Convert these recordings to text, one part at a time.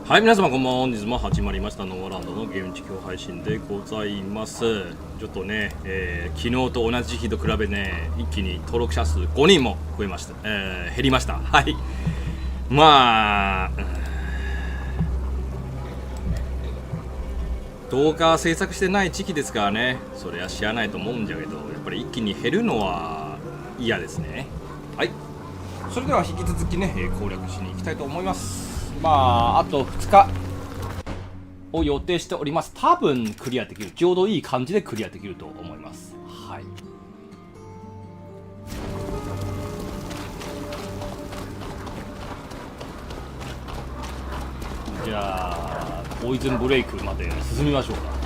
はい、皆様こんばんは。本日も始まりましたノーマランドのゲーム実況配信でございます。ちょっとね、昨日と同じ日と比べね、一気に登録者数5人も増えました、減りました。はい、まあ、動画制作してない時期ですからね、それは知らないと思うんじゃけど、やっぱり一気に減るのは嫌ですね。はい、それでは引き続きね、攻略しに行きたいと思います。まあ、あと2日を予定しております。多分クリアできる。ちょうどいい感じでクリアできると思います。はい。じゃあ、ポイズンブレイクまで進みましょうか。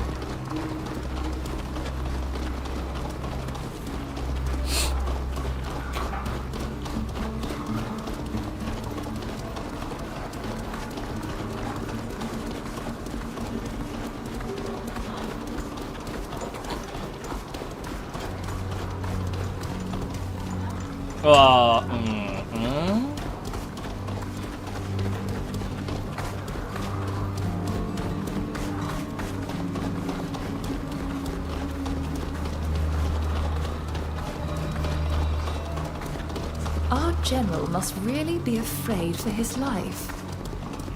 Our general must really be afraid for his life.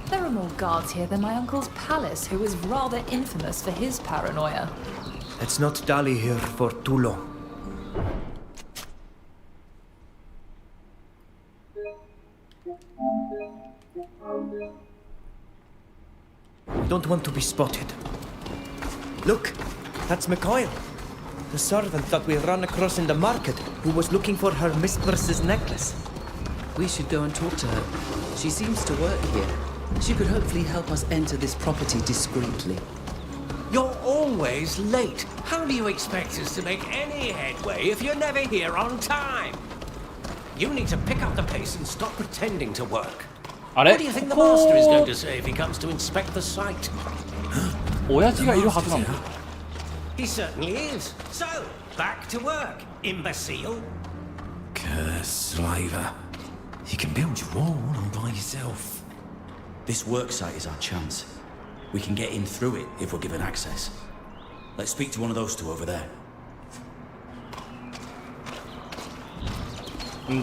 There are more guards here than my uncle's palace, who was rather infamous for his paranoia. Let's not dally here for too long. We don't want to be spotted. Look, that's Mikhail, the servant that we ran across in the market, who was looking for her mistress's necklace. We should go and talk to her. She seems to work here. She could hopefully help us enter this property discreetly. You're always late. How do you expect us to make any headway if you're never here on time? You need to pick up the pace and stop pretending to work. What do you think the master is going to say if he comes to inspect the site? 親父がいるはずなんだ。He certainly is. So, back to work, imbecile. Curse slaver. You can build your wall all by yourself. This work site is our chance. We can get in through it if we're given access. Let's speak to one of those two over there.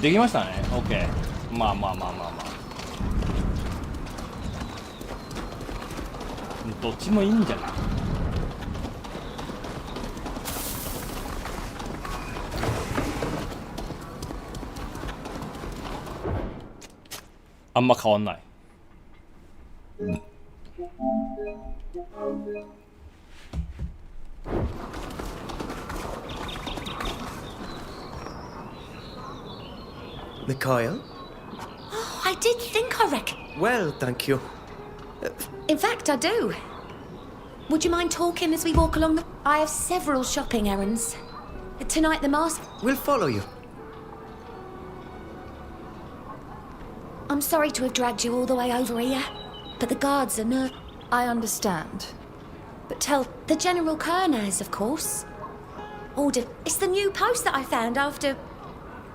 できましたね。OK。まあ。どっちもいいんじゃない？あんま変わんない。Mikhail? Oh, I did think I reckon. Well, thank you. In fact, I do. Would you mind talking as we walk along the... I have several shopping errands. Tonight the master... We'll follow you. I'm sorry to have dragged you all the way over here, but the guards are nervous. I understand. But tell the General Kernaz, of course. Order. It's the new post that I found after...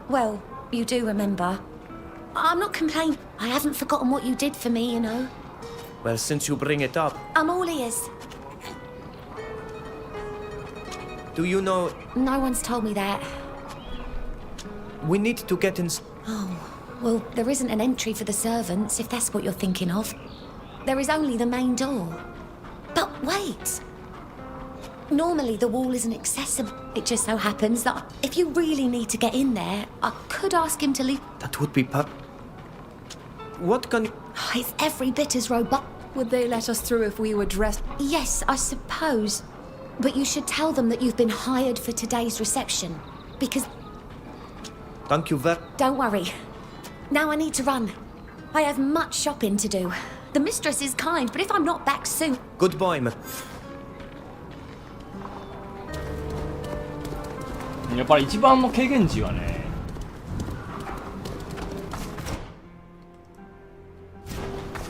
Well, you do remember. I'm not complaining. I haven't forgotten what you did for me, you know. Well, since you bring it up... I'm all ears. Do you know... No one's told me that. We need to get in... Oh, well, there isn't an entry for the servants, if that's what you're thinking of. There is only the main door. But wait! Normally the wall isn't accessible. It just so happens that if you really need to get in there, I could ask him to leave... That would be What can... It's every bit as robust. Would they let us through if we were dressed? Yes, I suppose. But you should tell them that you've been hired for today's reception. Because... Thank you very... Don't worry. Now I need to run. I have much shopping to do. The mistress is kind, but if I'm not back soon... Goodbye, ma... やっぱり一番の軽減値はね、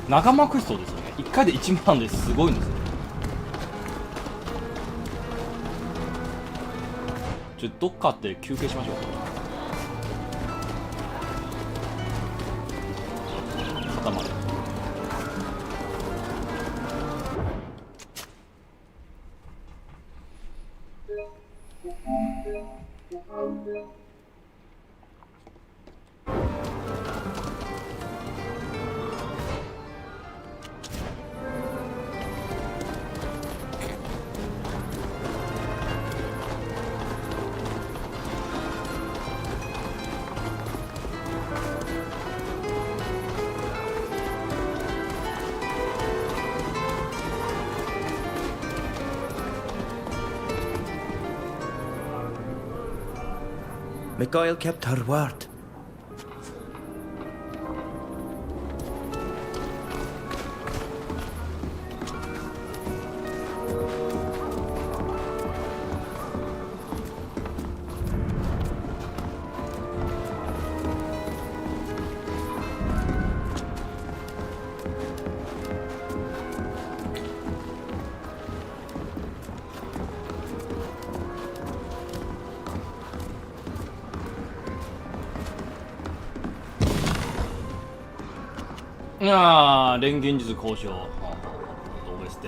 仲間クエストですよね。1回で1万ですごいんですよ。どっかって休憩しましょう。肩まで。Mikhail kept her word.ああ、錬金術交渉。どうですって。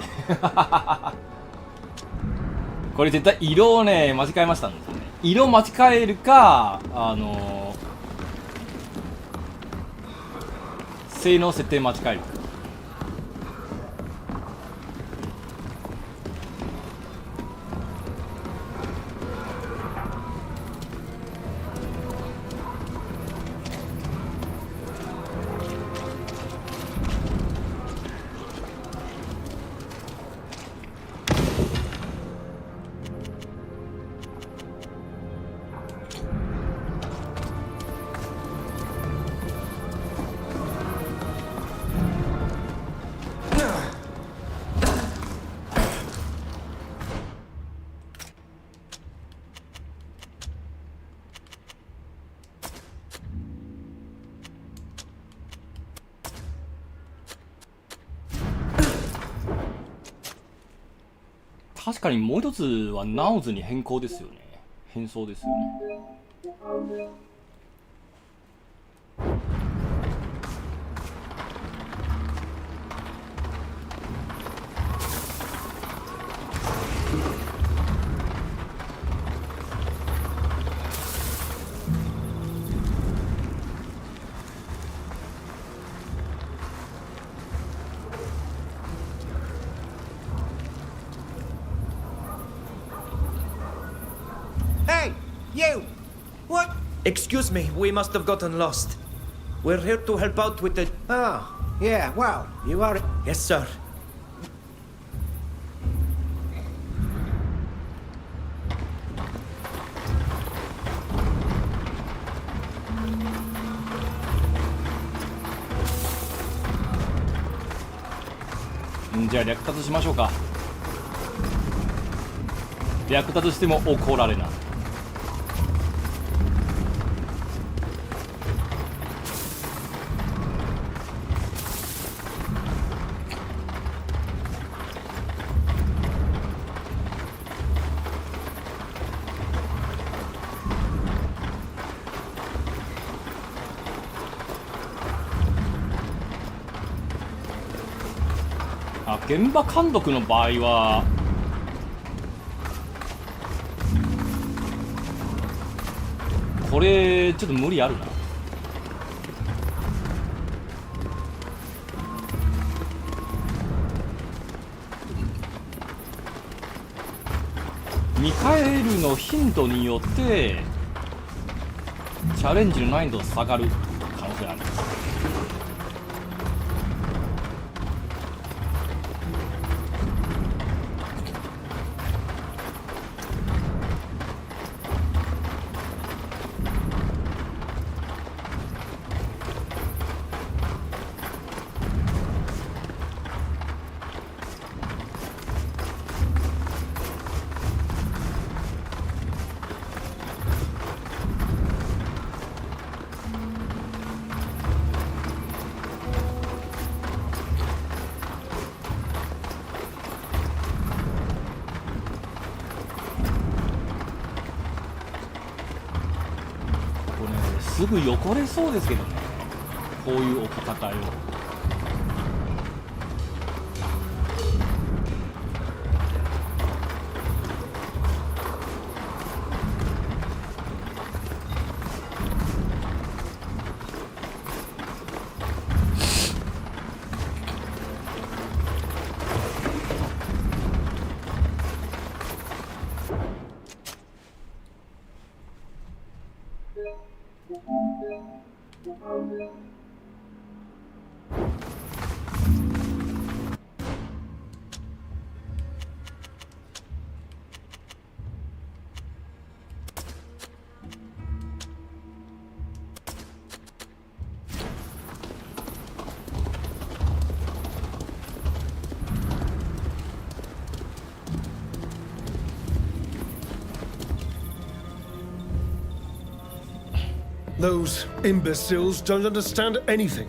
これ絶対色をね、間違えましたんですよね。色間違えるか、性能設定間違えるか。確かにもう一つはナウズに変更ですよね。変装ですよね。Hey, you! What? Excuse me, we must have gotten lost. We're here to help out with the... Oh, yeah, well, you are... Yes, sir. .じゃあ略奪しましょうか。略奪しても怒られない。あ、現場監督の場合はこれちょっと無理あるな。ミカエルの頻度によってチャレンジの難易度が下がる可能性あります。すぐ横れそうですけどね、こういうお戦いを。Those imbeciles don't understand anything.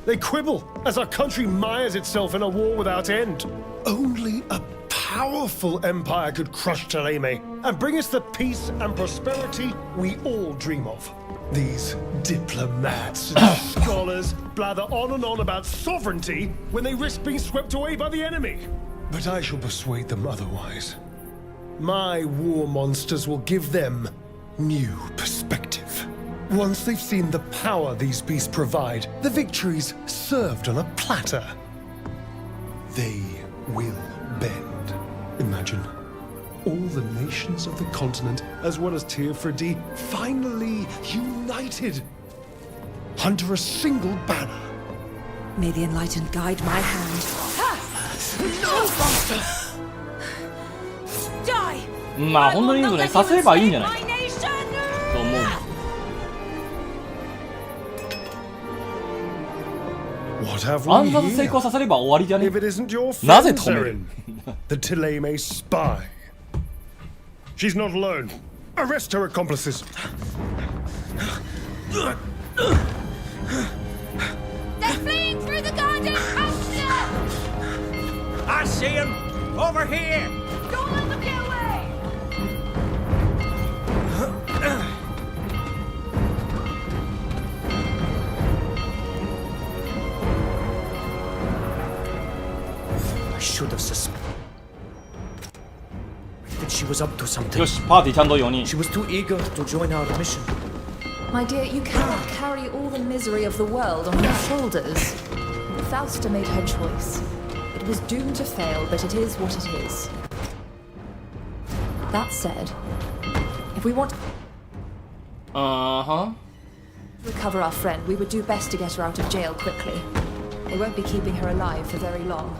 They quibble as our country mires itself in a war without end. Only a powerful empire could crush Thélème and bring us the peace and prosperity we all dream of. These diplomats and scholars blather on and on about sovereignty when they risk being swept away by the enemy. But I shall persuade them otherwise. My war monsters will give them new perspective. Once they've seen the power these beasts provide, the victories served on a platter, they will bend. Imagine all the nations of the continent, as well as Teofredi, finally united under a single banner. May the enlightened guide my hand. No, monster! Die! まあ本当に言うとね、させればいいんじゃないかと思う。暗殺成功させれば終わりじゃね。なぜ止める？ The Thélème spy. She's not alone. Arrest her accomplices. They're fleeing through the garden! I see him! Over here! Don't let them get away! I should have suspected she was up to something. よし、パーティーちゃんと4人。 She was too eager to join our mission. My dear, you cannot carry all the misery of the world on your shoulders. Fausta made her choice. It was doomed to fail, but it is what it is. That said, if we want to recover our friend, we would do best to get her out of jail quickly. They won't be keeping her alive for very long.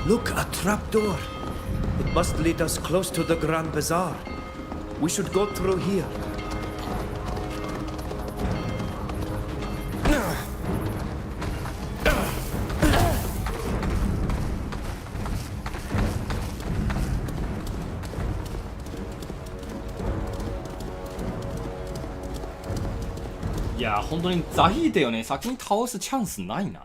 Look, a trapdoor. It must lead us close to the Grand Bazaar. We should go through here. Yeah, 本当にザヒーテよね、先に倒すチャンスないな。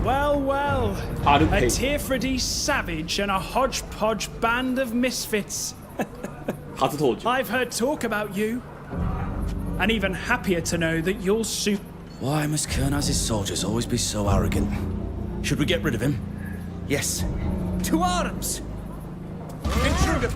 Well, well, a Teofredi savage and a hodgepodge band of misfits. I've heard talk about you, and even happier to know that you'll suit. Why must Kernaz's soldiers always be so arrogant? Should we get rid of him? Yes. To arms! Intruder!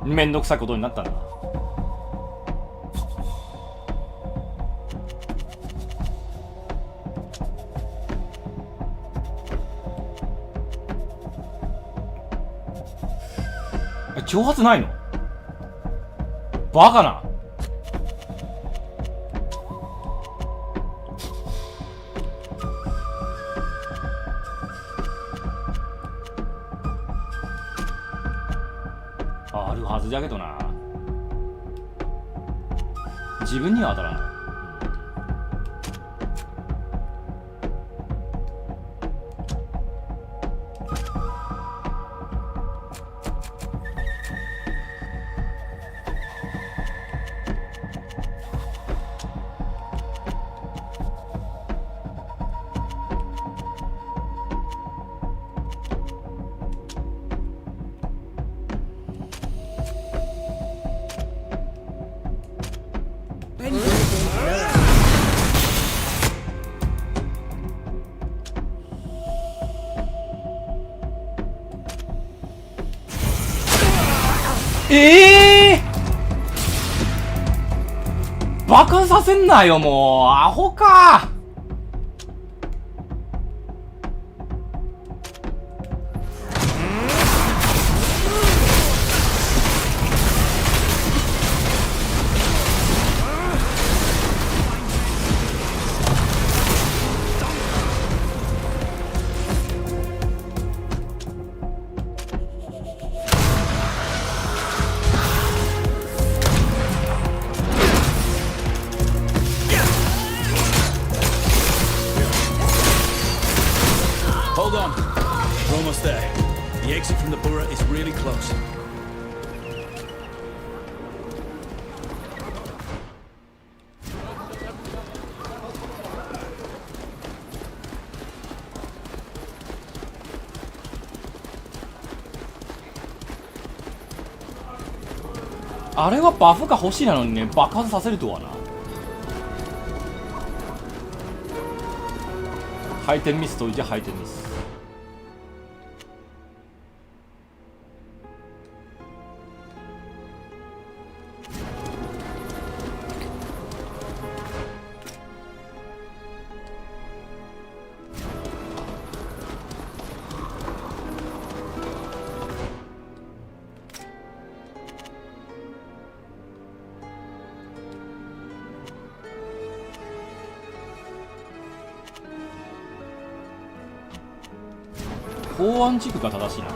めんどくさいことになったな。挑発ないの？バカな。あるはずじゃけどな。自分には当たらない。爆発させんなよ、もうアホか。Hold on. We're almost there. The exit from the borough is really close. あれはバフが欲しいなのにね、爆発させるとはな。回転ミスといじゃ回転ミス。公安軸が正しいな。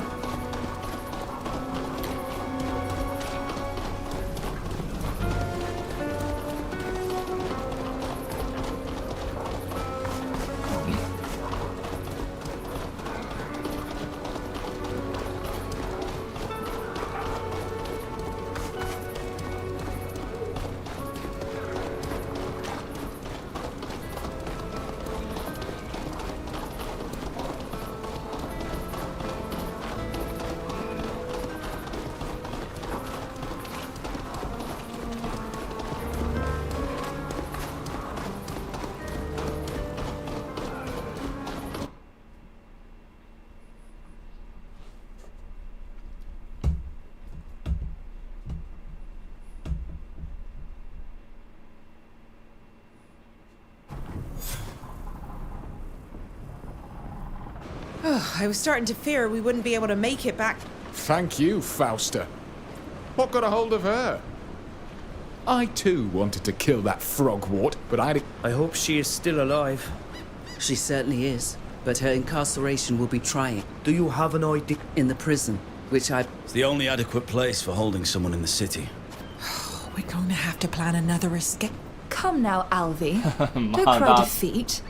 I was starting to fear we wouldn't be able to make it back. Thank you, Fausta. What got a hold of her? I too wanted to kill that frogwort, but I hope she is still alive. She certainly is, but her incarceration will be trying. Do you have an idea? In the prison, which I... It's the only adequate place for holding someone in the city. We're going to have to plan another escape. Come now, Alvi. Don't cry defeat.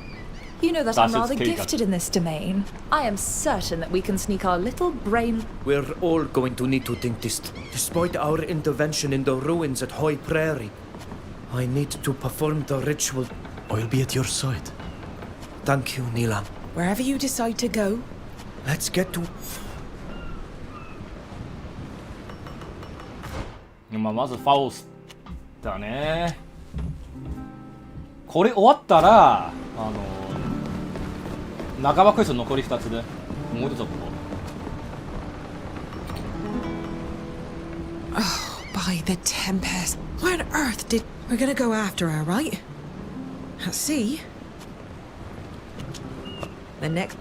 You know that I'm rather gifted in this domain. I am certain that we can sneak our little brain... We're all going to need to think this. Despite our intervention in the ruins at High Prairie, I need to perform the ritual. I'll be at your side. Thank you, Neelam. Wherever you decide to go. Let's get to... まずファウスだね。これ終わったら仲間クエスト残り2つでもう一つはここ。Oh, by the Tempest. Why on earth did... We're gonna go after her, right? Let's see. The next...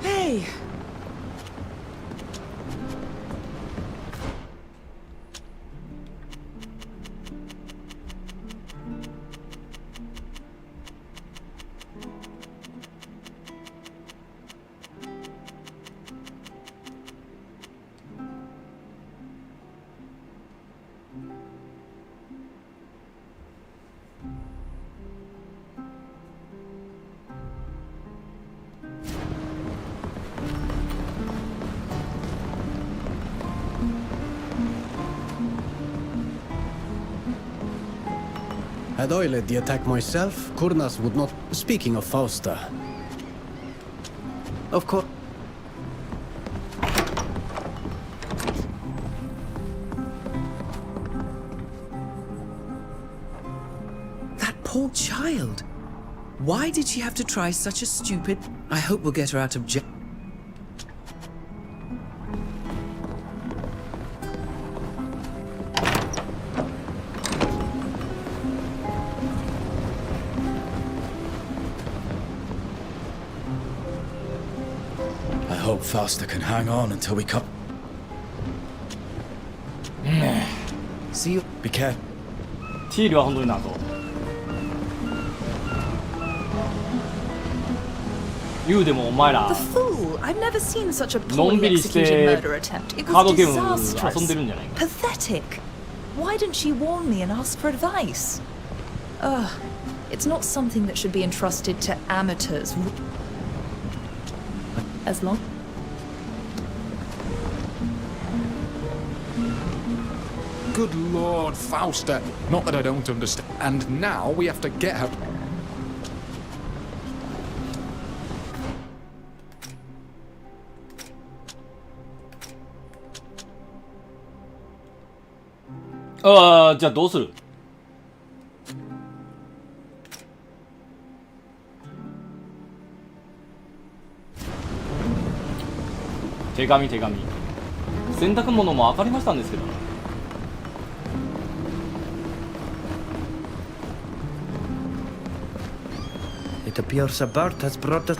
Hey! Had I led the attack myself, Kurnas would not... Speaking of Fausta... Of course... That poor child. Why did she have to try such a stupid... I hope we'll get her out of jail. I hope Fausta can hang on until we come. See you. Be careful. ティールは本当に謎。言うでもお前ら The fool! I've never seen such a のん poorly びりし executed て murder attempt. It カード was ゲーム遊ん disastrous. でるんじゃないか。 Pathetic. Why didn't she warn me and ask for advice? Ugh. It's not something that should be entrusted to amateurs. As long... Good Lord, Fausta. Not that I don't understand. And now we have to get her...じゃあどうする？手紙洗濯物も分かりましたんですけど。It appears a bird has brought us...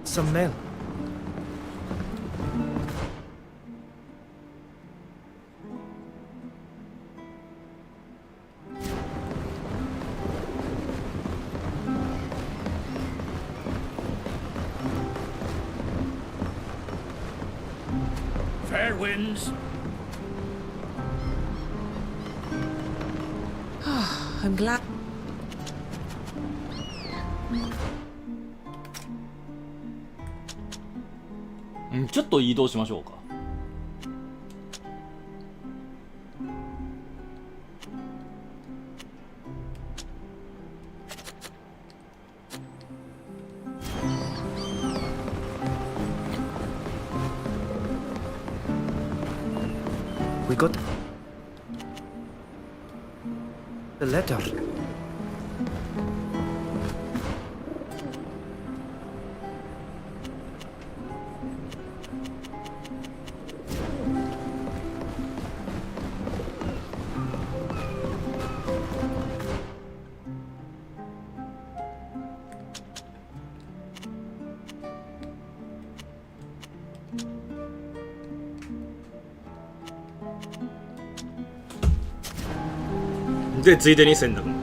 some mail. Fair winds. I'm glad...ちょっと移動しましょうか。We got... the letter. Prepare でついでに洗濯も。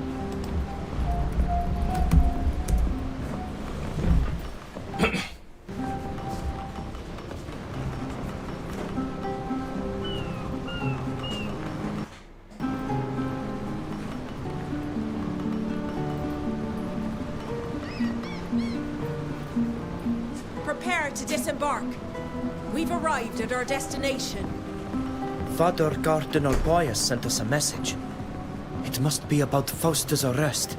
Prepare to disembark. We've arrived at our destination. Father Cardinal Pius sent us a message. It must be about Fausta's arrest.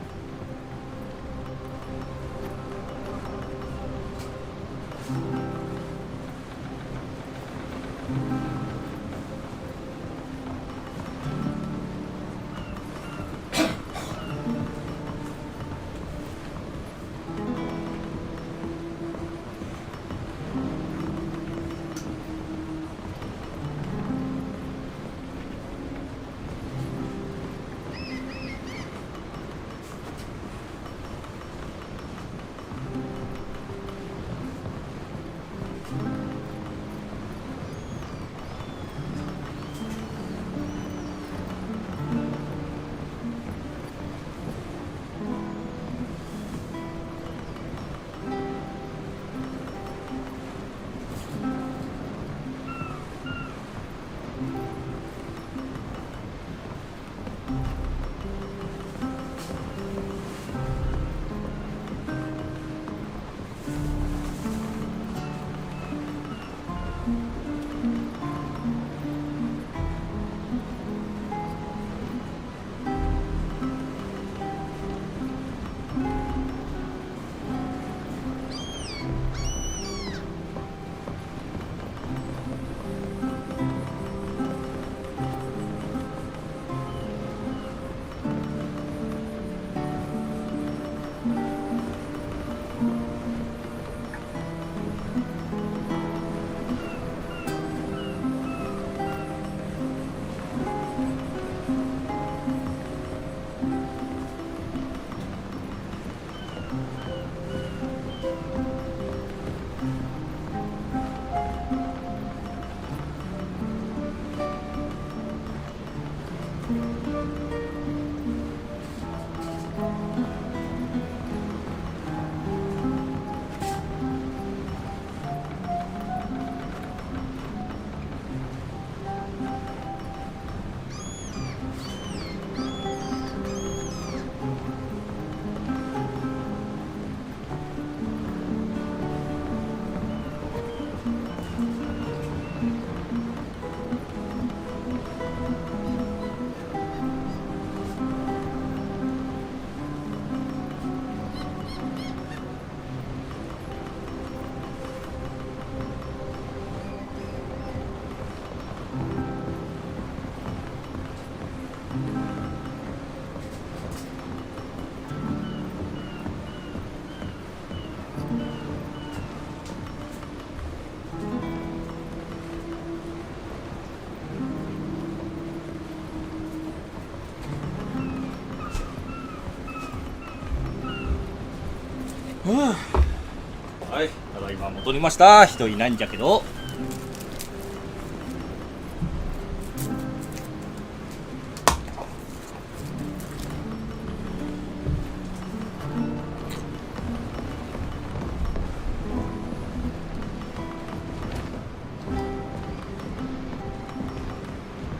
はい、ただいま戻りました。人いないんじゃけど。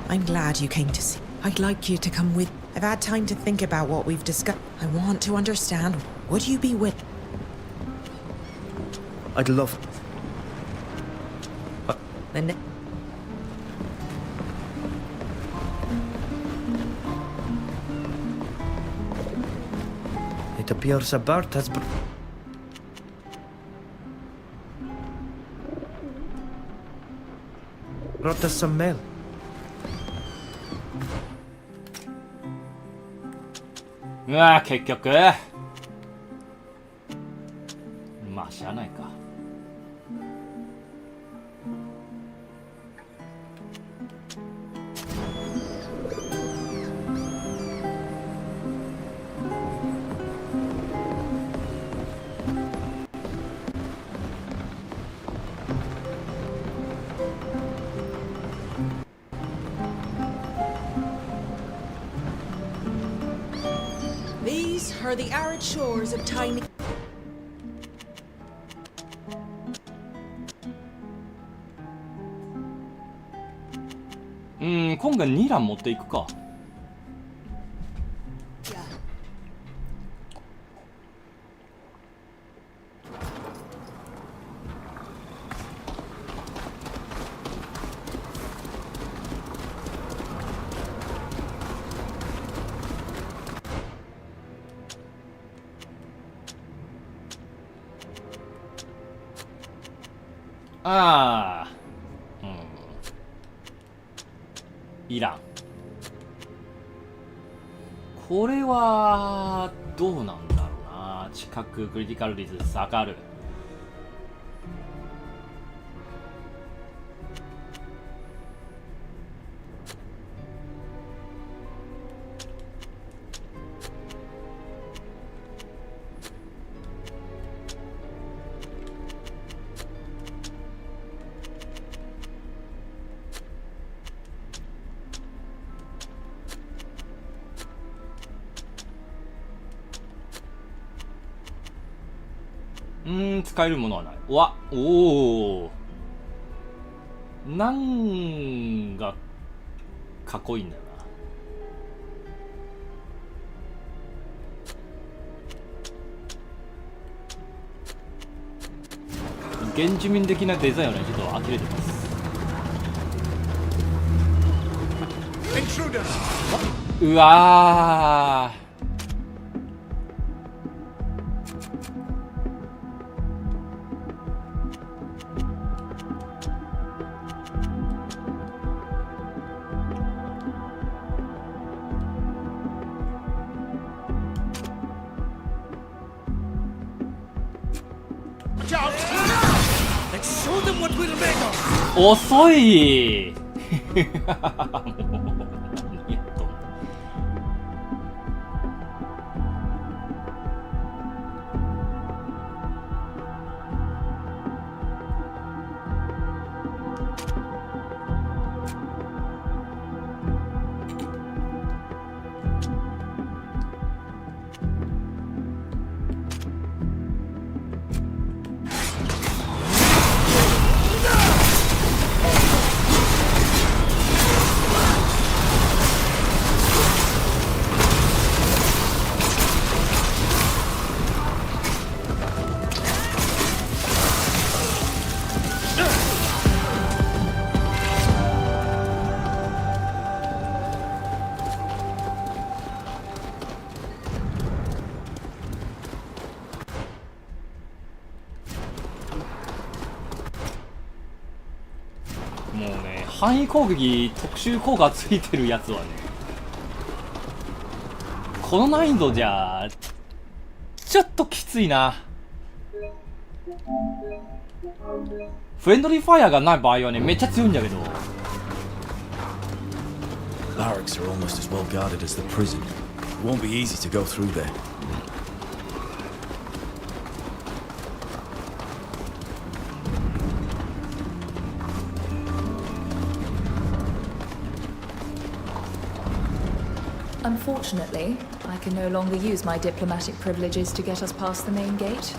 I'm glad you came to see. I'd like you to come with. I've had time to think about what we've discussed. I want to understand. Would you be with? I'd love. Then. It appears a bird has. Brought us some mail. うわー、結局まあしゃあないか。These are the arid shores of tiny. 今回2欄持っていくか。ああ、いらん。これはどうなんだろうな。近くクリティカル率下がる。使えるものはない。おお。なんがかっこいいんだよな。原住民的なデザインはね、ちょっと呆れてます。うわー。遅い範囲攻撃特殊効果ついてるやつはね、この難易度じゃちょっときついな。フレンドリーファイアがない場合はね、めっちゃ強いんだけど。 Barracks are almost as well guarded as the prison. It won't be easy to go through there. Unfortunately, I can no longer use my diplomatic privileges to get us past the main gate,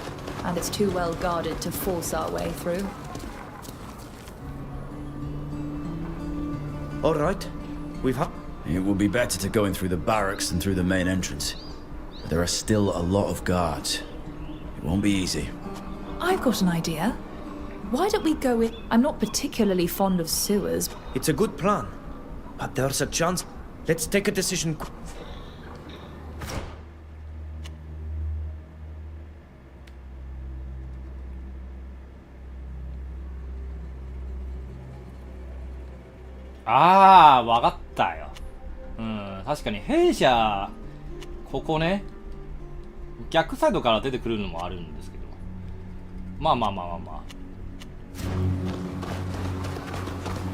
and it's too well guarded to force our way through. All right. We've had... It would be better to go in through the barracks than through the main entrance. But there are still a lot of guards. It won't be easy. I've got an idea. Why don't we go in... I'm not particularly fond of sewers. It's a good plan. But there's a chance... Let's take a decision. Ah, わかったよ。うん、確かに弊社、ここね、逆サイドから出てくるのもあるんですけど。まあ。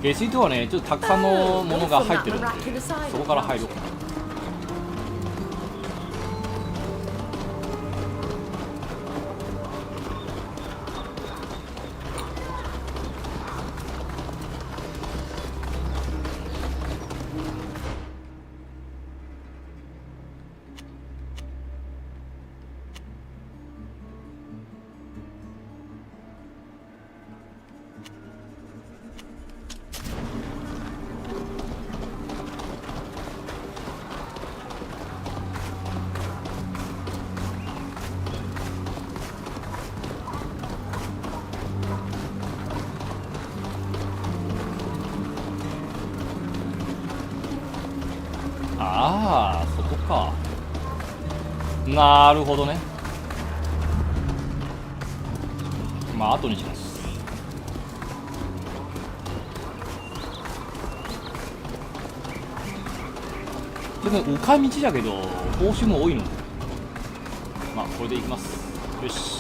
下水道はね、ちょっとたくさんのものが入ってるんで、そこから入ろうかな。ああ、そこか。なるほどね。まあ後にします。でも迂回道だけど報酬も多いので、まあこれでいきます。よし。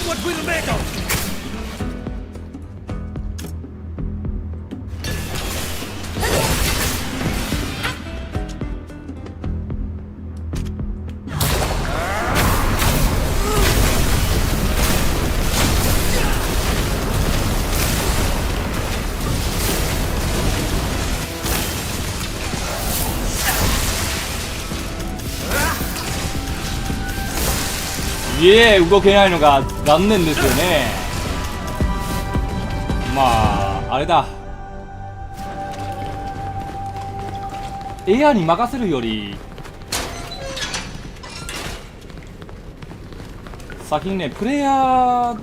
What we'll make of! げえ動けないのが残念ですよね。まああれだ、エアに任せるより先にねプレイヤー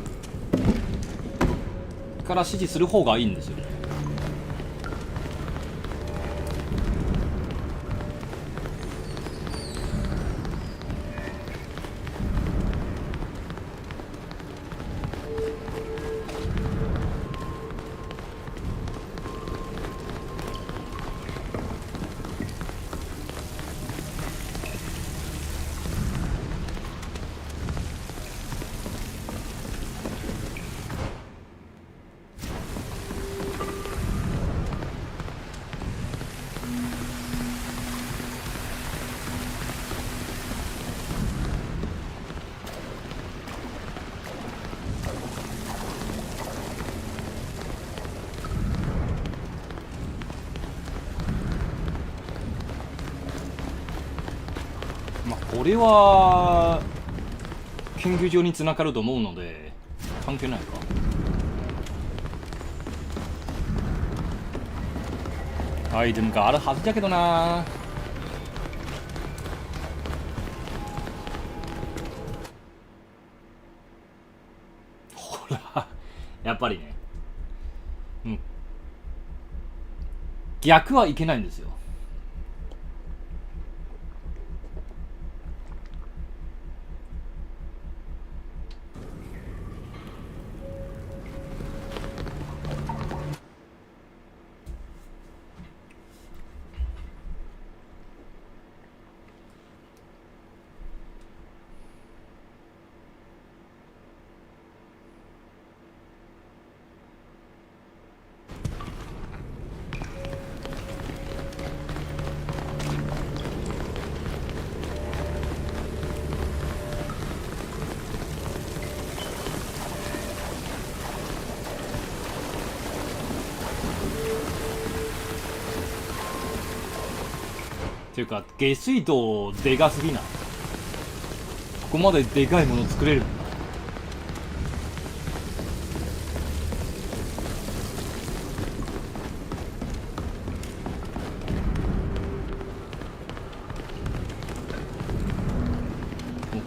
から指示する方がいいんですよね。これは研究所につながると思うので関係ないか。アイテムがあるはずだけどな。ほらやっぱりね、逆はいけないんですよ。っていうか下水道でかすぎな。ここまででかいもの作れる。も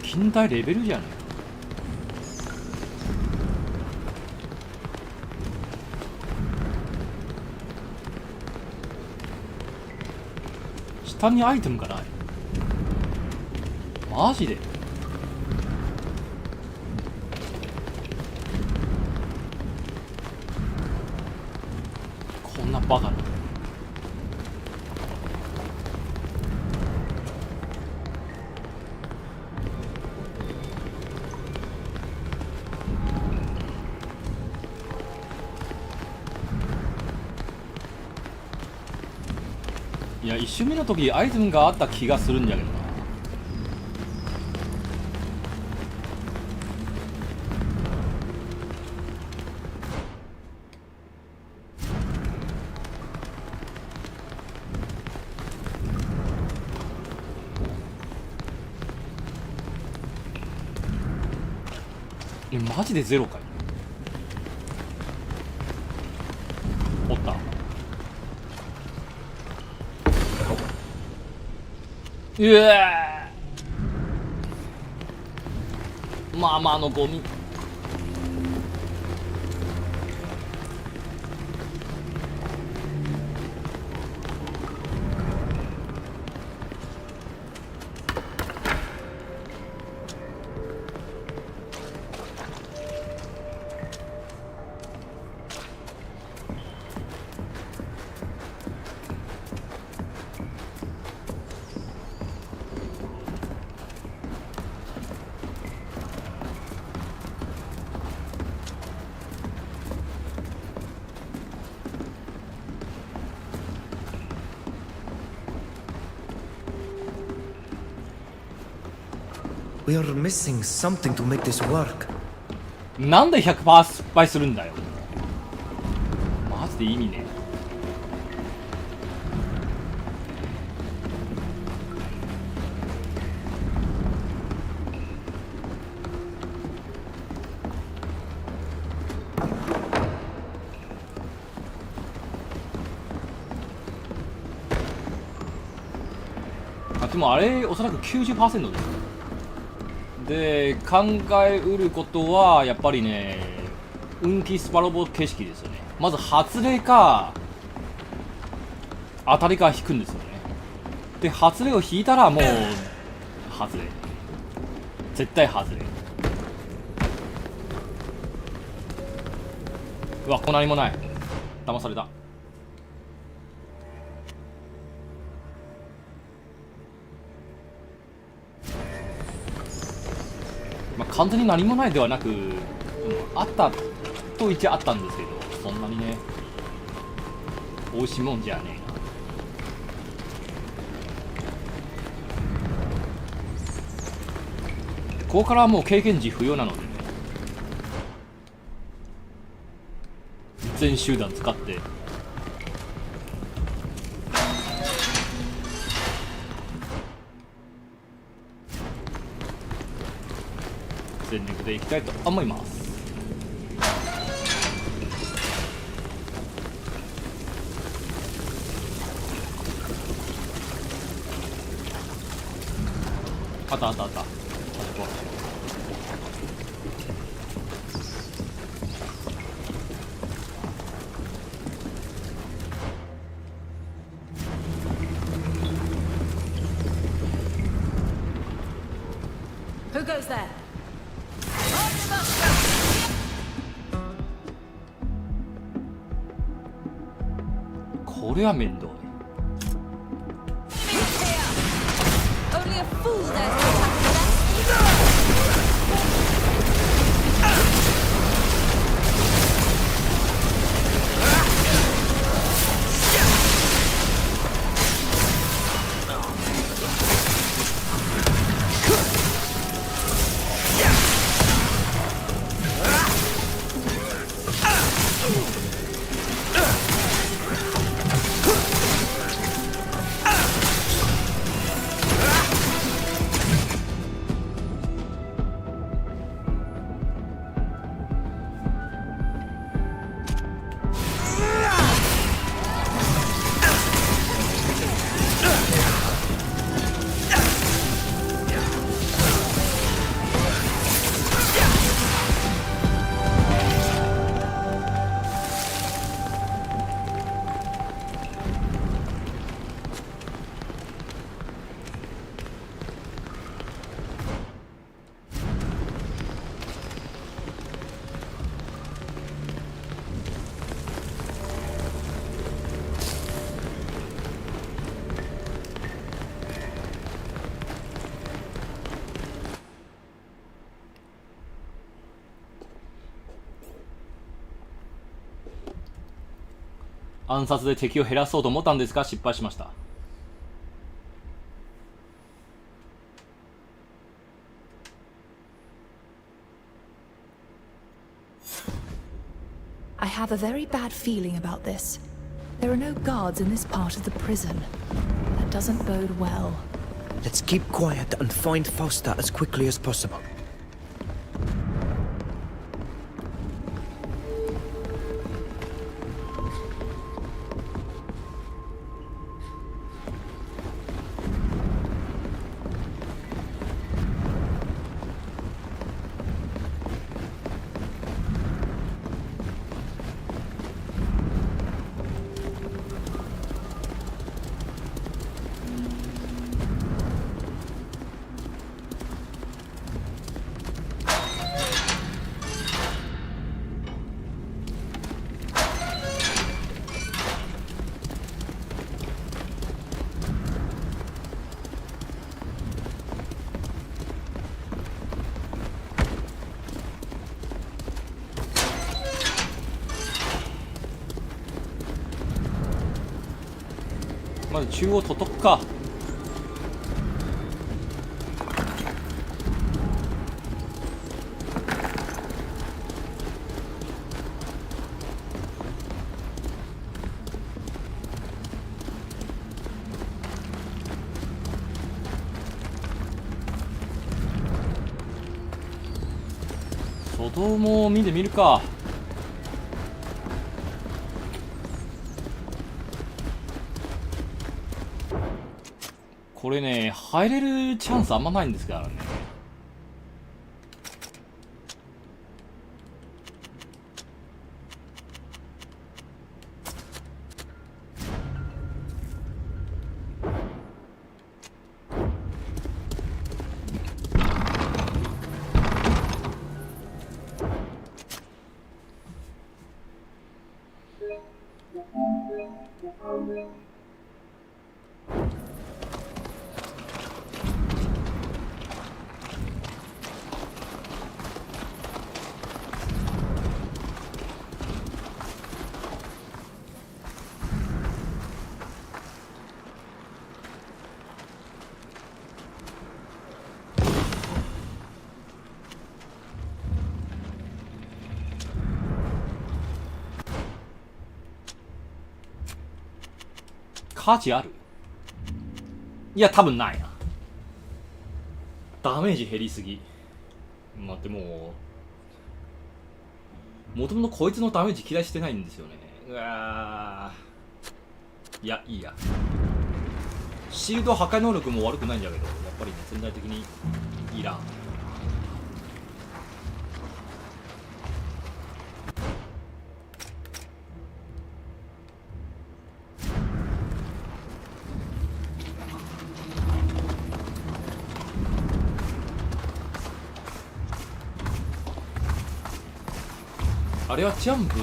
う近代レベルじゃねえ。下にアイテムがない。マジで。こんなバカな。いや、1周目の時アイテムがあった気がするんじゃけどな。マジでゼロかい。おった。うわまあまあのゴミ。We are missing something to make this work. なんで 100% 失敗するんだよ。マジで意味ね。でもあれおそらく 90% です。で考えうることはやっぱりね、運気スパロボ景色ですよね。まず発令か当たりか引くんですよね。で発令を引いたらもう外れ、絶対外れ。うわ、ここ何もない。騙された。まあ、完全に何もないではなく、あったと言っちゃあったんですけど、そんなにね美味しいもんじゃねえな。ここからはもう経験値不要なのでね、全集団使って全力でいきたいと思います。あったあったあった。Who goes there? これは面倒い。 Only a fool dares to attack暗殺で敵を減らそうと思ったんですが失敗しました。I have a very bad feeling about this. There are no guards in this part of the prison. That doesn't bode well. Let's keep quiet and find Fausta as quickly as possible.まず中央取っとくか。外も見てみるか。これね、入れるチャンスあんまないんですからね。価値ある？いや、多分ないな。ダメージ減りすぎ。待って、もともとこいつのダメージ期待してないんですよね。うわー、いや、いいや。シールド破壊能力も悪くないんだけど、やっぱりね、全体的にいらん。あれはジャンプ。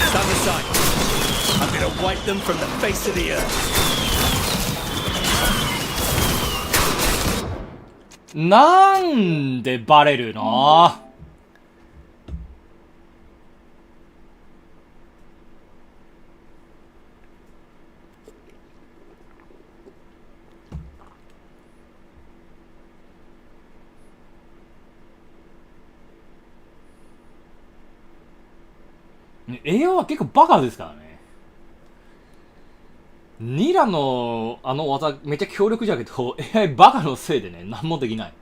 Stand aside. I'm gonna wipe them from the face of the earth. なんでバレるの？AI は結構バカですからね。ニラのあの技めっちゃ強力じゃけど AI バカのせいでね、何もできない。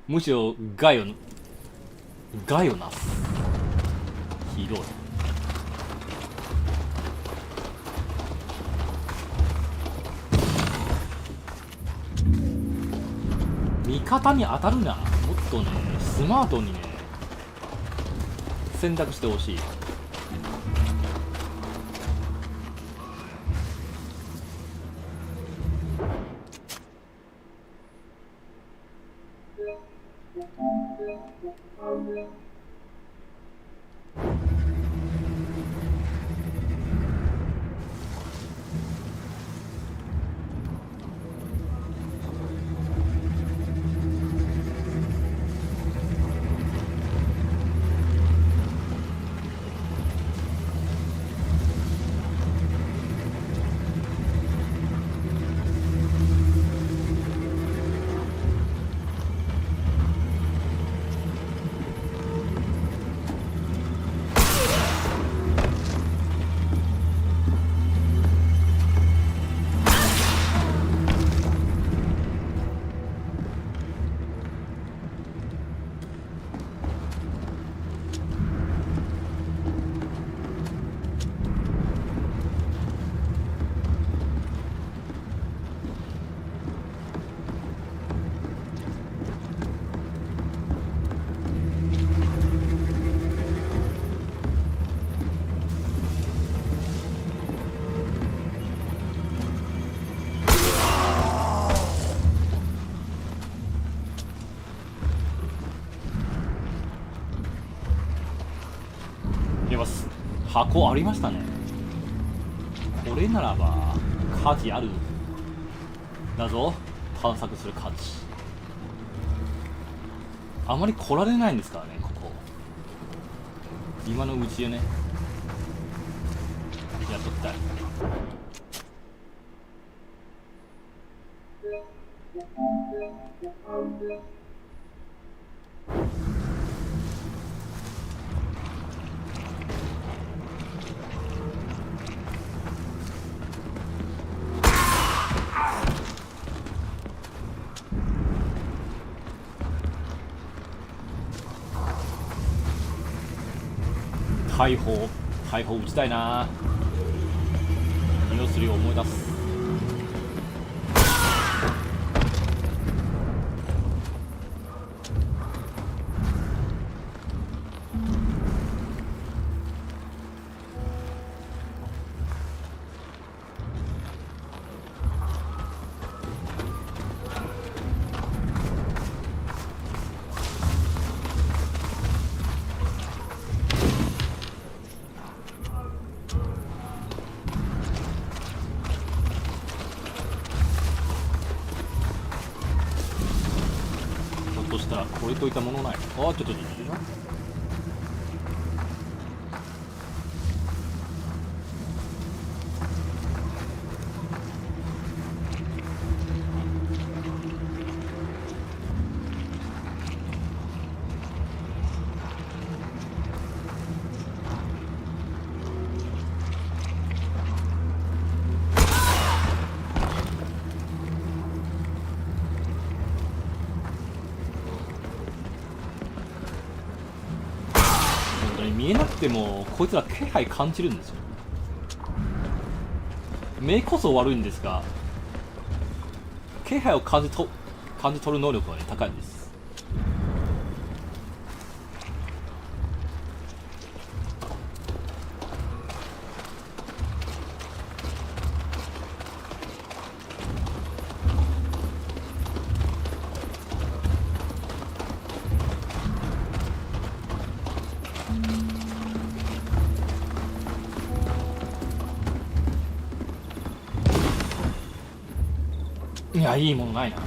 むしろ害をなす。ひどい。味方に当たるな。もっとね、スマートにね、選択してほしい。箱ありましたね。これならば価値あるだぞ。探索する価値。あまり来られないんですからね、ここ。今のうちへね、やっときたい。大砲撃ちたいな。二の釣りを思い出す。としたらこれといったものない。あ、ちょっと見えなくてもこいつら気配感じるんですよ。目こそ悪いんですが気配を感じ取る能力は、ね、高いんです。いや、いいものないな。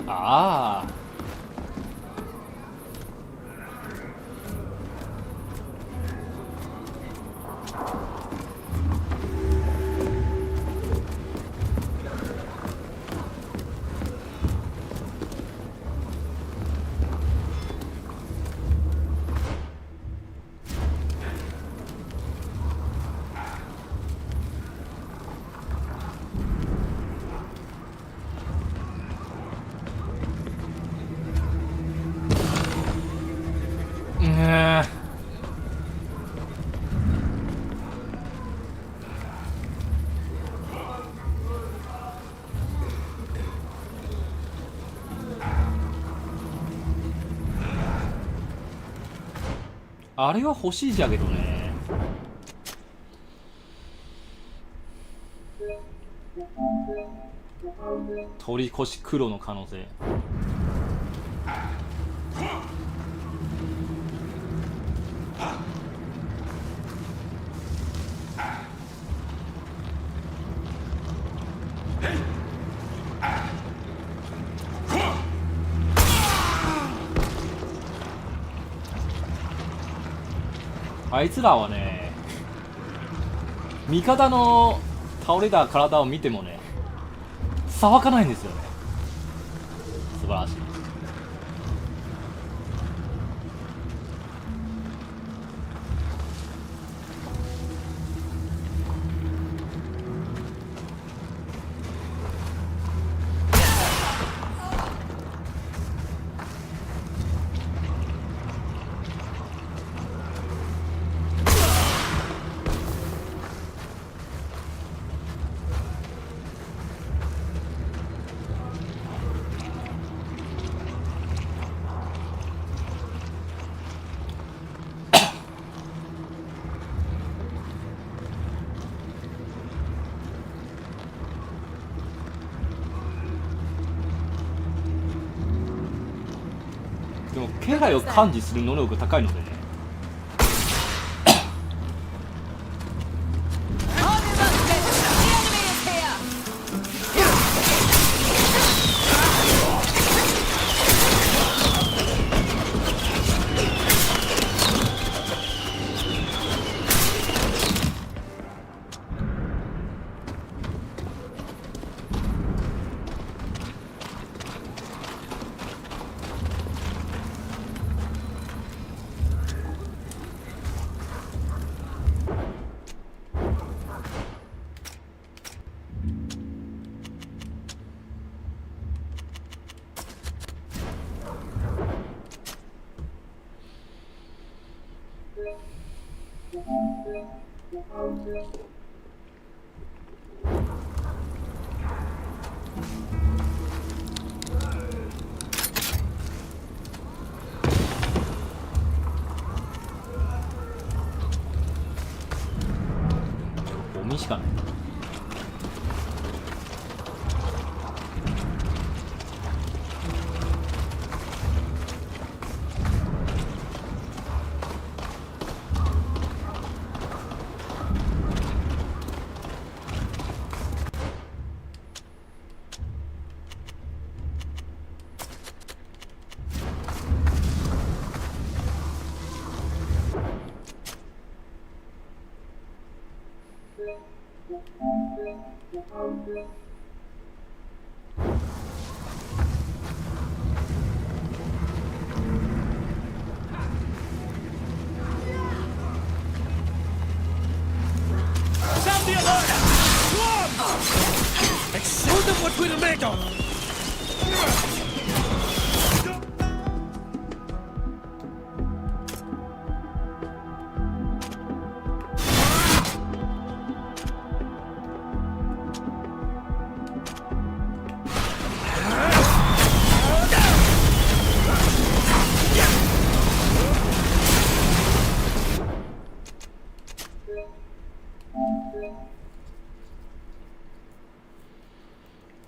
ああ。あれは欲しいじゃけどね。取り越し黒の可能性。あいつらはね、味方の倒れた体を見てもね騒かないんですよね。素晴らしい。でも気配を感知する能力が高いのでね。ゴミしかない。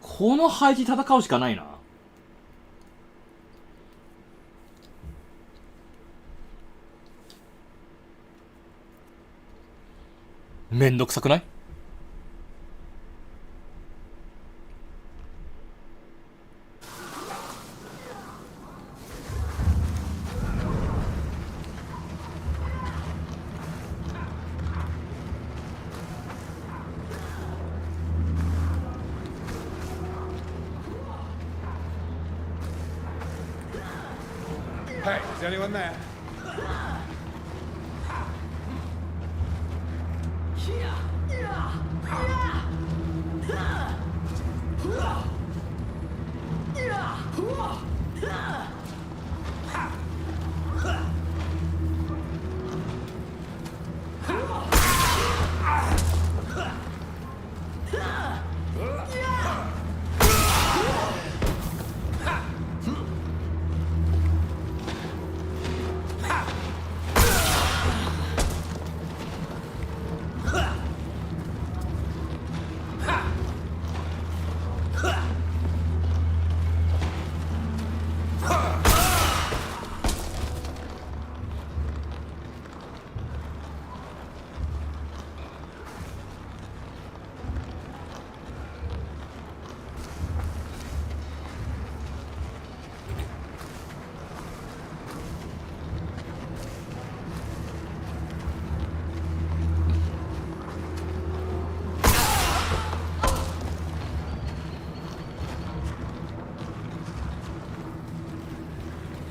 この配置戦うしかないな。めんどくさくない？Hey, is anyone there?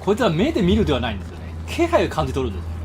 こいつは目で見るではないんですよね。気配を感じ取るんですよ。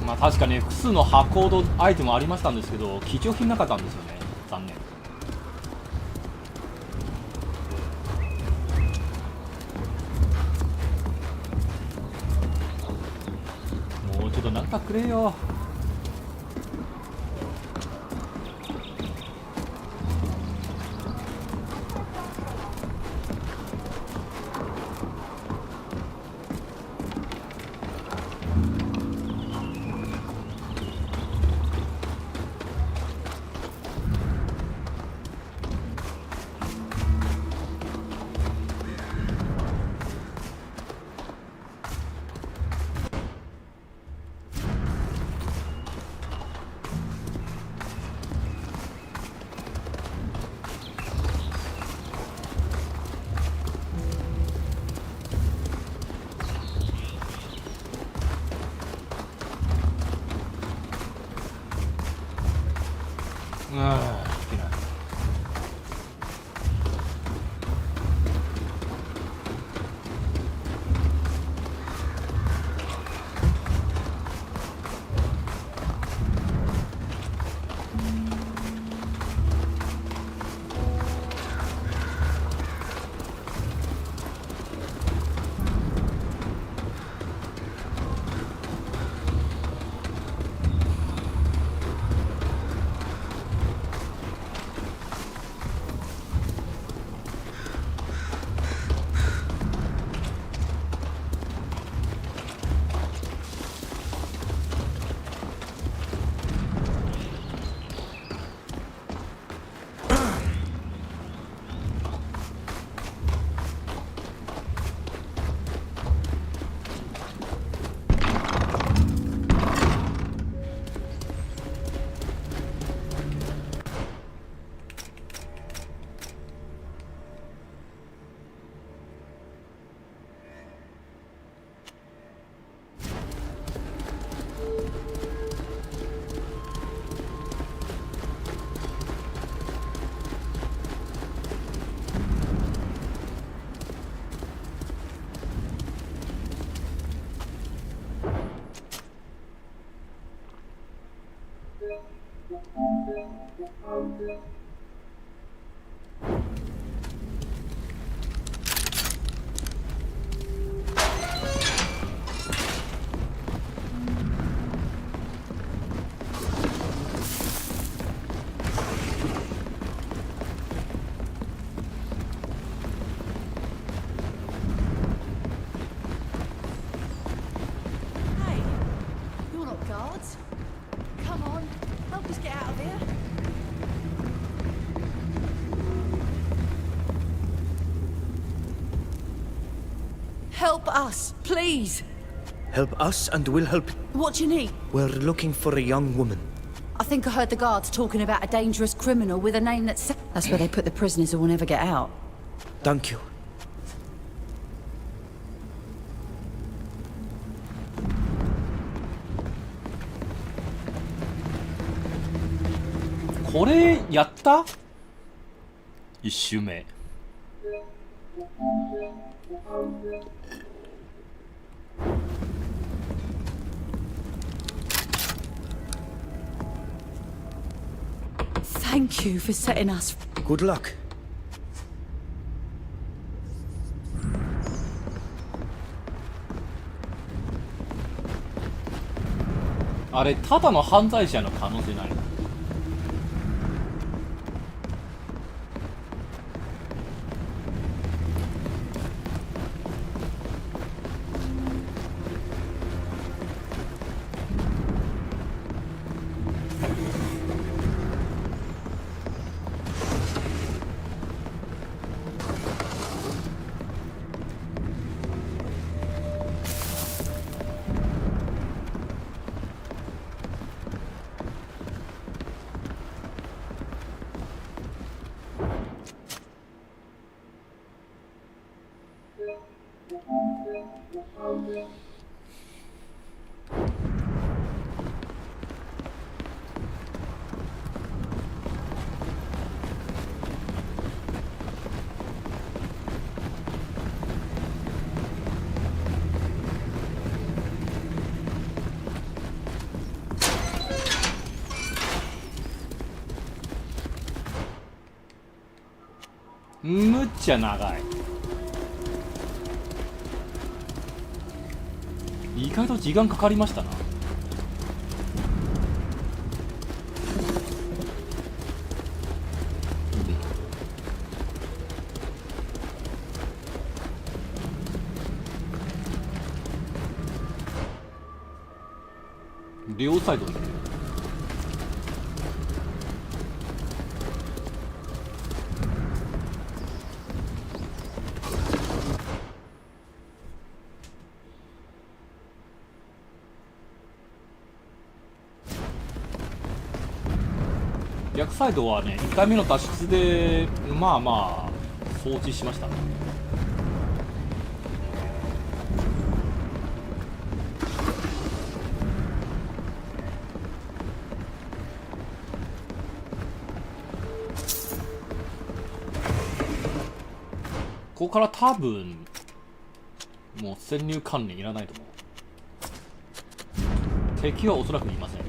まあ確かに複数のハコードアイテムありましたんですけど、貴重品なかったんですよね。残念。もうちょっとなんかくれよ。Help us, please. Help us and we'll help. What do you need? We're looking for a young woman. I think I heard the guards talking about a dangerous criminal with a name that's... That's where they put the prisoners who will never get out. Thank you. これやった？1周目。Thank you for setting us. Good luck. あれただの犯罪者の可能性ない？むっちゃ長い。意外と時間かかりましたな。両サイドに逆サイドはね、1回目の脱出でまあまあ放置しましたね。ここから多分もう潜入関連いらないと思う。敵はおそらくいません。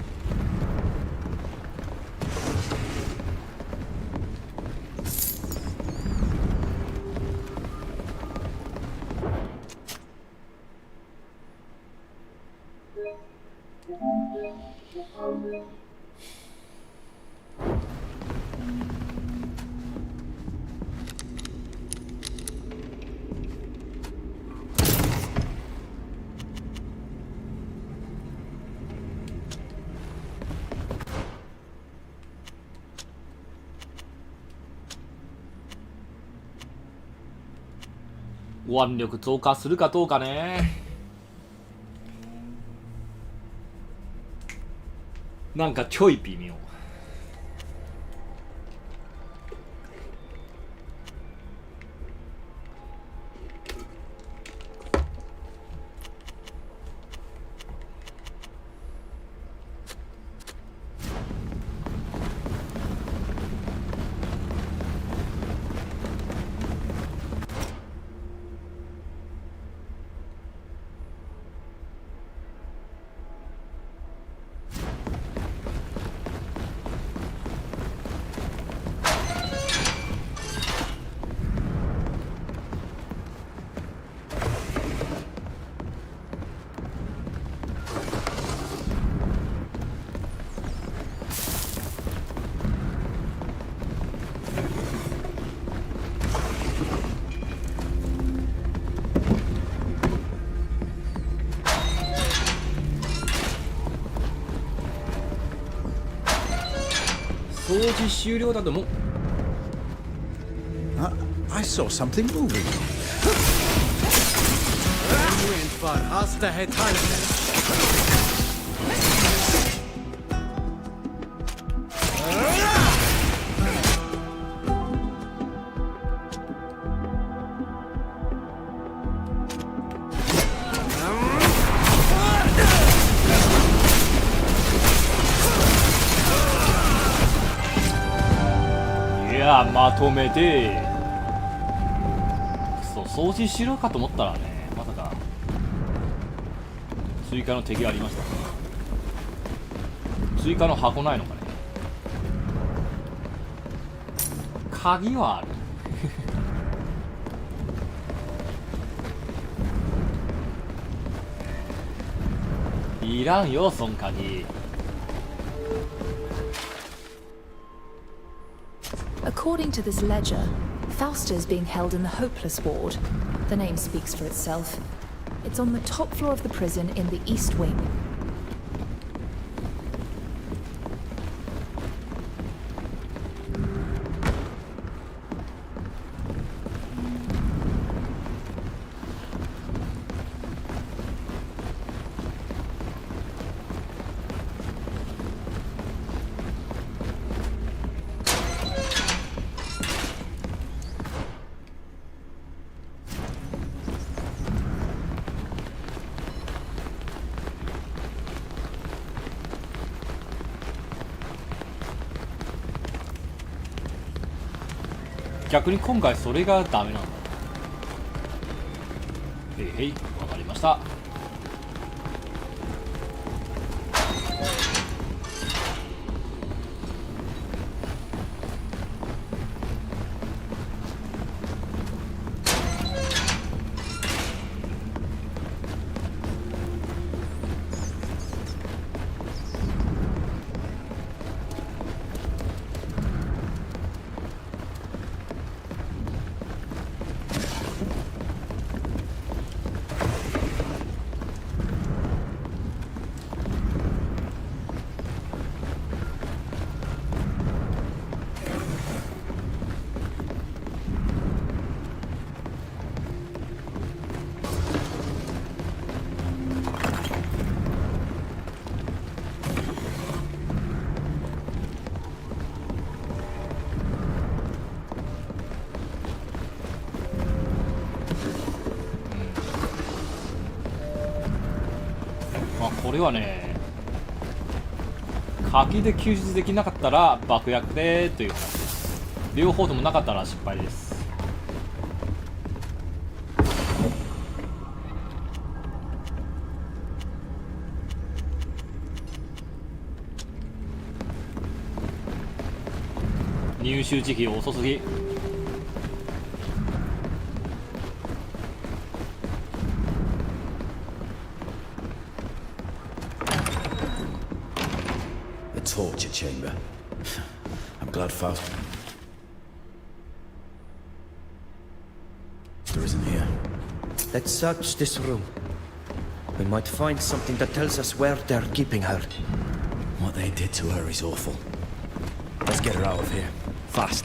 腕力増加するかどうかね。なんかちょい微妙。掃除終了だと思う。I saw something moving.いや、まとめてそう掃除しろかと思ったらね、まさか追加の敵がありました。追加の箱ないのかね。鍵はある。いらんよ、そん鍵。According to this ledger, Fausta is being held in the Hopeless Ward. The name speaks for itself. It's on the top floor of the prison in the East Wing. ?逆に今回それがダメなんだ。へいへい、わかりました。これはね、鍵で救出できなかったら爆薬でという話です。両方ともなかったら失敗です。入手時期遅すぎ。Torture chamber. I'm glad Faust isn't here. Let's search this room. We might find something that tells us where they're keeping her. What they did to her is awful. Let's get her out of here. Fast.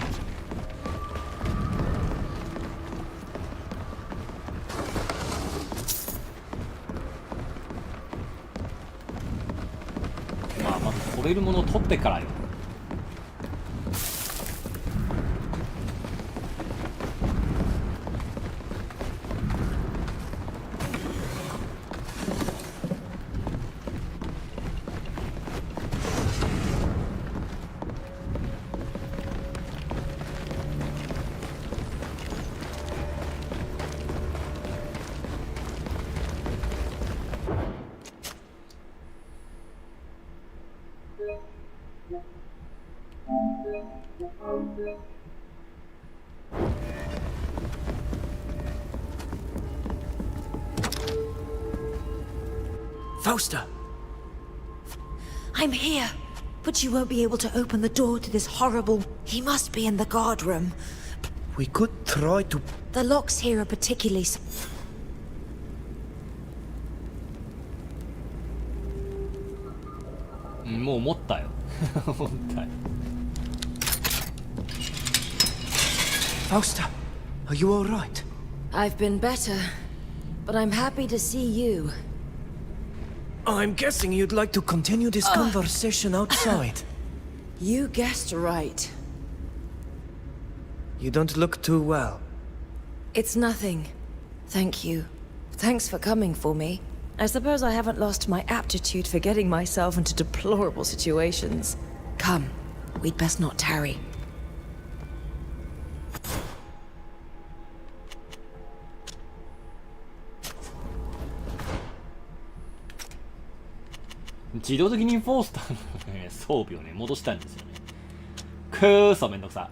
まず取れるものを取ってからよ。Fausta! I'm here, but you won't be able to open the door to this horrible... He must be in the guard room. We could try to... The locks here are particularly... もう思ったよ。思ったよ。Fausta, are you all right? I've been better, but I'm happy to see you. I'm guessing you'd like to continue this conversation outside. You guessed right. You don't look too well. It's nothing. Thank you. Thanks for coming for me. I suppose I haven't lost my aptitude for getting myself into deplorable situations. Come, we'd best not tarry. 自動的にフォースターの、装備をね、戻したいんですよね。くーそめんどくさ。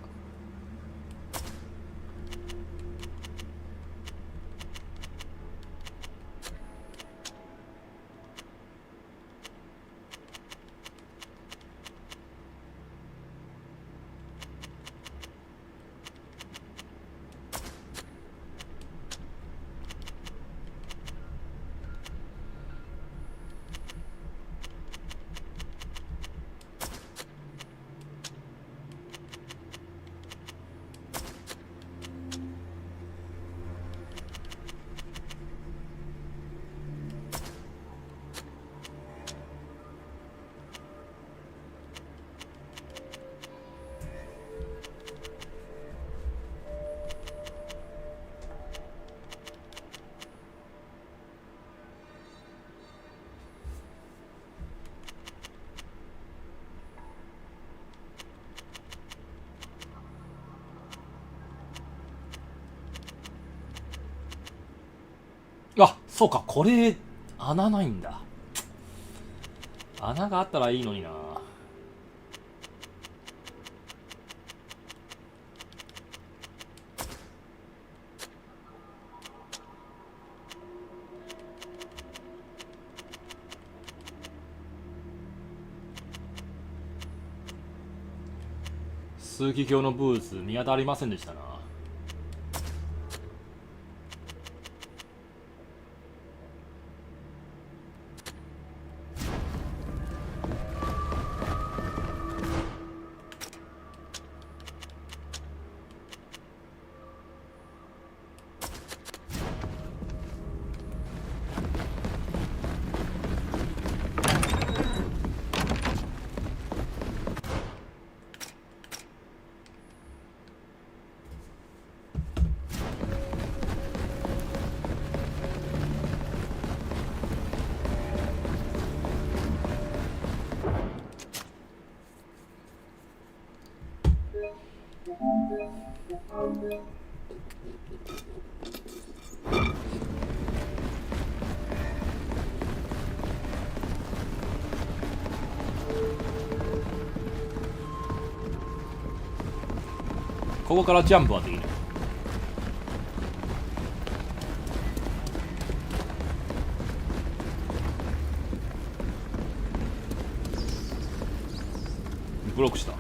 あ、そうか、これ穴ないんだ。穴があったらいいのにな。数奇鏡のブーツ見当たりませんでしたな。ここからジャンプはできる。ブロックした。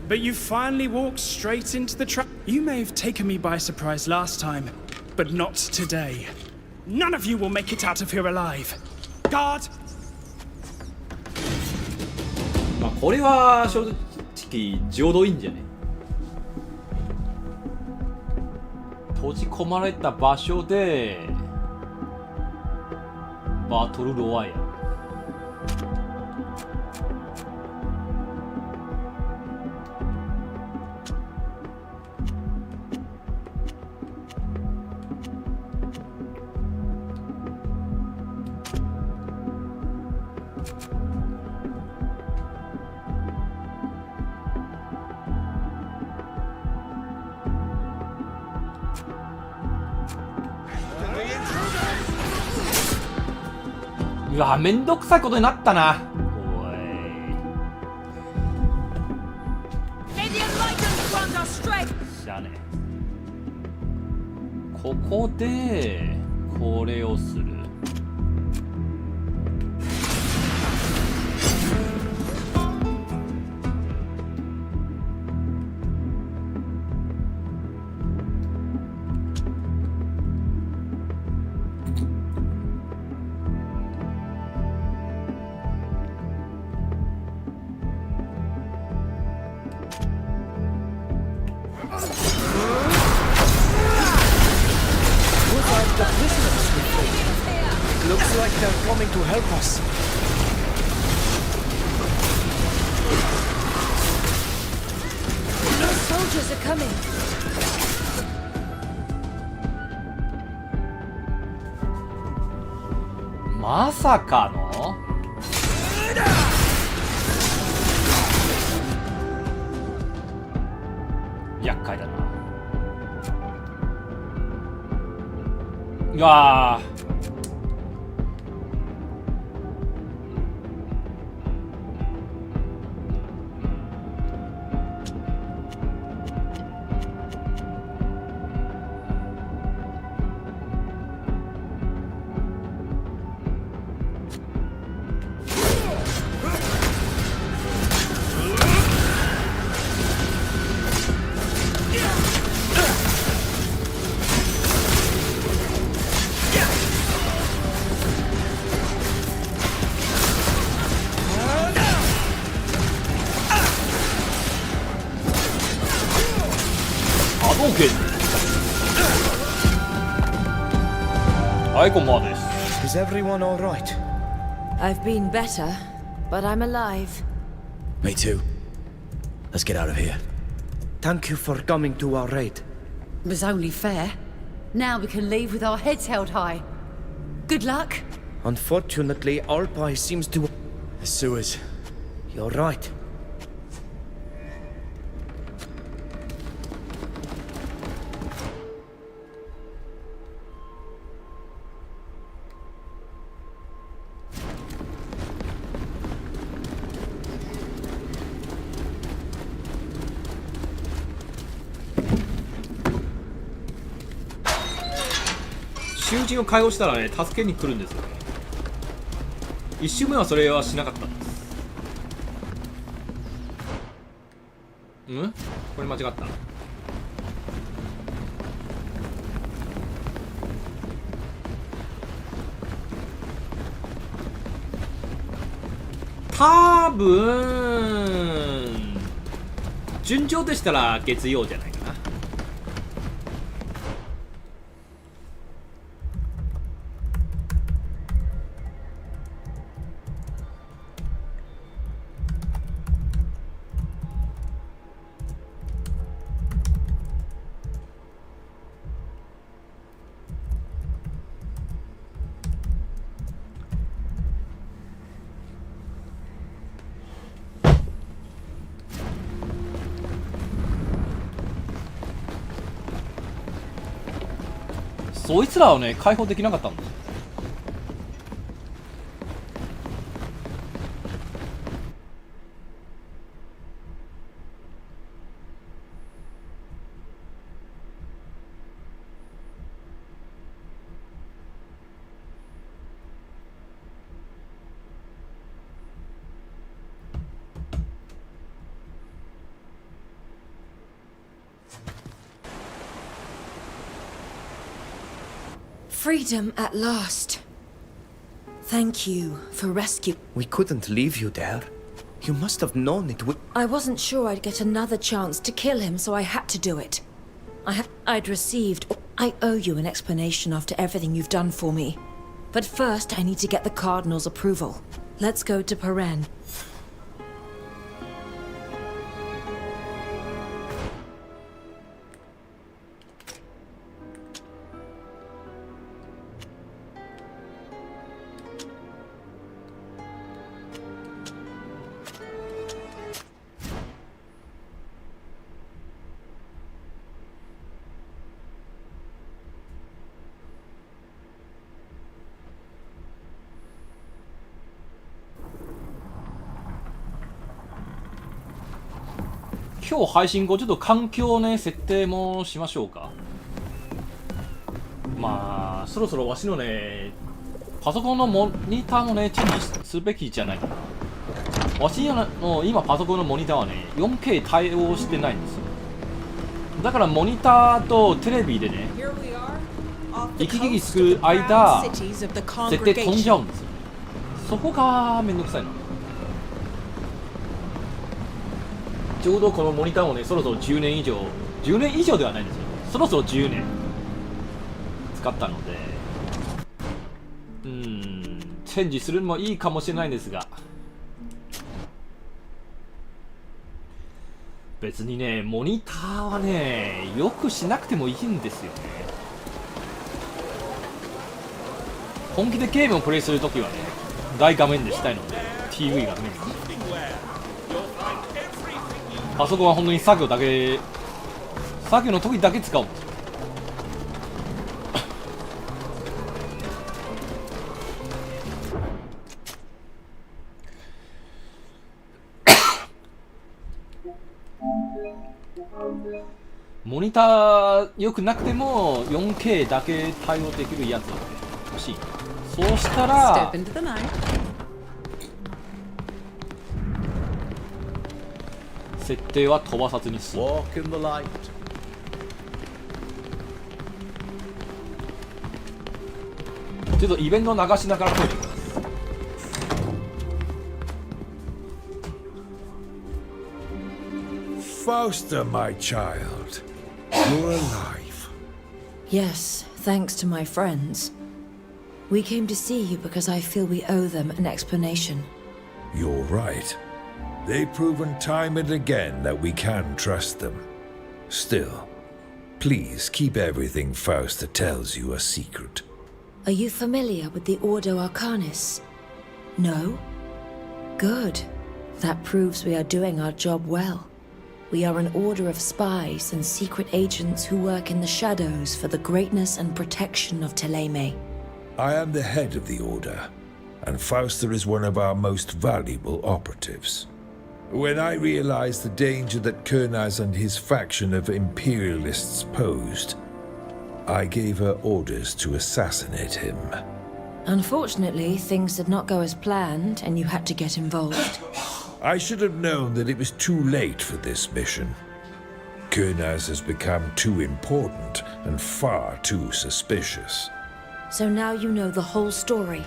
But you finally walked straight into the trap. You may have taken me by surprise last time, but not today. None of you will make it out of here alive. Guard! まあこれは正直浄土いいんじゃね。閉じ込まれた場所でバトルロワイヤル。うわ、めんどくさいことになったな。おい。じゃあね。ここでこれをする。Looks like they're coming to help us. The soldiers are coming. まさかの？厄介だな。うわー。はい、こんばんはです。 Is everyone all right? I've been better, but I'm alive. Me too. Let's get out of here. Thank you for coming to our raid. It was only fair. Now we can leave with our heads held high. Good luck. Unfortunately, Alpai seems to... The sewers. You're right.囚人を解放したらね、助けに来るんですよね。1周目はそれはしなかったんです。これ間違った。多分順調でしたら月曜じゃないかな。そいつらをね、解放できなかったんですよ。Freedom at last. Thank you for rescue. We couldn't leave you there. You must have known it would. I wasn't sure I'd get another chance to kill him, so I had to do it. I'd received. I owe you an explanation after everything you've done for me. But first, I need to get the Cardinal's approval. Let's go to Paren.今日配信後ちょっと環境ね設定もしましょうか。まあそろそろわしのねパソコンのモニターもねチェンジすべきじゃないかな。わしの今パソコンのモニターはね 4K 対応してないんですよ。だからモニターとテレビでね行き来する間設定飛んじゃうんですよ。そこがめんどくさいの。ちょうどこのモニターもね、そろそろ10年以上ではないんですよ。そろそろ10年使ったので、チェンジするのもいいかもしれないんですが、別にね、モニターはね、よくしなくてもいいんですよね。本気でゲームをプレイするときはね、大画面でしたいので、TV がメイン。パソコンは本当に作業の時だけ使うんですよ。モニター良くなくても 4K だけ対応できるやつが欲しい。そうしたら設定は飛ばさずにする。ちょっとイベントを流しながらトイレ行きます。Fausta, my child, you're alive. Yes, thanks to my friends. We came to see you because I feel we owe them an explanation. You're right. They've proven time and again that we can trust them. Still, please keep everything Fausta tells you a secret. Are you familiar with the Ordo Arcanis? No? Good. That proves we are doing our job well. We are an order of spies and secret agents who work in the shadows for the greatness and protection of Teleme. I am the head of the Order, and Fausta is one of our most valuable operatives. When I realized the danger that Kurnaz and his faction of imperialists posed, I gave her orders to assassinate him. Unfortunately, things did not go as planned, and you had to get involved. I should have known that it was too late for this mission. Kurnaz has become too important and far too suspicious. So now you know the whole story.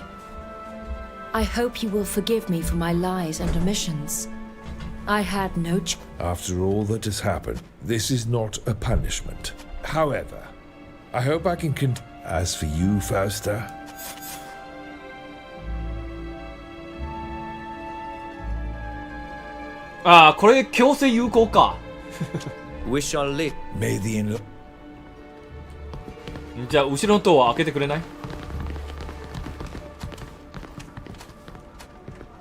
I hope you will forgive me for my lies and omissions. I had no After all that has happened, this is not a punishment. However, I hope I can As for you, Fausta,これ強制有効か。We shall live. May the in じゃあ後ろの塔は開けてくれない？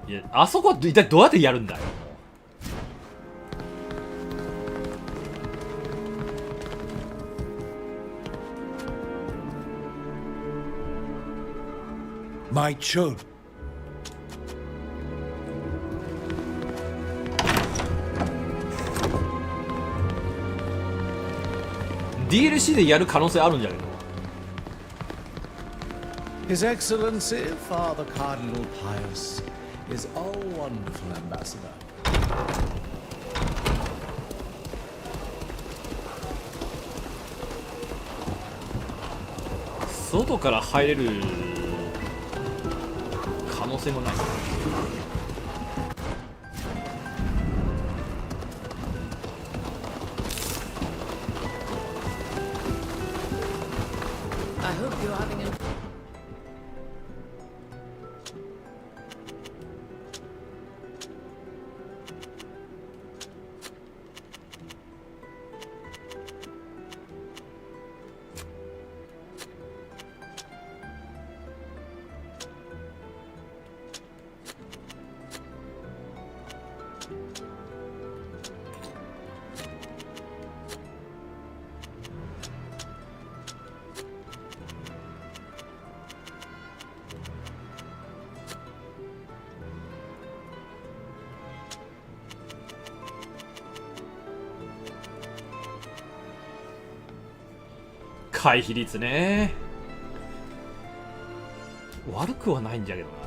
いや、あそこは一体どうやってやるんだよ。My children. DLC でやる可能性あるんじゃないの？ His Excellency, Father Cardinal Pius, is a wonderful ambassador. 外から入れる可能性もない。I hope you're having a...回避率ね。悪くはないんじゃけどな。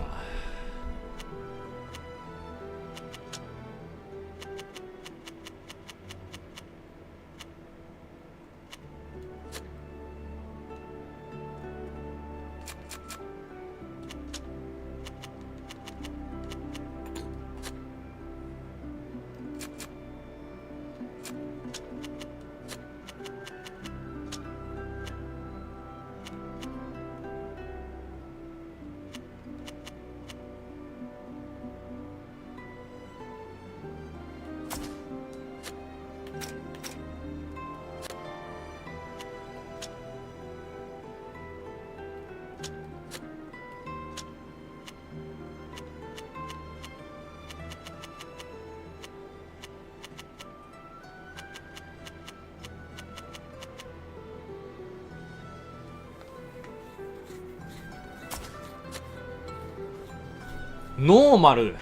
ノーマル。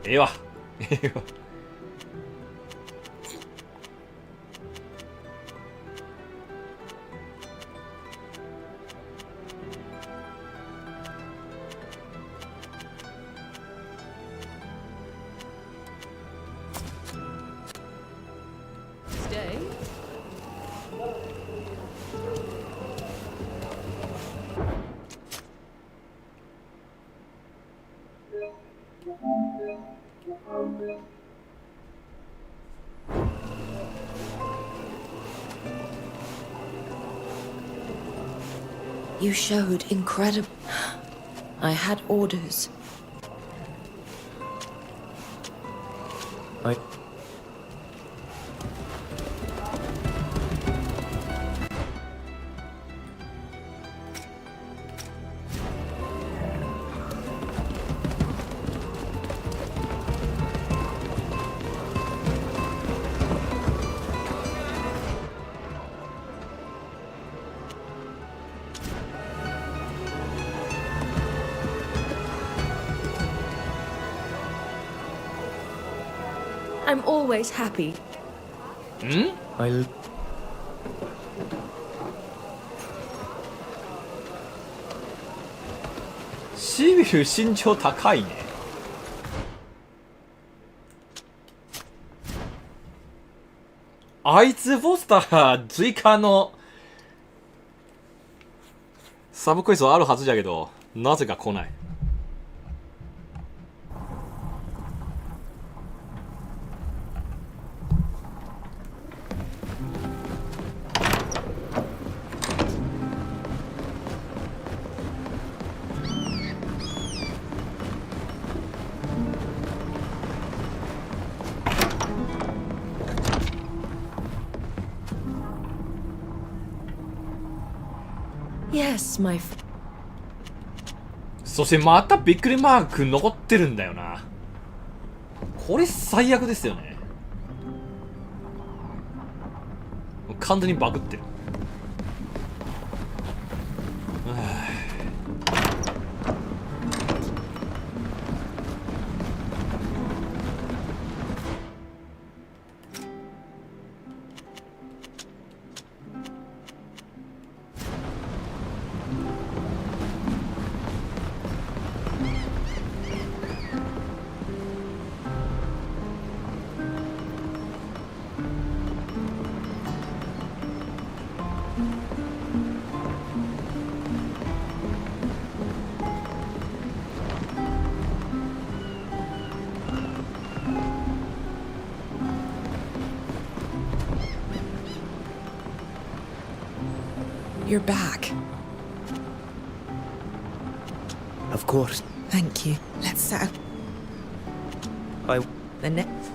ええわ。ええわ。You showed incredible... I had orders. I'm always happy. I'll... シビル身長高いね。あいつポスター追加のサブクエストあるはずじゃけど、なぜか来ない。Yes, my そしてまたびっくりマーク残ってるんだよな。これ最悪ですよね。完全にバグってる。You're back. Of course. Thank you. Let's set up. The next.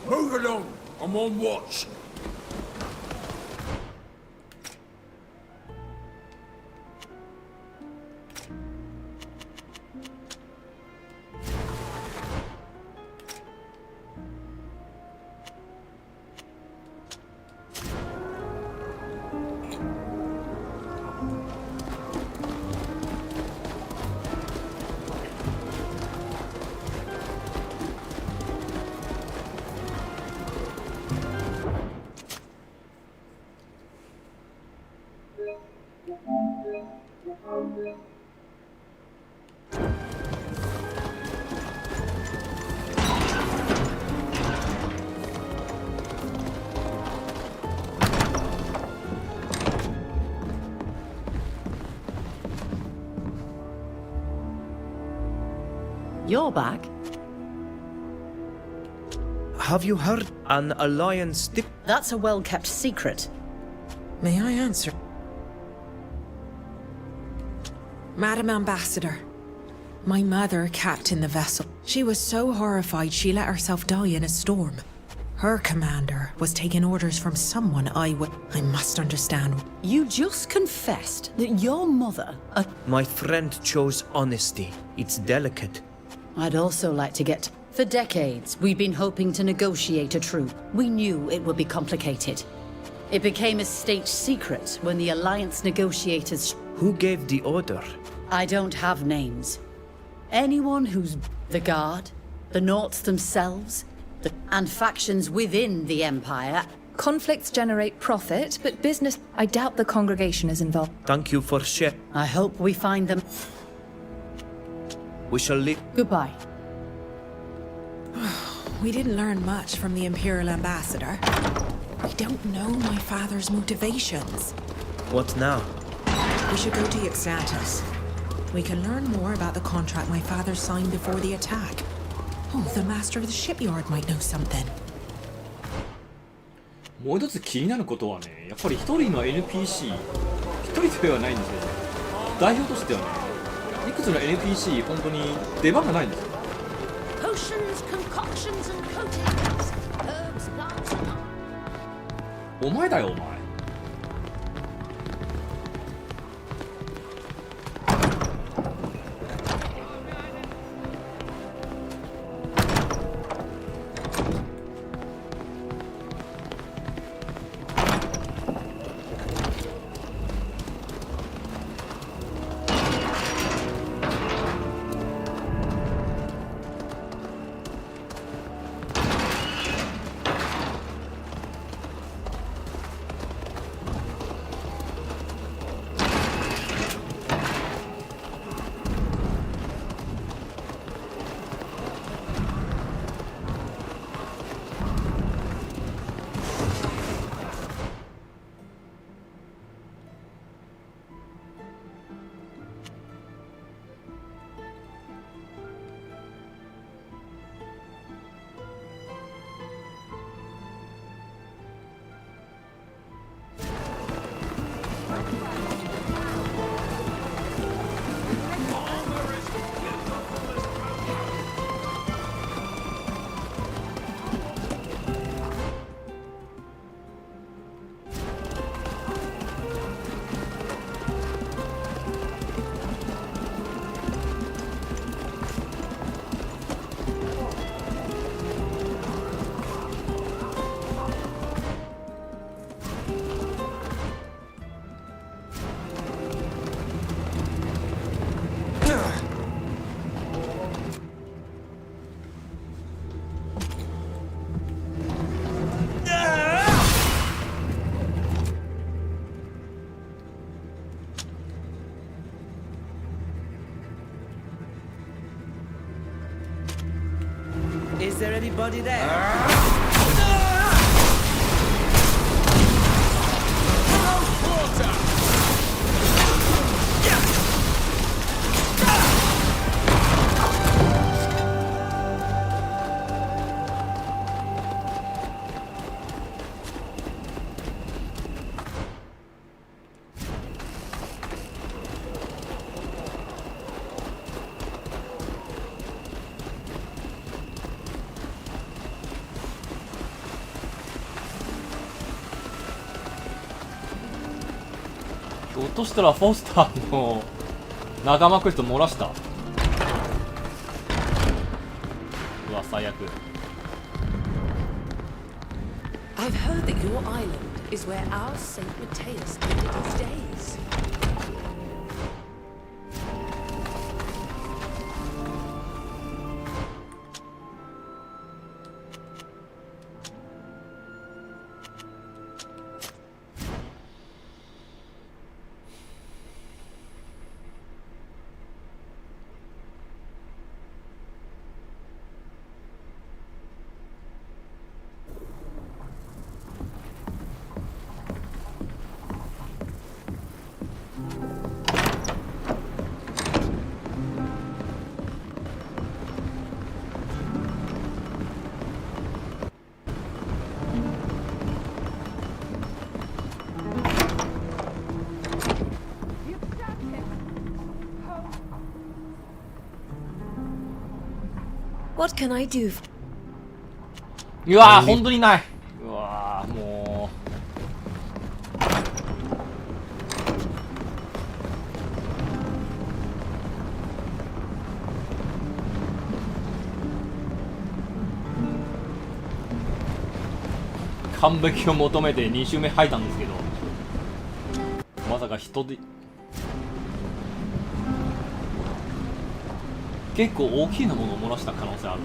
Move along. I'm on watch. You're back. Have you heard an alliance? That's a well-kept secret. May I answer? Madam Ambassador, my mother captained the vessel. She was so horrified she let herself die in a storm. Her commander was taking orders from someone I must understand. You just confessed that your mother... My friend chose honesty. It's delicate. I'd also like to get... For decades, we've been hoping to negotiate a truce. We knew it would be complicated. It became a state secret when the Alliance negotiators... Who gave the order? I don't have names. Anyone who's the Guard, the Naughts themselves, and factions within the Empire. Conflicts generate profit, but business... I doubt the congregation is involved. Thank you for sharing. I hope we find them. We shall leave. Goodbye. We didn't learn much from the Imperial Ambassador. We don't know my father's motivations. What now? We should go to Yxantis. We can learn more about the contract my father signed before the attack. Oh, the master of the shipyard might know something. もう一つ気になることはね、やっぱり一人の NPC、一人ではないんですけど、代表としてはね、いくつの NPC 本当に出番がないんですよ。Potions, concoctions and coatings. Herbs, plants and... お前だよお前。Is there anybody there?落としたらフォスターの仲間クエスト漏らした。うわ、最悪。 I've heard that your island is where our Saint Matthias ended his days. What can I do? うわー、本当にない。うわー、もう完璧を求めて2周目入ったんですけど、まさか人で結構大きなものを漏らした可能性ある。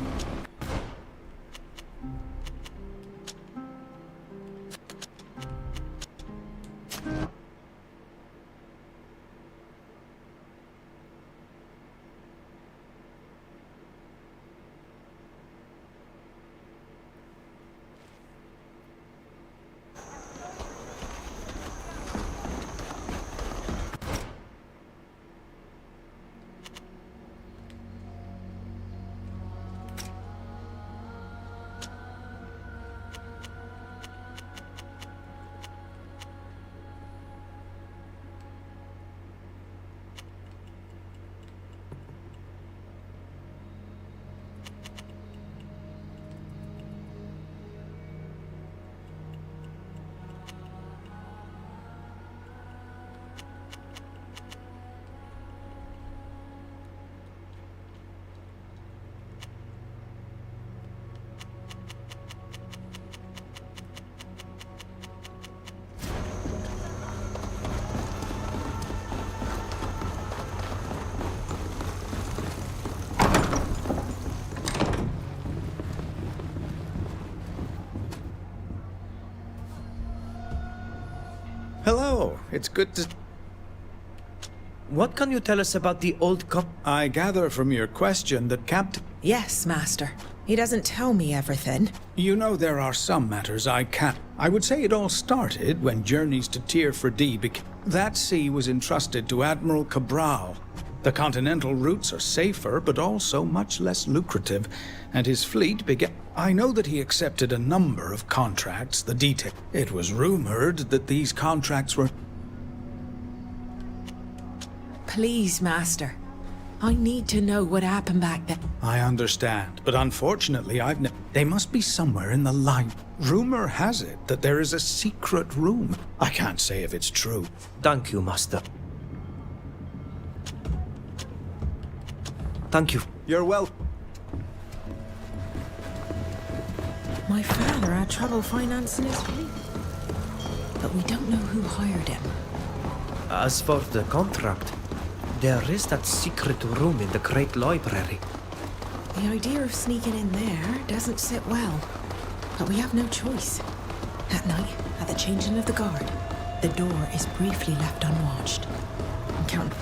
Hello, it's good to... What can you tell us about the old cop? I gather from your question that Captain... Yes, Master. He doesn't tell me everything. You know there are some matters I can't... I would say it all started when journeys to Tier 4D became... That sea was entrusted to Admiral Cabral. The continental routes are safer, but also much less lucrative, and his fleet began... I know that he accepted a number of contracts, the detail... It was rumored that these contracts were... Please, Master. I need to know what happened back then. I understand, but unfortunately They must be somewhere in the line. Rumor has it that there is a secret room. I can't say if it's true. Thank you, Master. Thank you. You're welcome. My father had trouble financing his fleet. But we don't know who hired him. As for the contract, there is that secret room in the Great Library. The idea of sneaking in there doesn't sit well. But we have no choice. At night, at the changing of the guard, the door is briefly left unwatched. I'm counting.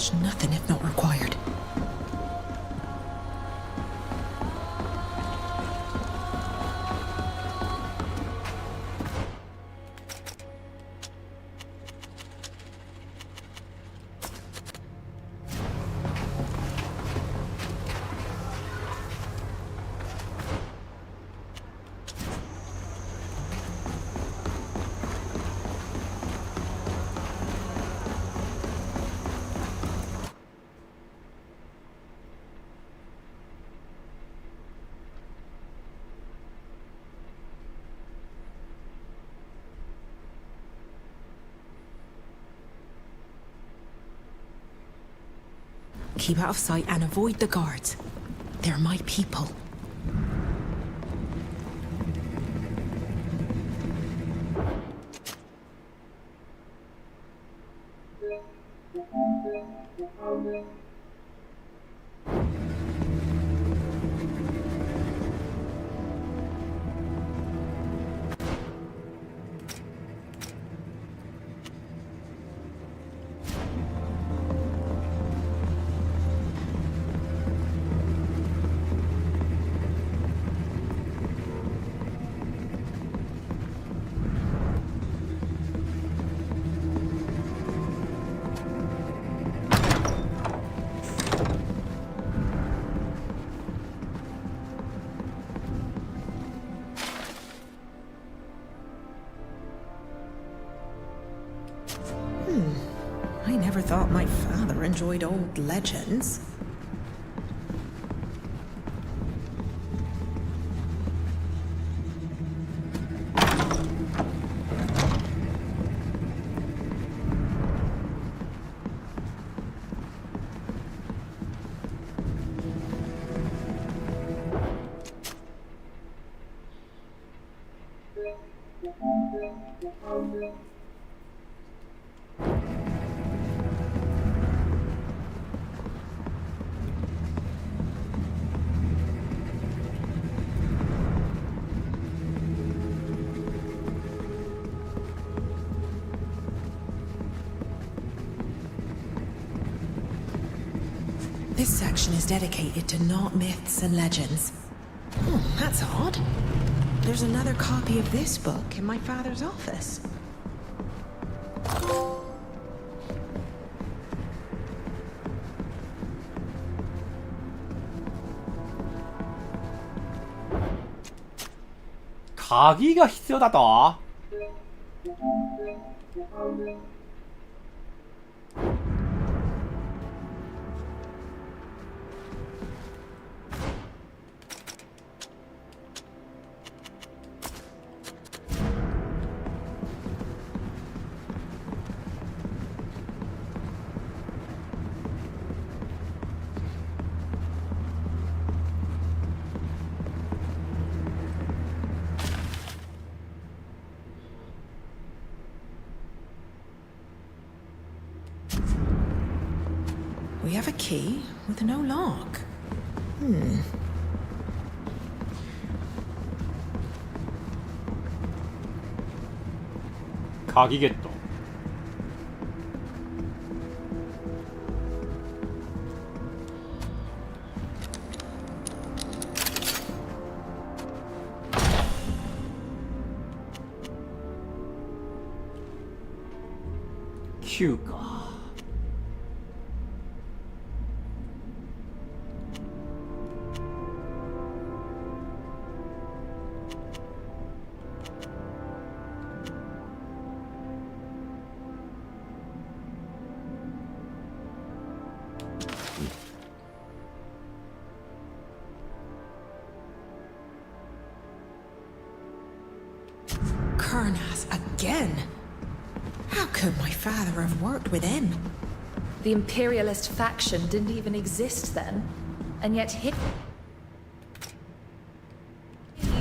Touch nothing if not required. Keep out of sight and avoid the guards. They're my people. I never thought my father enjoyed old legends. This section is dedicated to not myths and legends. That's odd. There's another copy of this book in my father's office.鍵が必要だと？We have a key with no lock.鍵ゲット。9か。Kurnas again? How could my father have worked with him? The imperialist faction didn't even exist then, and yet he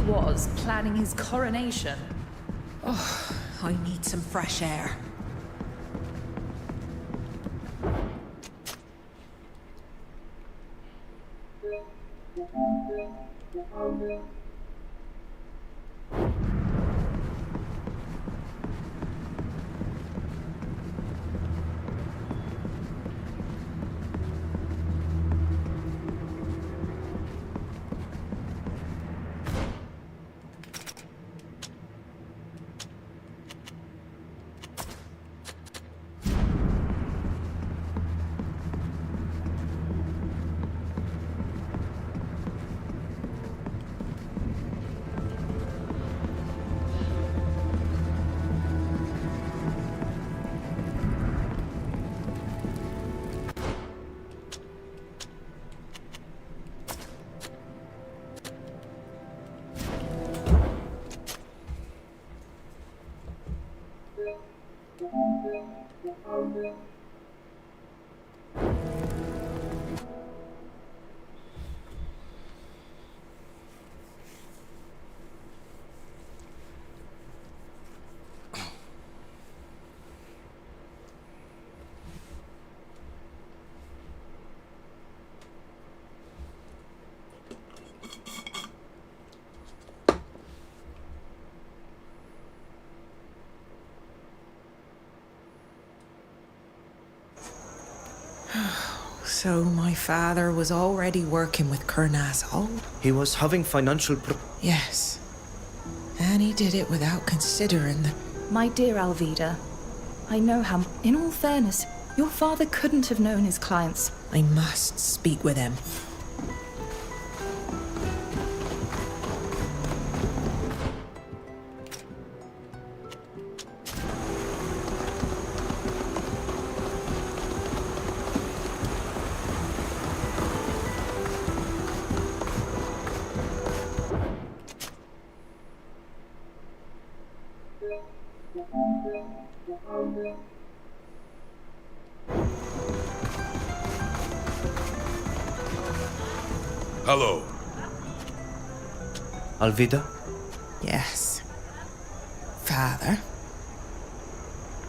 was planning his coronation. Oh, I need some fresh air. So my father was already working with Kurnas. Oh, He was having financial yes. And he did it without considering the... My dear Alvida, I know how, in all fairness, your father couldn't have known his clients. I must speak with him. Hello. Alvida? Yes. Father,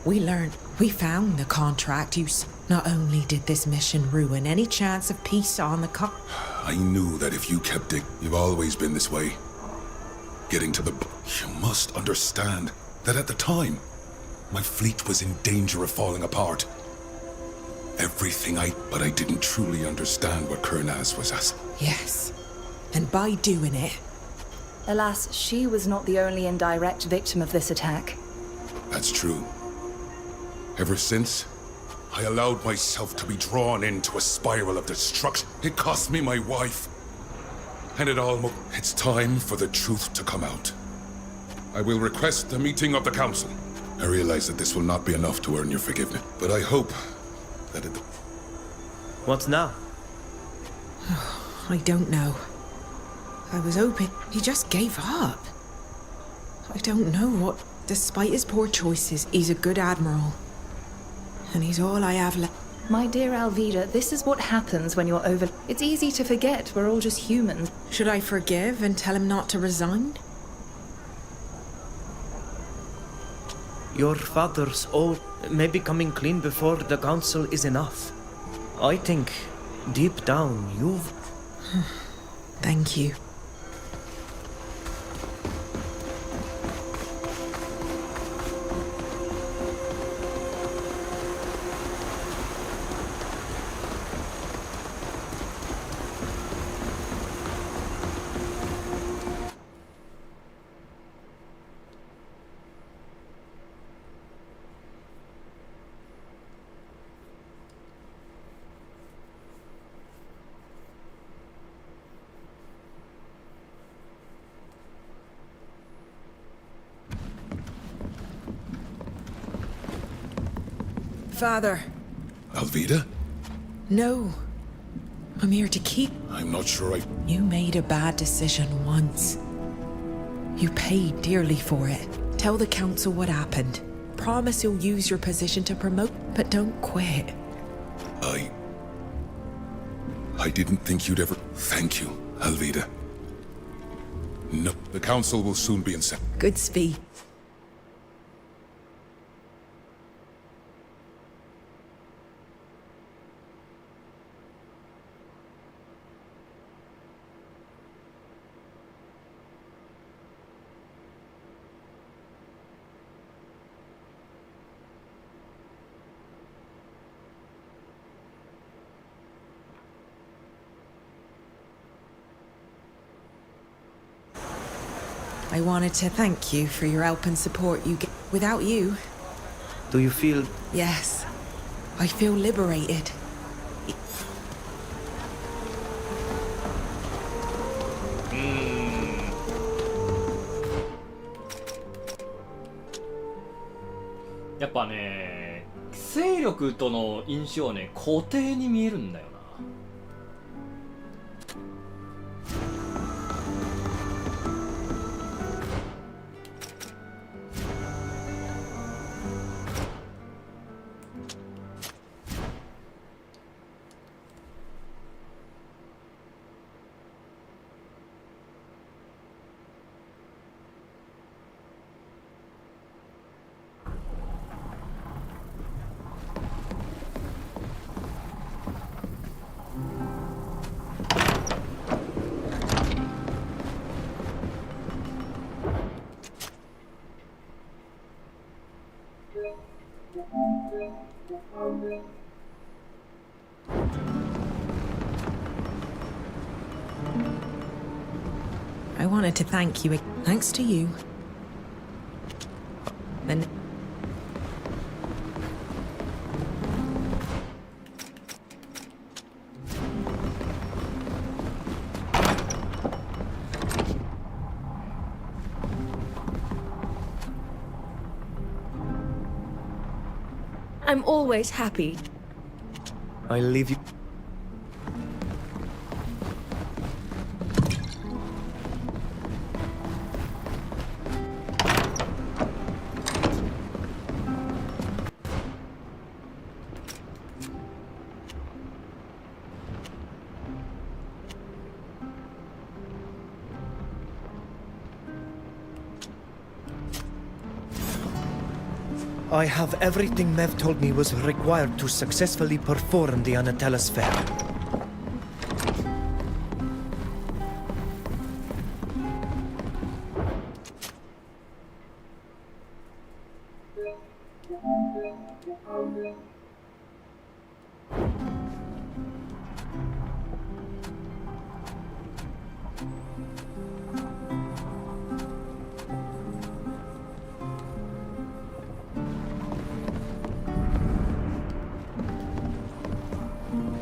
we found the contract you Not only did this mission ruin any chance of peace on the I knew that if you kept it, you've always been this way. Getting to the... You must understand that at the time, my fleet was in danger of falling apart. But I didn't truly understand what Kurnas was asking. Yes. And by doing it... Alas, she was not the only indirect victim of this attack. That's true. Ever since, I allowed myself to be drawn into a spiral of destruction. It cost me my wife. And it's time for the truth to come out. I will request a meeting of the council. I realize that this will not be enough to earn your forgiveness, but I hope that it... What now? I don't know. I was hoping he just gave up. I don't know what... Despite his poor choices, he's a good admiral. And he's all I have left. My dear Alvida, this is what happens when you're over... It's easy to forget we're all just humans. Should I forgive and tell him not to resign? Your father's old... Maybe coming clean before the council is enough. I think, deep down, you've... Thank you. Father. Alvida? No. I'm here to keep... I'm not sure You made a bad decision once. You paid dearly for it. Tell the council what happened. Promise you'll use your position to promote, but don't quit. I didn't think you'd ever... Thank you, Alvida. No, the council will soon be in set. Good speed. I wanted to thank you for your help and support you gave. Without you... Do you feel... Yes. I feel liberated. Mm. やっぱね、勢力との印象はね、固定に見えるんだよな。I wanted to thank you. Thanks to you. Then. I'm always happy. I'll leave you. I have everything Mev told me was required to successfully perform the Anatella's fair.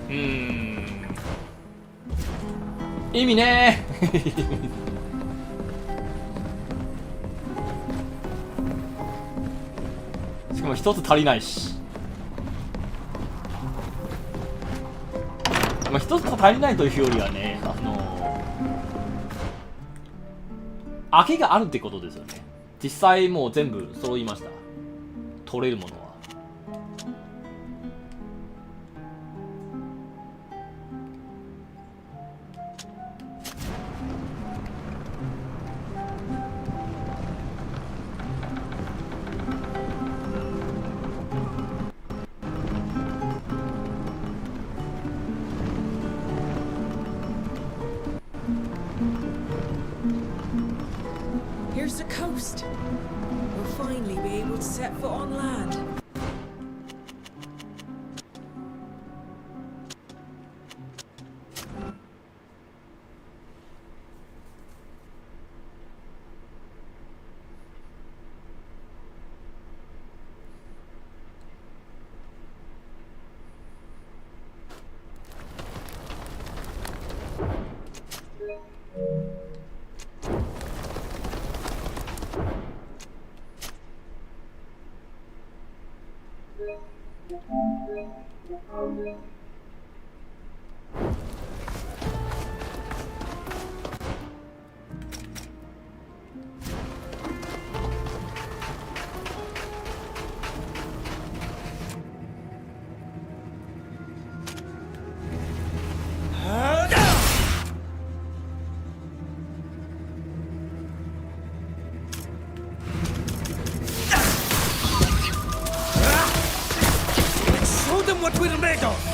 うーん、意味ねしかも一つ足りないし、まあ一つ足りないというよりはね、空きがあるってことですよね。実際もう全部揃いました、取れるものは。Here's the coast. We'll finally be able to set foot on land. What we're made of!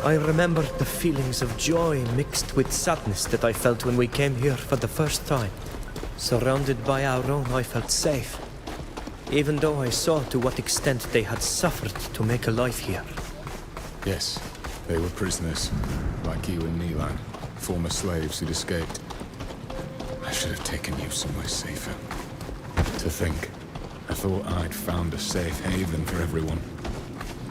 I remember the feelings of joy mixed with sadness that I felt when we came here for the first time. Surrounded by our own, I felt safe, even though I saw to what extent they had suffered to make a life here. Yes, They were prisoners, like you and Neelan, former slaves who'd escaped. I should have taken you somewhere safer. To think, I thought I'd found a safe haven for everyone.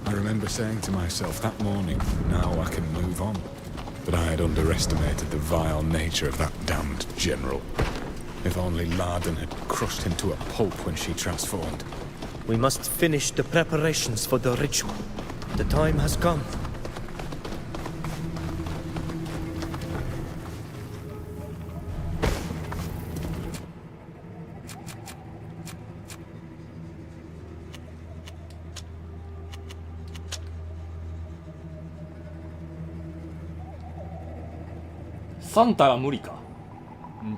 I remember saying to myself that morning, now I can move on. But I had underestimated the vile nature of that damned general. If only Laden had crushed him to a pulp when she transformed. We must finish the preparations for the ritual. The time has come.3体は無理か。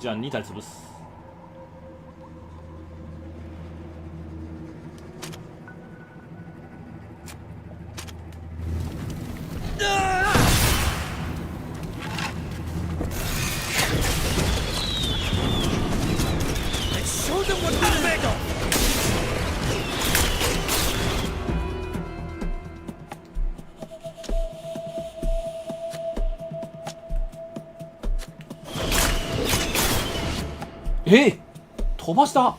じゃあ2体潰す。Show them what we're made of! 飛ばした。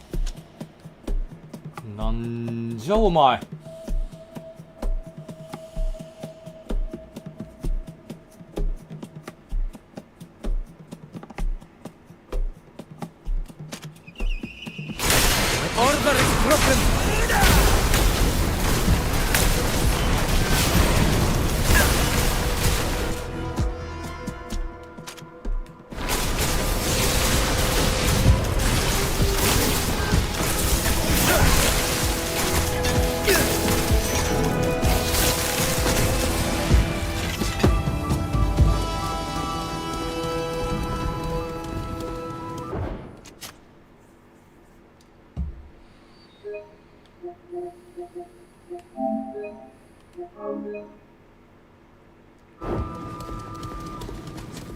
なんじゃお前。Order is broken!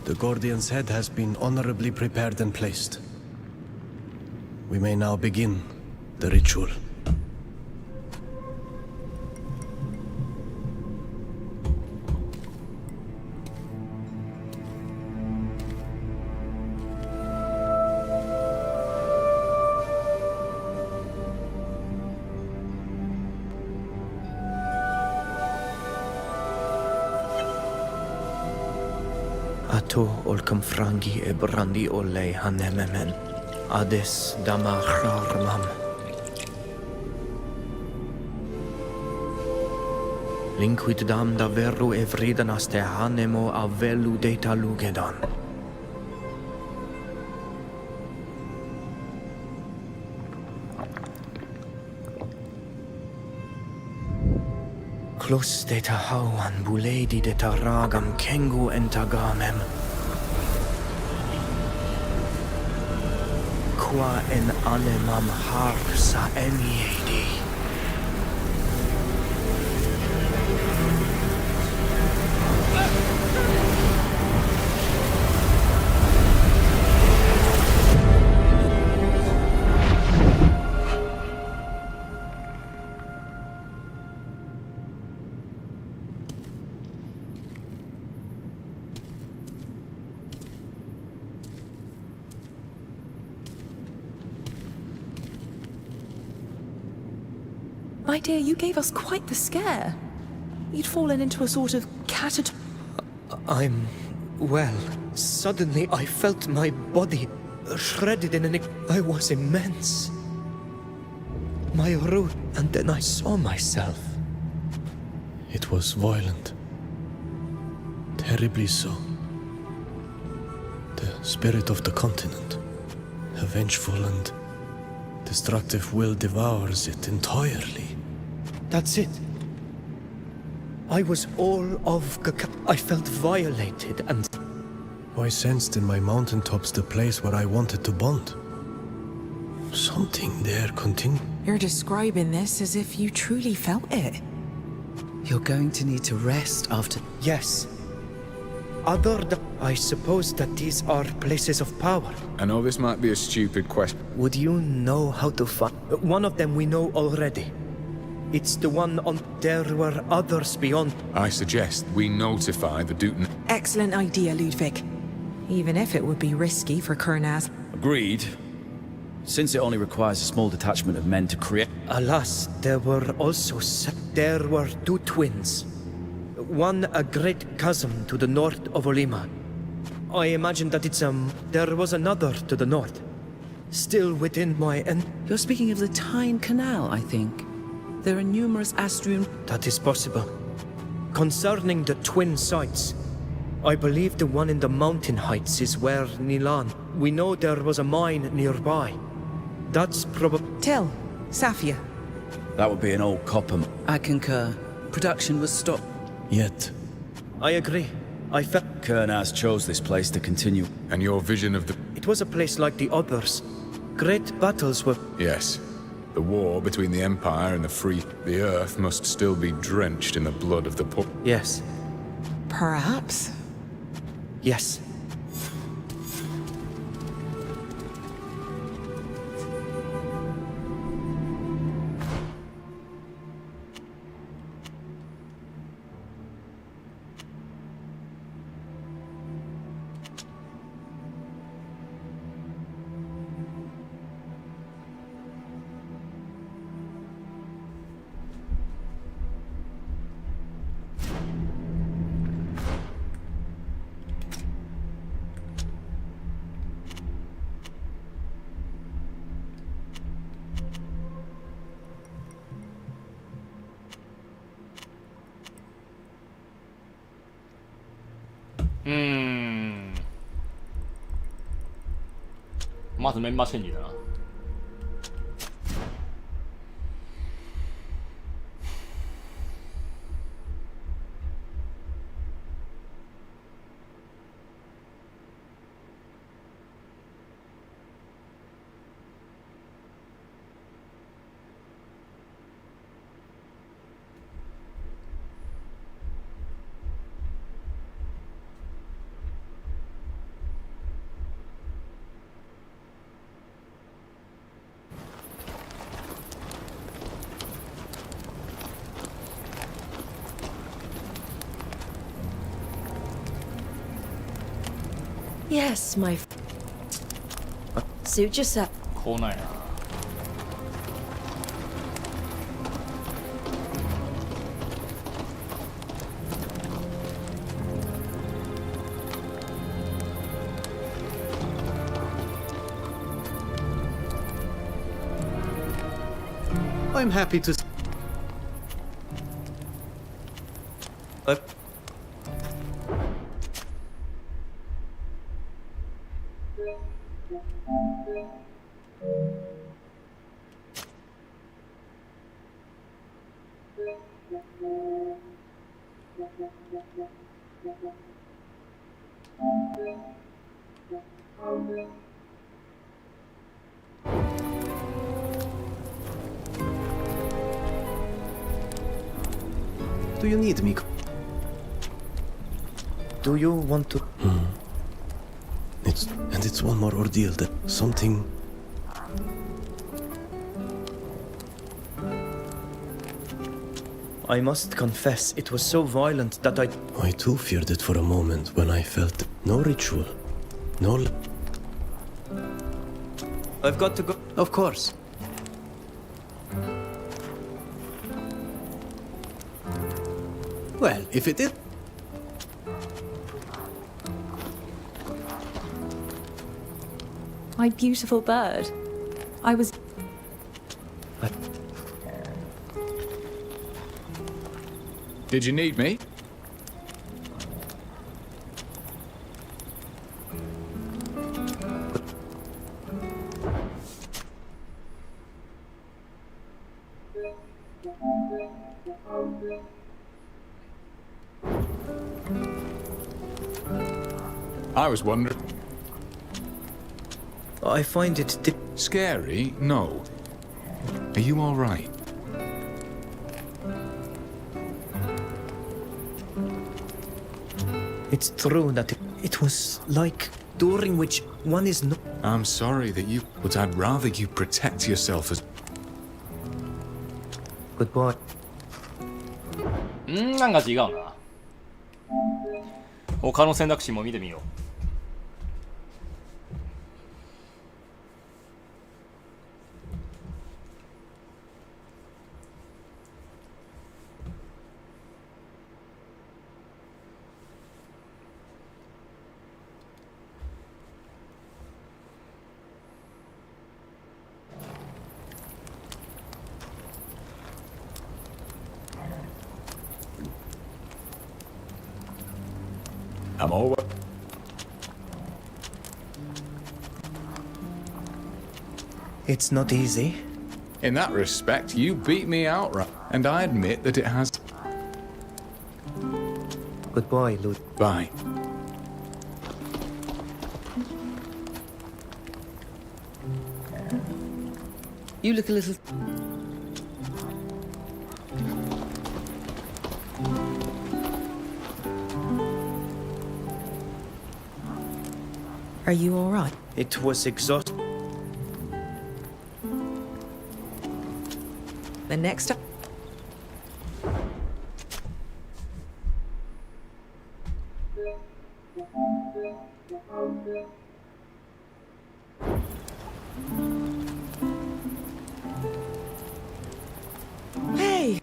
The Guardian's head has been honorably prepared and placed. We may now begin the ritual. Ato olcam frangi e brandi ole hanememen. Ades damacharmam. Linquid dam da veru evridanas te hanemo avelu data lugedan. Klus data hauan buledi data ragam kengu entagamem. Qua en anemam harsa emiedi. My dear, you gave us quite the scare. You'd fallen into a sort of I'm well. Suddenly I felt my body shredded in I was immense. My root, and then I saw myself. It was violent. Terribly so. The spirit of the continent. A vengeful and destructive will devours it entirely. That's it. I was all of I felt violated and... I sensed in my mountaintops the place where I wanted to bond. Something there continued. You're describing this as if you truly felt it. You're going to need to rest after... Yes. I suppose that these are places of power. I know this might be a stupid question. Would you know how to find... One of them we know already. It's the one on... There were others beyond. I suggest we notify the Duton. Excellent idea, Ludwig. Even if it would be risky for Kurnaz. Agreed. Since it only requires a small detachment of men to create... Alas, there were also... There were two twins. One a great chasm to the north of Olima. I imagine that it's, there was another to the north. Still within my... You're speaking of the Tyne Canal, I think. There are numerous Astrian... That is possible. Concerning the twin sites, I believe the one in the mountain heights is where Nilan... We know there was a mine nearby. That's probably... Tell, Safia. That would be an old copper... I concur. Production was stopped. Yet. I agree. I felt... Kurnaz chose this place to continue. And your vision of the... It was a place like the others. Great battles were... Yes. The war between the Empire and the Free... The Earth must still be drenched in the blood of the poor... Yes. Perhaps. Yes.まずメンバーチェンジだな。Yes, my... Suit yourself. こうないな。I'm happy to... Do you need me? Do you want to... It's one more ordeal that something... I must confess, it was so violent that I too feared it for a moment when I felt no ritual, no... I've got to go... Of course. Well, if it is... My beautiful bird. I was... Did you need me? I was wondering... I find it... Scary? No. Are you all right? It's true that it was like during which one is not... I'm sorry that you... But I'd rather you protect yourself as... Goodbye. なんか違うな。他の選択肢も見てみよう。I'm over. It's not easy. In that respect, you beat me outright, and I admit that it has. Goodbye, Lud. Bye. You look a little. Are you all right? It was exhausting. The next time. Hey!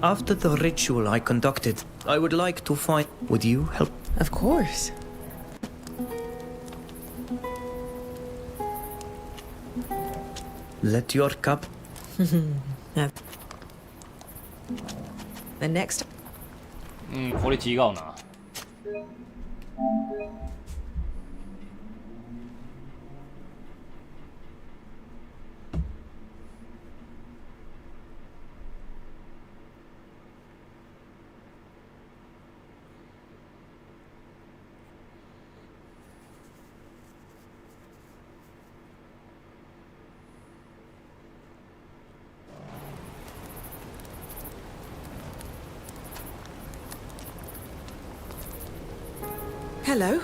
After the ritual I conducted, I would like to find. Would you help? Of course. Let your cup. The next. これ違うな。Hello.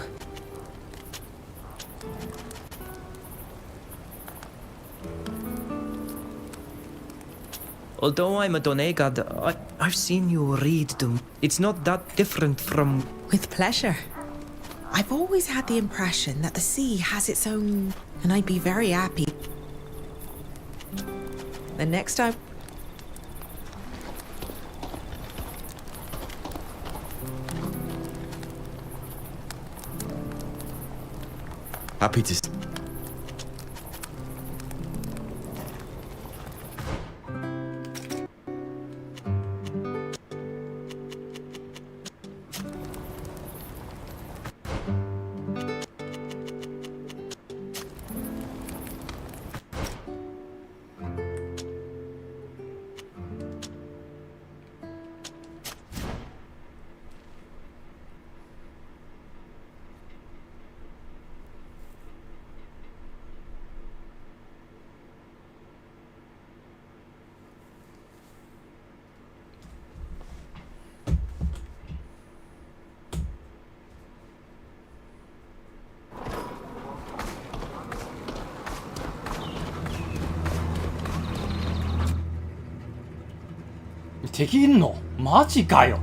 Although I'm a Donegad, I've seen you read them. It's not that different from. With pleasure. I've always had the impression that the sea has its own, and I'd be very happy. The next time. Happy to.敵いんの？マジかよ。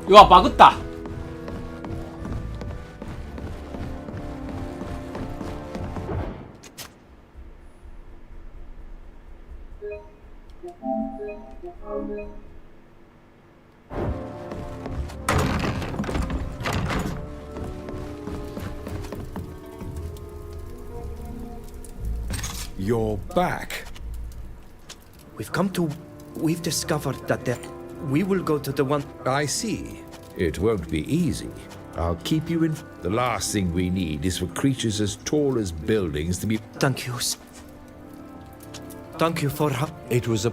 うわ、バグった。You're back. We've discovered that we will go to the one... I see. It won't be easy. I'll keep you in... The last thing we need is for creatures as tall as buildings to be... Thank you. Thank you for... It was a...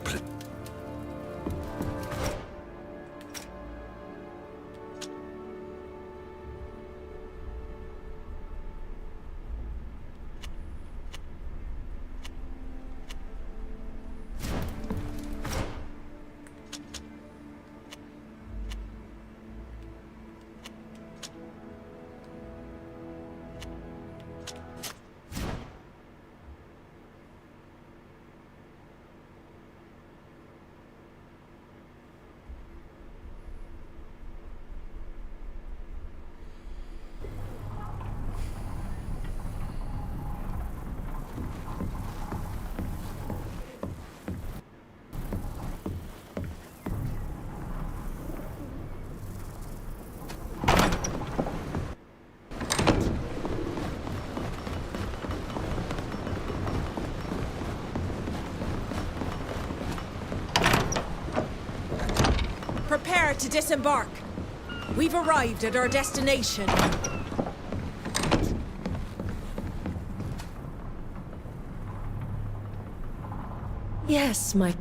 Prepare to disembark. We've arrived at our destination. Yes, my...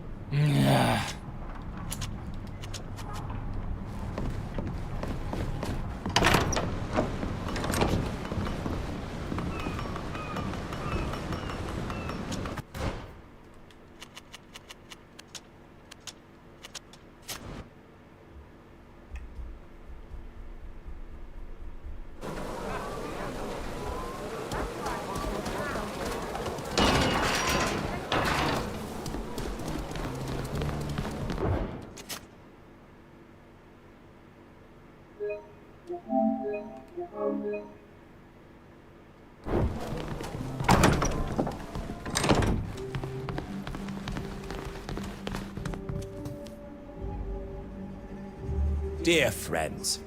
Dear friends,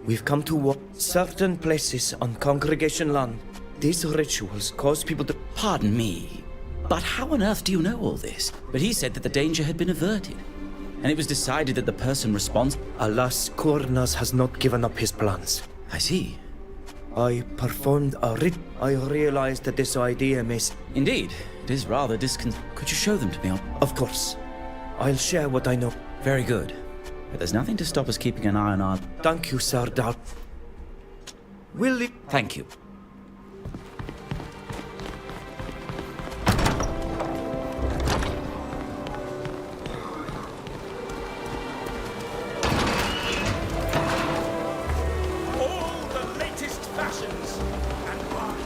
we've come to certain places on congregation land. These rituals cause people to... Pardon me, but how on earth do you know all this? But he said that the danger had been averted, and it was decided that the person responsible... Alas, Kornaz has not given up his plans. I see. I performed a ritual. I realized that this idea may... Indeed, it is rather Could you show them to me? Of course. I'll share what I know. Very good. But there's nothing to stop us keeping an eye on our... Thank you, Sir Dal. Will it... Thank you. All the latest fashions and wines.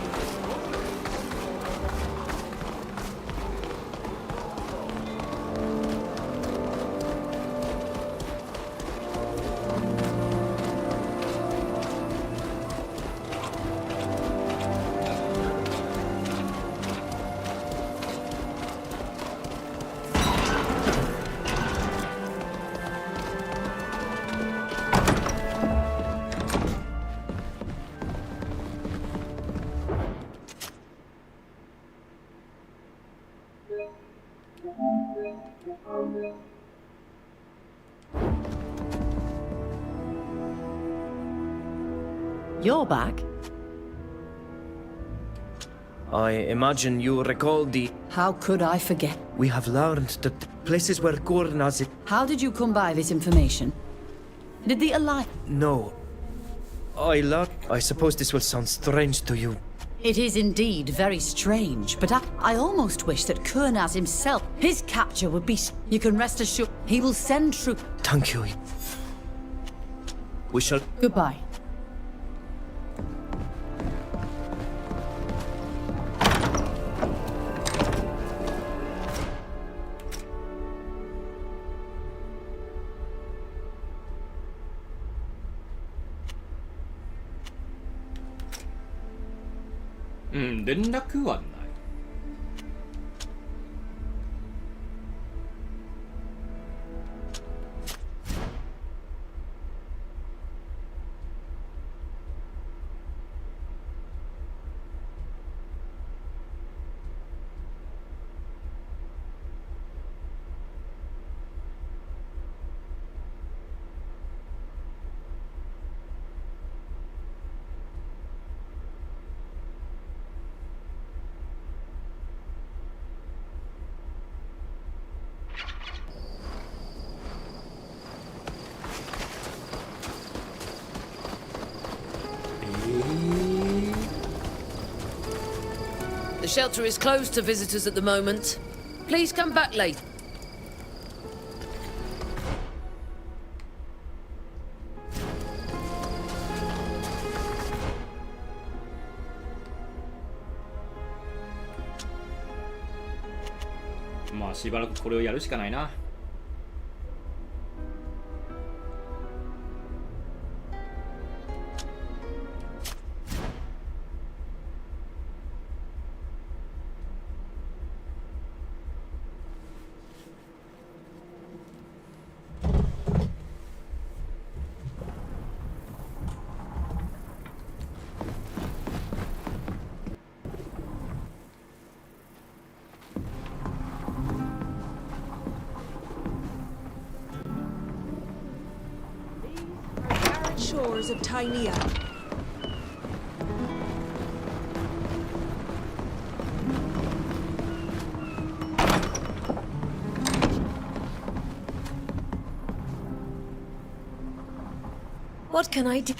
You're back? I imagine you recall the... How could I forget? We have learned that the places where Kornaz... How did you come by this information? Did the Alliance... No. I suppose this will sound strange to you. It is indeed very strange, but I almost wish that Kornaz himself, his capture would be... You can rest assured he will send troops... Thank you. We shall... Goodbye. うん、連絡はない。The shelter is closed to visitors at the moment. Please come back later. まあしばらくこれをやるしかないな。Shores of Tynea. What can I do?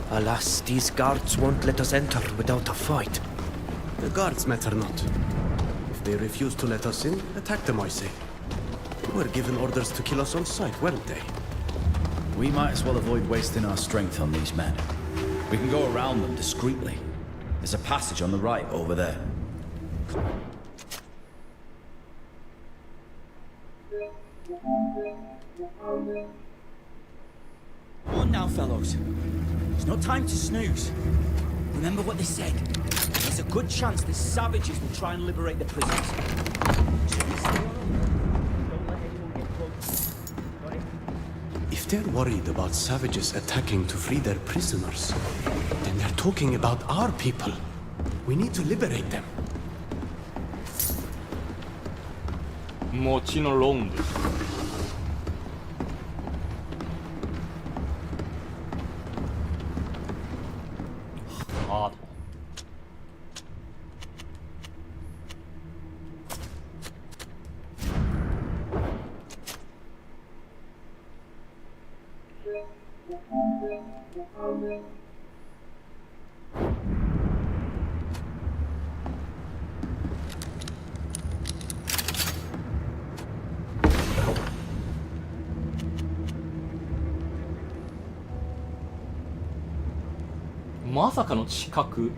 Alas, these guards won't let us enter without a fight. The guards matter not. If they refuse to let us in, attack them, I say. We were given orders to kill us on sight, weren't they? We might as well avoid wasting our strength on these men. We can go around them discreetly. There's a passage on the right over there. On now, fellows. It's no time to snooze. Remember what they said. There's a good chance the savages will try and liberate the prisoners. If they're worried about savages attacking to free their prisoners, then they're talking about our people. We need to liberate them. もちのロング。ハード。まさかの近く。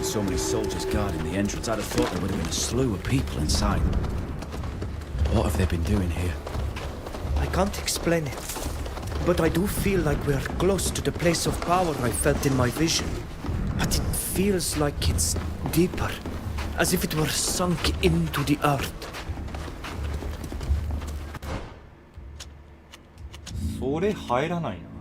So many soldiers guarding the entrance, I'd have thought there would have been a slew of people inside. What have they been doing here? I can't explain it, but I do feel like we're close to the place of power I felt in my vision. But it feels like it's deeper, as if it were sunk into the earth. それ入らないな。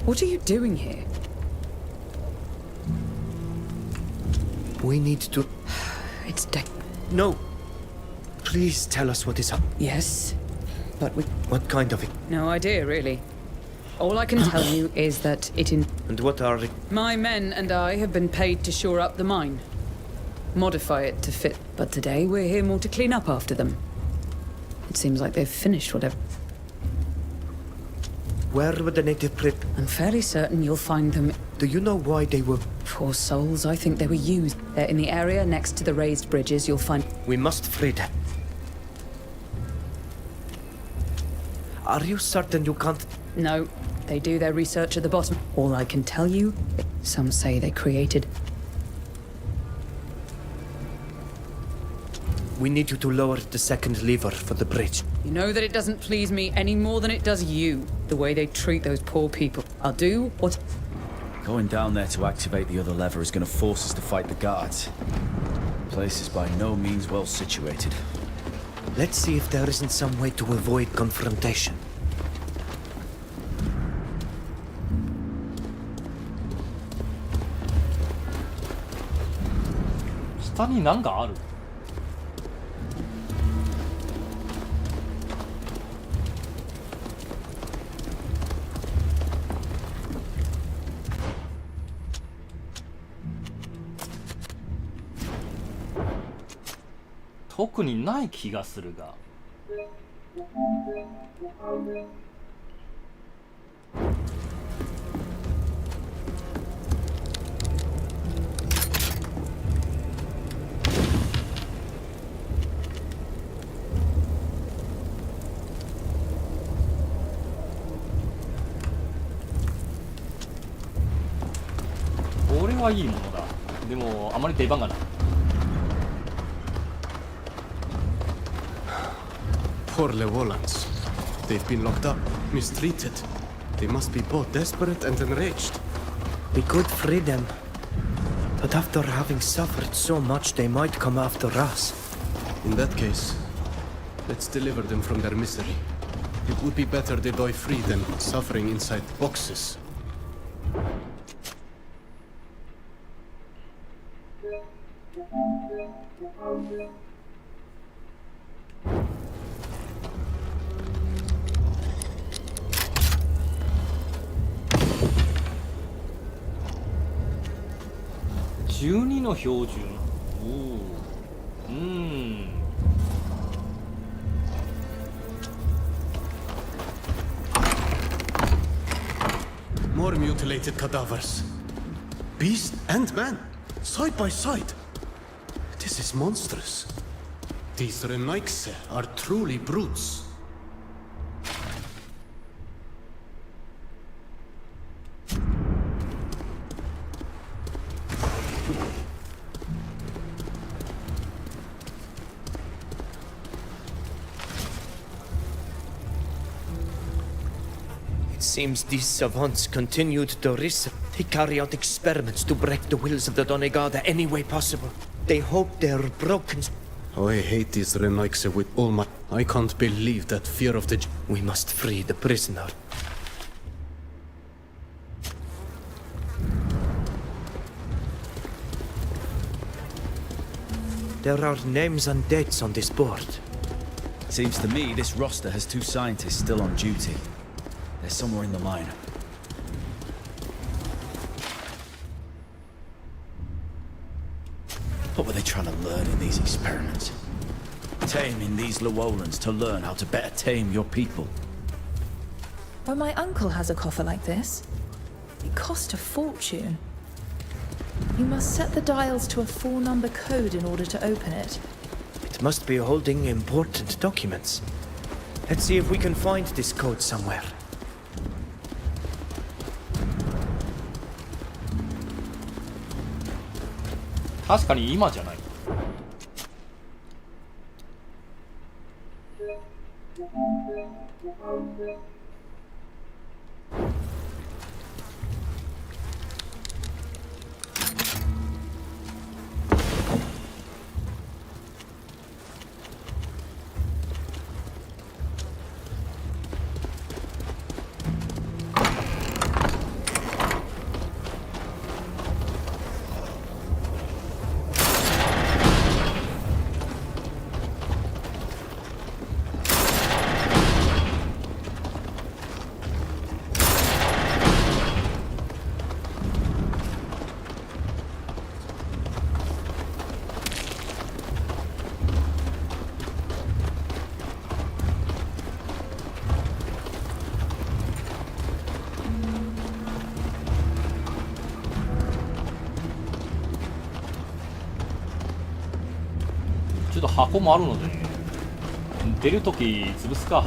What are you doing here? We need to... It's dead. No. Please tell us what is up. Yes, but we... What kind of it? No idea, really. All I can tell you is that it in... And what are it? My men and I have been paid to shore up the mine. Modify it to fit. But today we're here more to clean up after them. It seems like they've finished whatever... Where were the native I'm fairly certain you'll find them... Do you know why they were... Poor souls, I think they were used. They're in the area next to the raised bridges. You'll find... We must free them. Are you certain you can't... No, they do their research at the bottom. All I can tell you, some say they created... We need you to lower the second lever for the bridge. You know that it doesn't please me any more than it does you, the way they treat those poor people. I'll do what... Going down there to activate the other lever is going to force us to fight the guards. The place is by no means well situated. Let's see if there isn't some way to avoid confrontation. "特にない気がするが." これはいいものだ。でもあまり出番がない。 Poor Lewolans. They've been locked up, mistreated. They must be both desperate and enraged. We could free them. But after having suffered so much, they might come after us. In that case, let's deliver them from their misery. It would be better they die free than suffering inside boxes. "12の標準." More mutilated cadavers. Beast and man, side by side. This is monstrous. These Renaikse are truly brutes. It seems these savants continued to research. They carry out experiments to break the wills of the Donegada any way possible. They hope they're broken. Oh, I hate these Renaikse with all my... I can't believe that fear of the... We must free the prisoner. There are names and dates on this board. Seems to me this roster has 2 scientists still on duty. They're somewhere in the mine. What were they trying to learn in these experiments? Taming these Lewolans to learn how to better tame your people. Well, my uncle has a coffer like this. It cost a fortune. You must set the dials to a 4-number code in order to open it. It must be holding important documents. Let's see if we can find this code somewhere. Definitely, 今じゃない。ちょっと箱もあるので、ね、出るとき潰すか。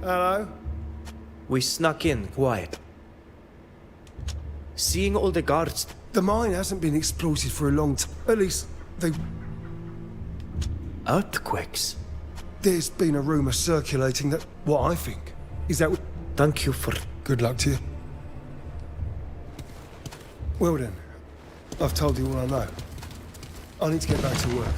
Hello? We snuck in quiet. Seeing all the guards... The mine hasn't been exploited for a long time. At least, they... Earthquakes? There's been a rumour circulating that... What I think is that... Thank you for... Good luck to you. Well then, I've told you all I know. I need to get back to work. .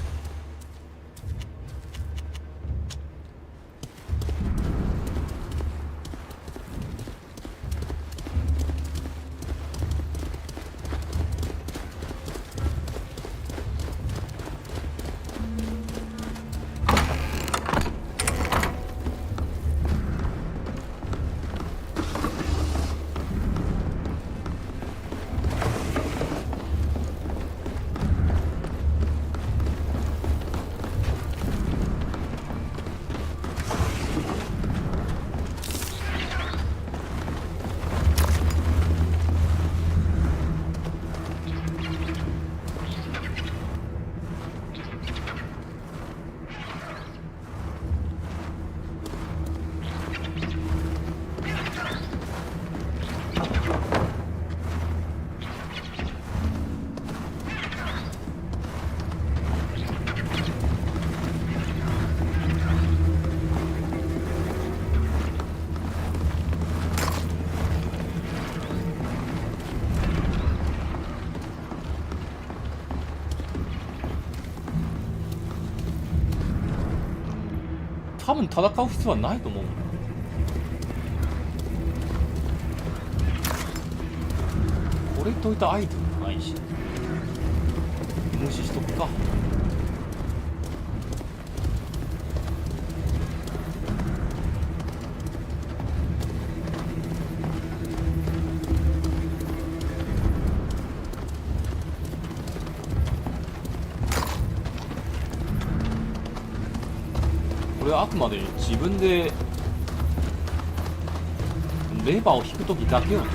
多分戦う必要はないと思う。これといったアイテムもないし、無視しとくか。これはあくまで自分でレバーを引くときだけをやる。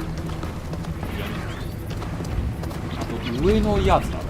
あと上のやつだろうな。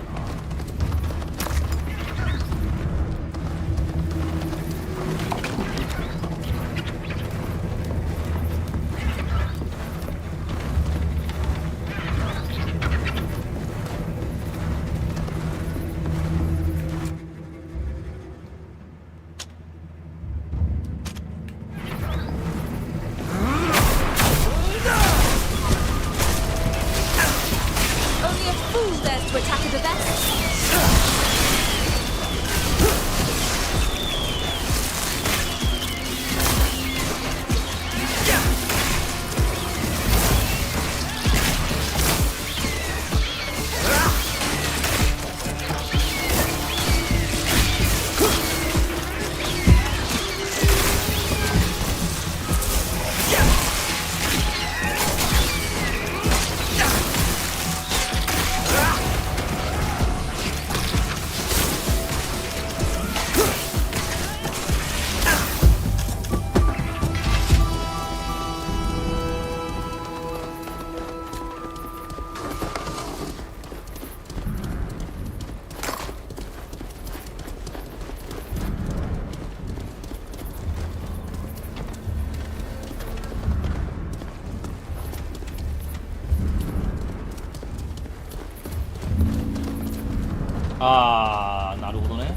あー、なるほどね。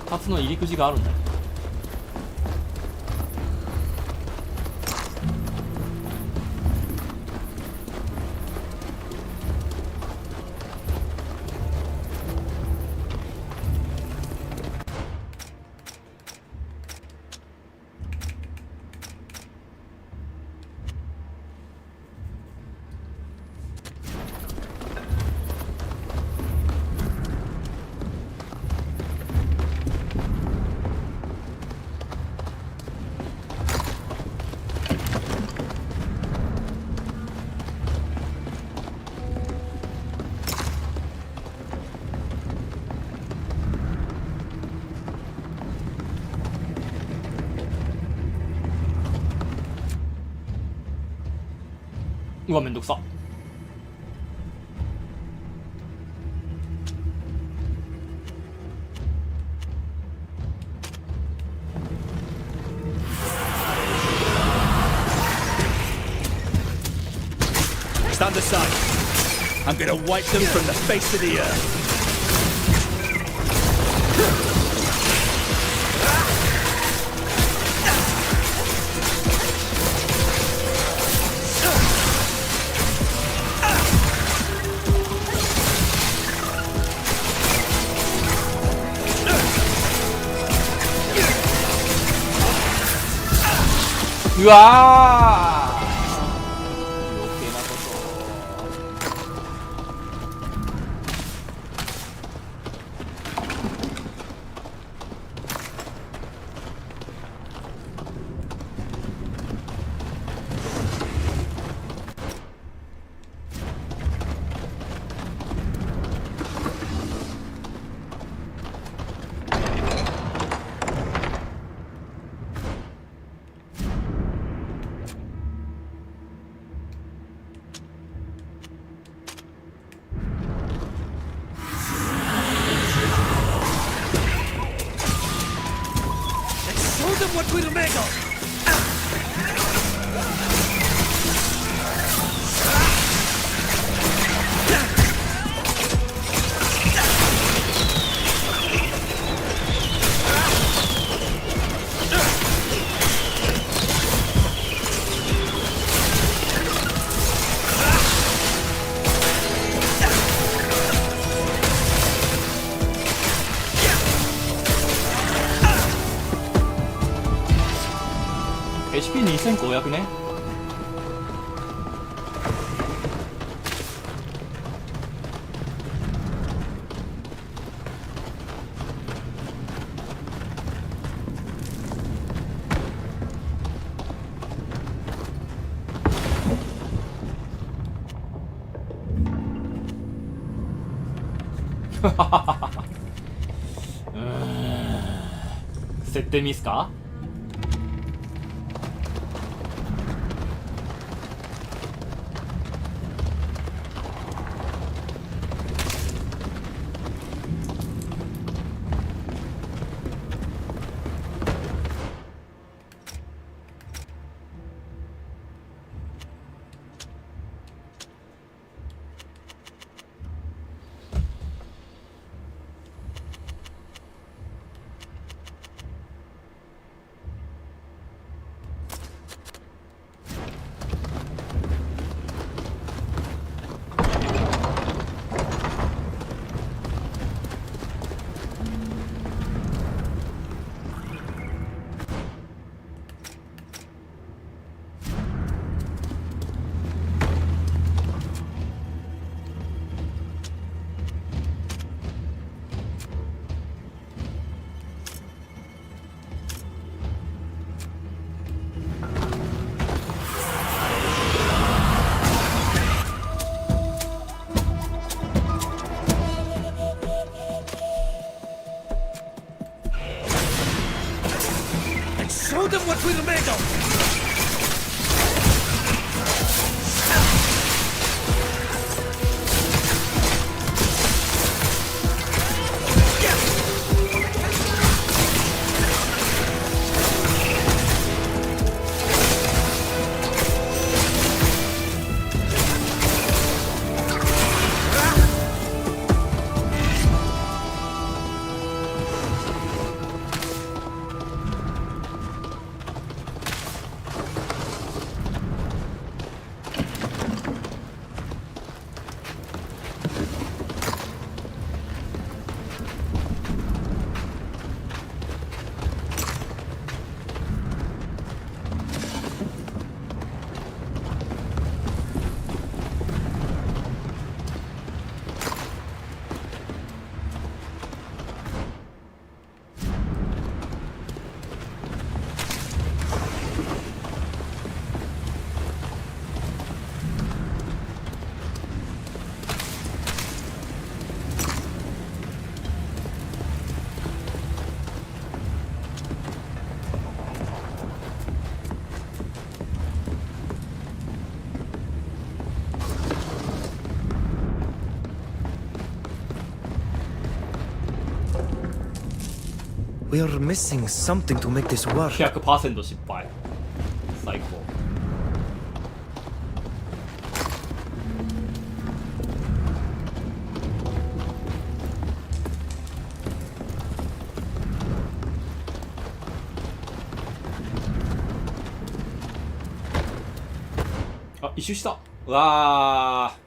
2つの入り口があるんだよ。うわめんどくさ。Stand aside. I'm gonna wipe them from the face of the earth. 우와. What will make of? HP2500 ね。設定ミスか。Show them what we're made of! We are missing something to make this work. 100% 失敗。最高。あ、一周した。うわー。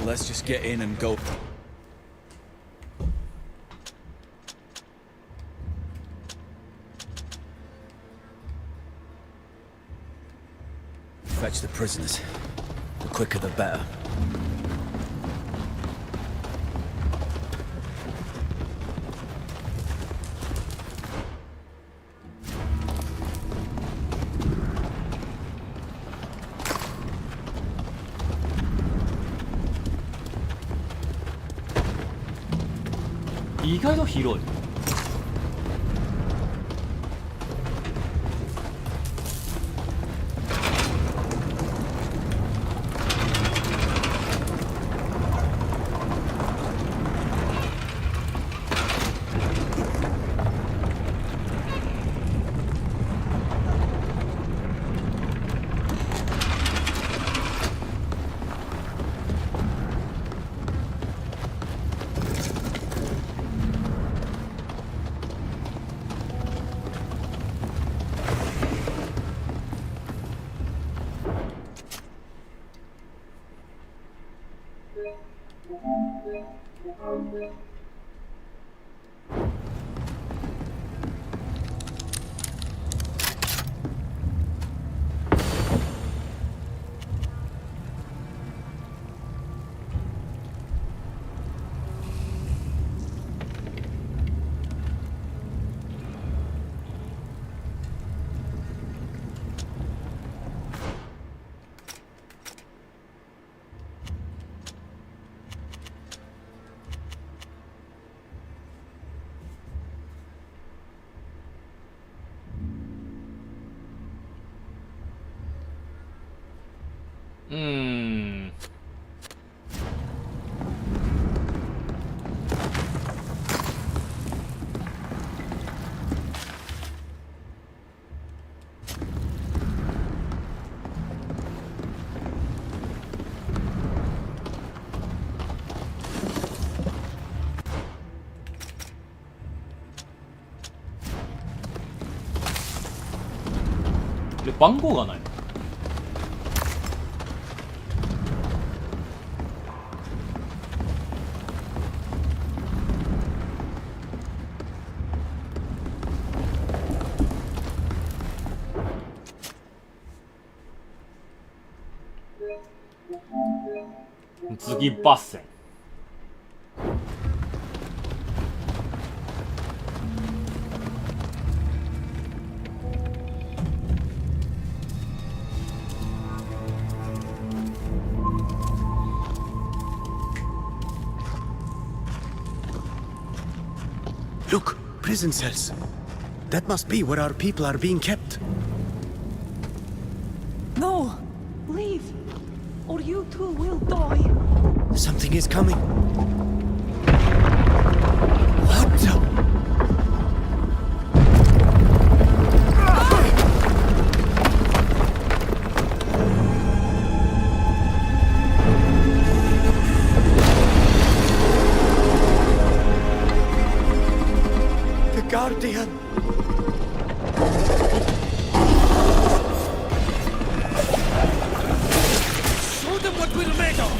Let's just get in and go. Fetch the prisoners. The quicker the better. Igual 意外と広い。で番号がない。次バッセン。Look, prison cells. That must be where our people are being kept. No! Leave! Or you too will die. Something is coming. What the? The Guardian. Show them what we're made of!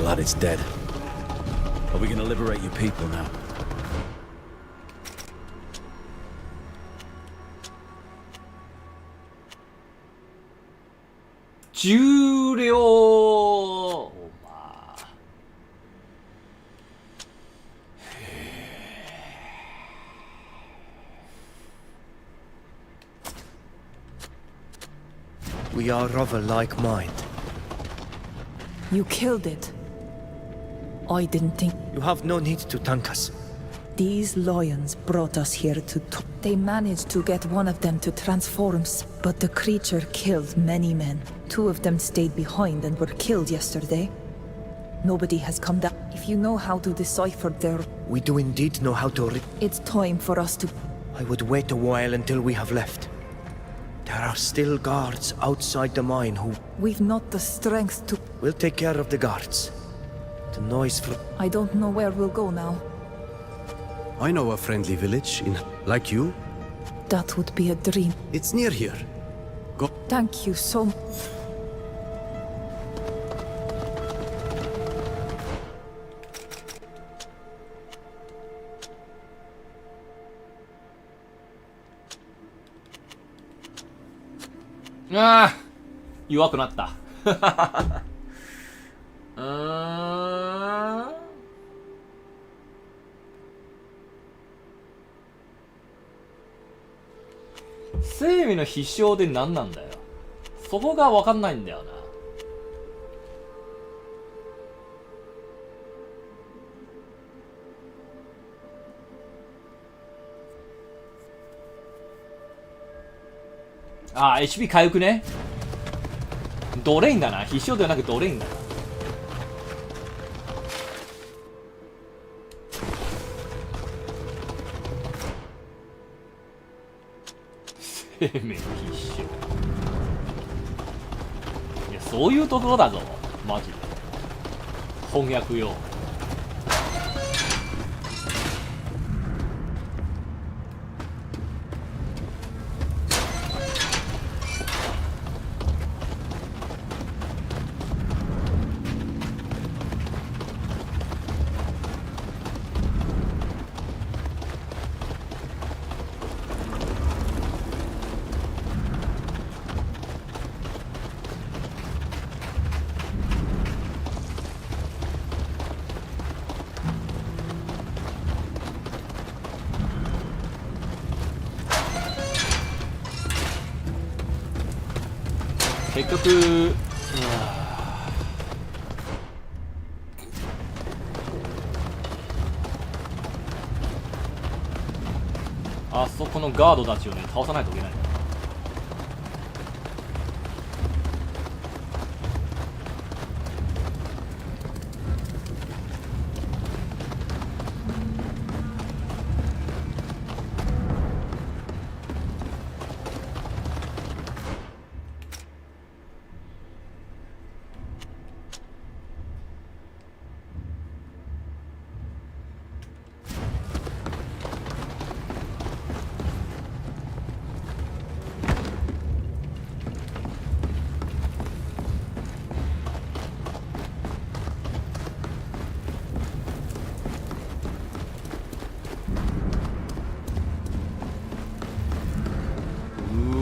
glad it's dead. Are we gonna liberate your people now? We are of a like mind. You killed it. I didn't think... You have no need to thank us. These lions brought us here to... They managed to get one of them to transform, but the creature killed many men. 2 of them stayed behind and were killed yesterday. Nobody has come down. If you know how to decipher their... We do indeed know how to It's time for us to... I would wait a while until we have left. There are still guards outside the mine who... We've not the strength to... We'll take care of the guards. The noise from... I don't know where we'll go now. I know a friendly village like you. That would be a dream. It's near here. Go. Thank you so much. Ah, 弱くなった。生命の飛翔で何なんだよ。そこが分かんないんだよな。ああ HP 回復ね。ドレインだな。必勝ではなくドレインだな。生命必勝。いやそういうところだぞマジで。翻訳用。結局、あそこのガードたちをね倒さないといけない。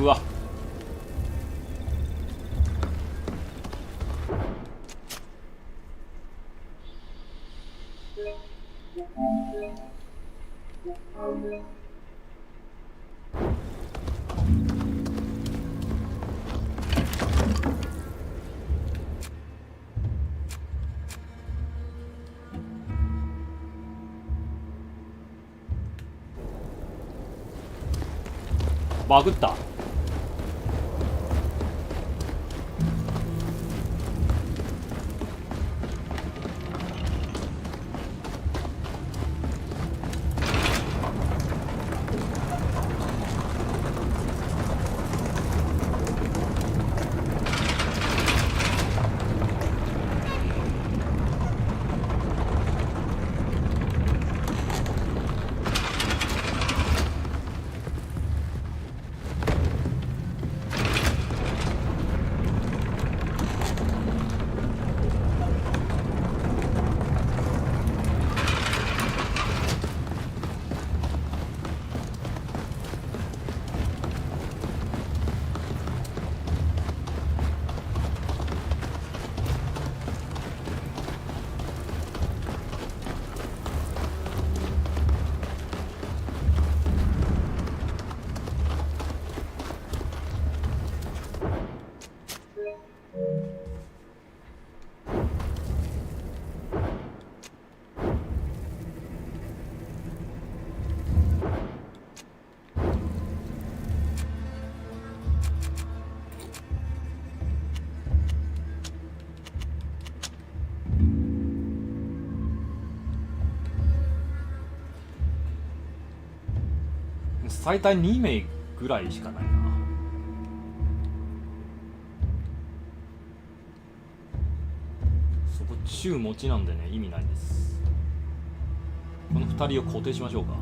うわバグった。最大2名ぐらいしかないな。そこ中持ちなんでね意味ないです。この2人を固定しましょうか。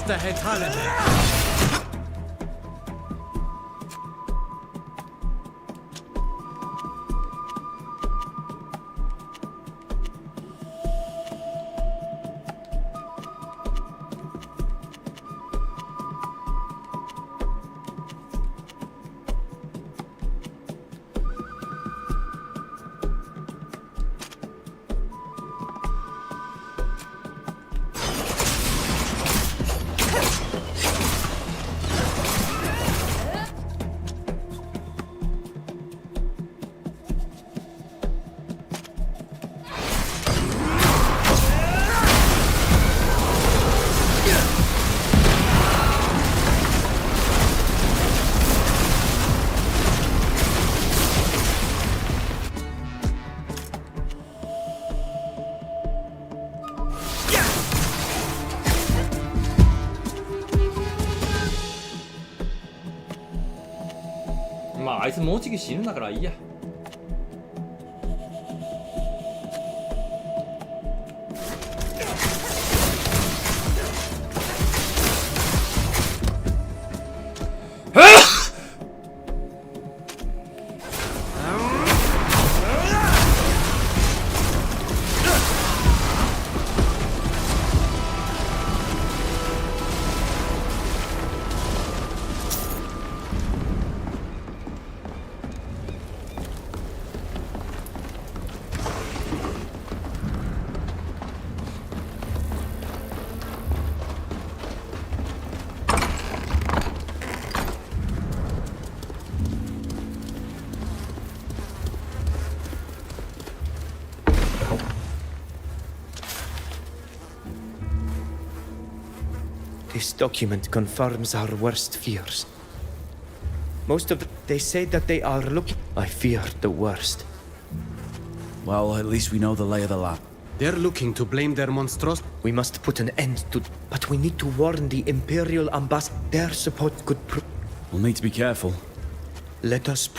Just ahead, Thailand. まああいつもうちぎ死ぬんだからいいや。This document confirms our worst fears. Most of they say that they are looking. I fear the worst. Well, at least we know the lay of the land. They're looking to blame their monstrosity. We must put an end to. But we need to warn the Imperial Ambassador. Their support could. We'll need to be careful. Let us.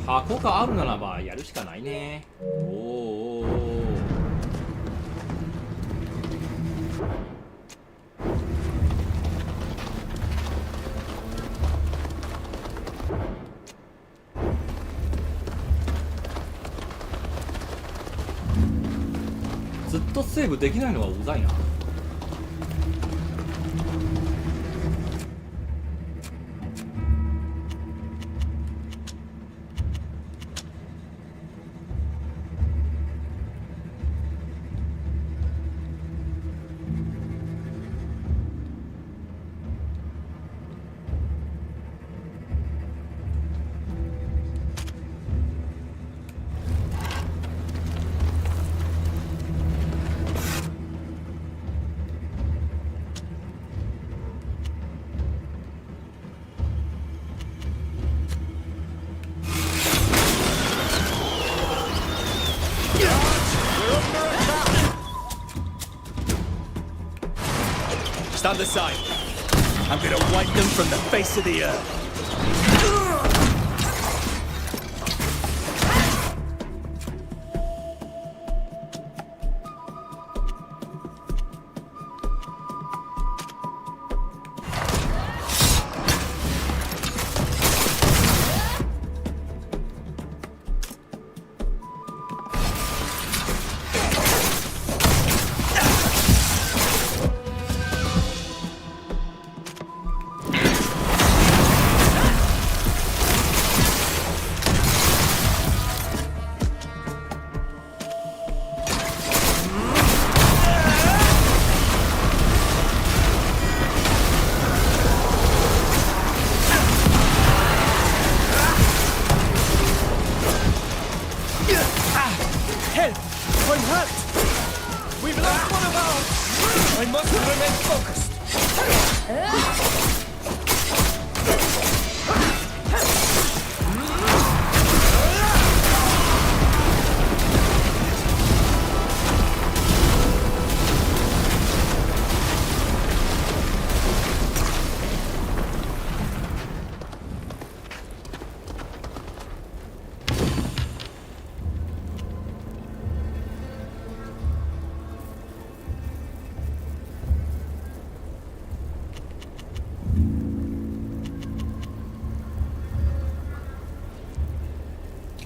箱があるならばやるしかないね。おー。ずっとセーブできないのはうざいな。Stand aside. I'm gonna wipe them from the face of the earth. I'm hurt! We've lost one of ours! I must remain focused! .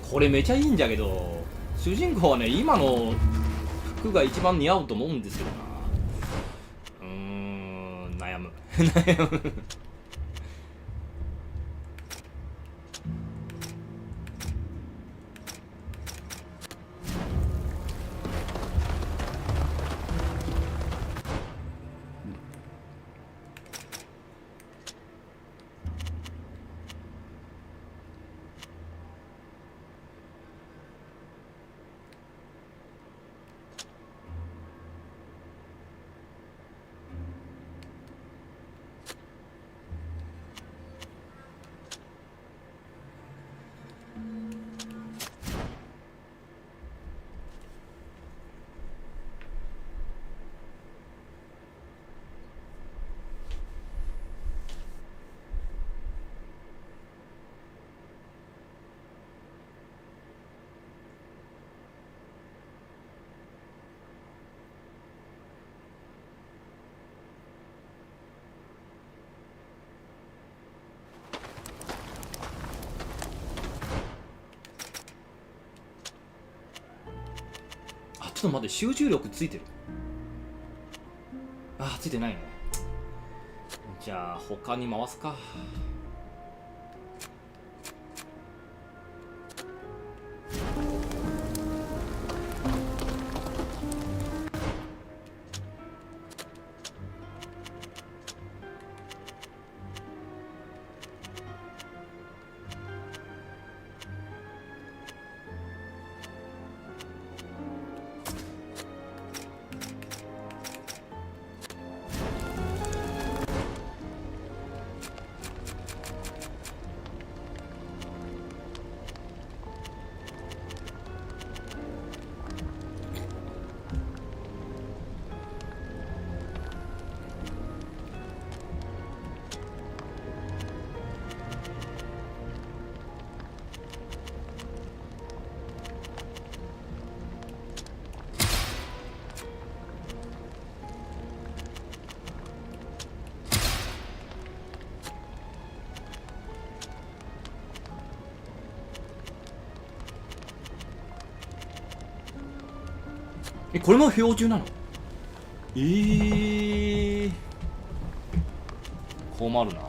これめちゃいいんじゃけど、主人公はね今の服が一番似合うと思うんですけどな。悩む悩む。ちょっと待って、集中力ついてる。あ、ついてないね。じゃあ他に回すか。これも標準なの？困るな。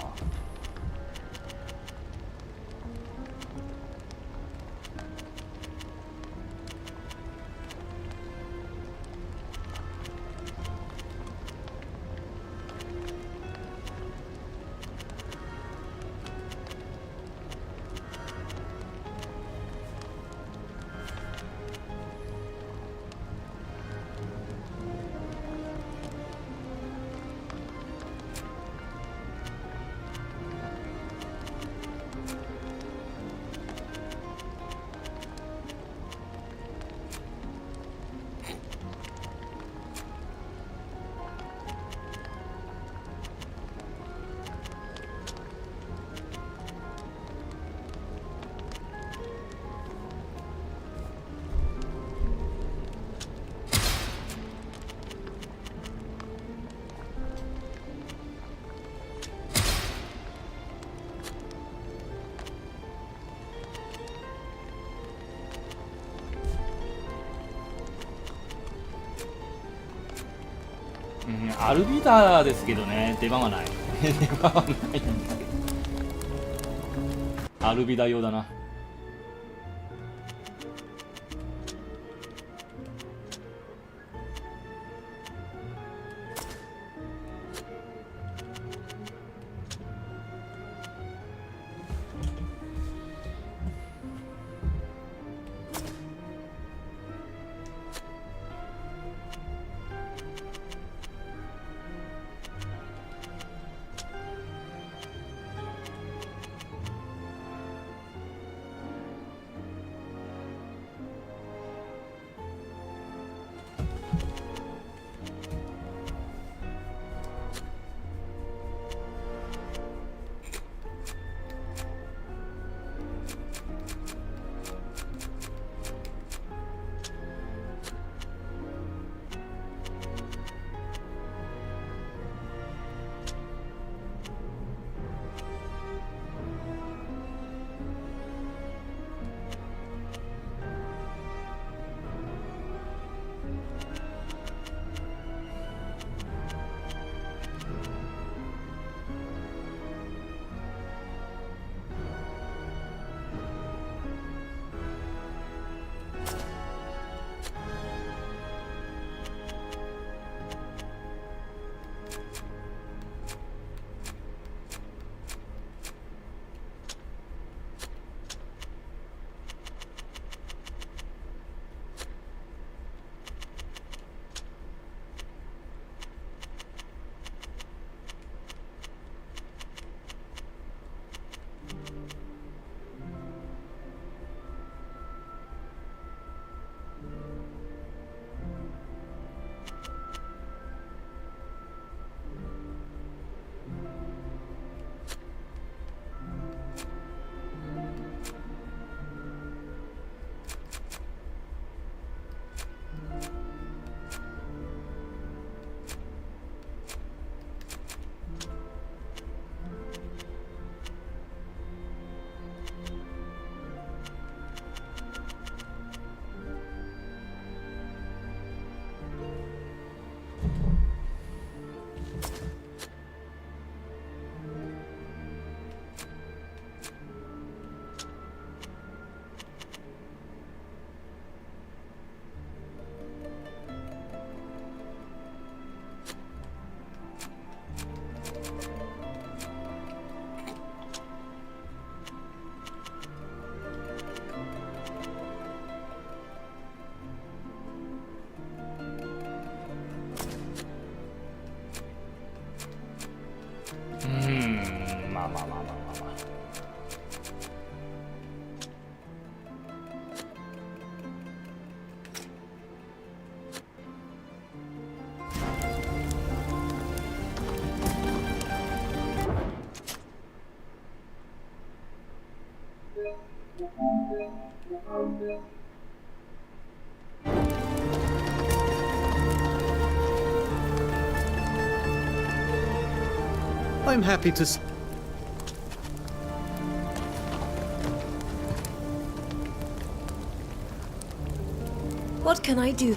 アルビダーですけどね、出番がない。出番はないんだけど。アルビダ用だな。I'm happy to What can I do?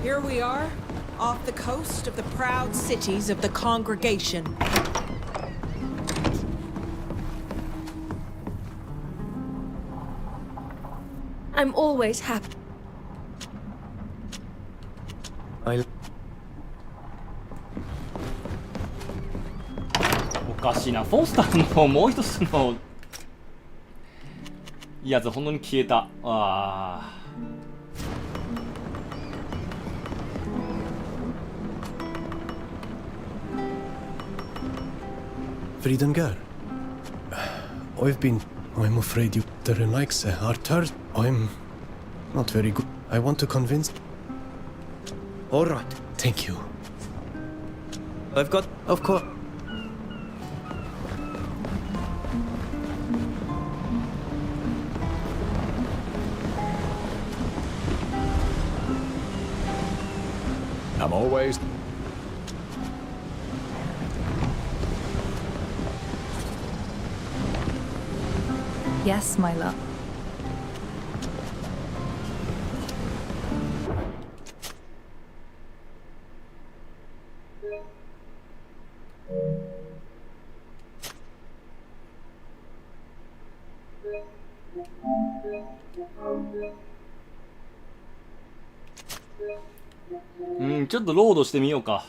Here we are, off the coast of the proud cities of the Congregation. I'm always happy. I'll... おかしいな。フォスターのもう一つのやつ本当に消えた。ああ。Fridengar. I'm afraid you... The Renaikse are third. I'm not very good. I want to convince... All right. Thank you. I've got... Of course. I'm always... Yes, my love. Mm, ちょっとロードしてみようか。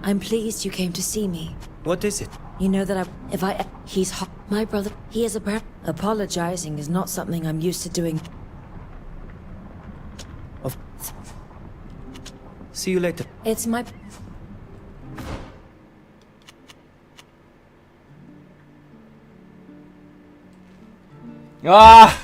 I'm pleased you came to see me. What is it? You know that he's my brother. He is a apologizing is not something I'm used to doing. See you later. It's my... Ah!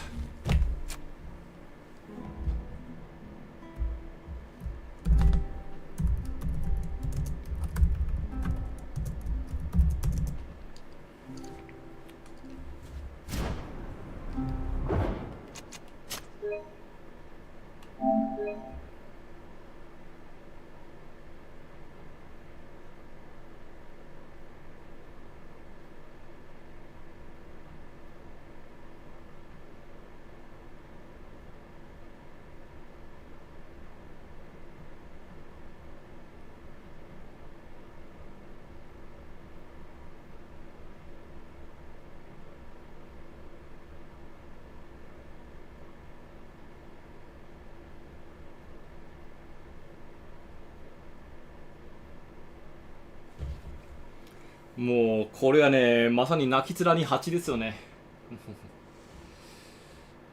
もうこれはね、まさに泣き面に蜂ですよね。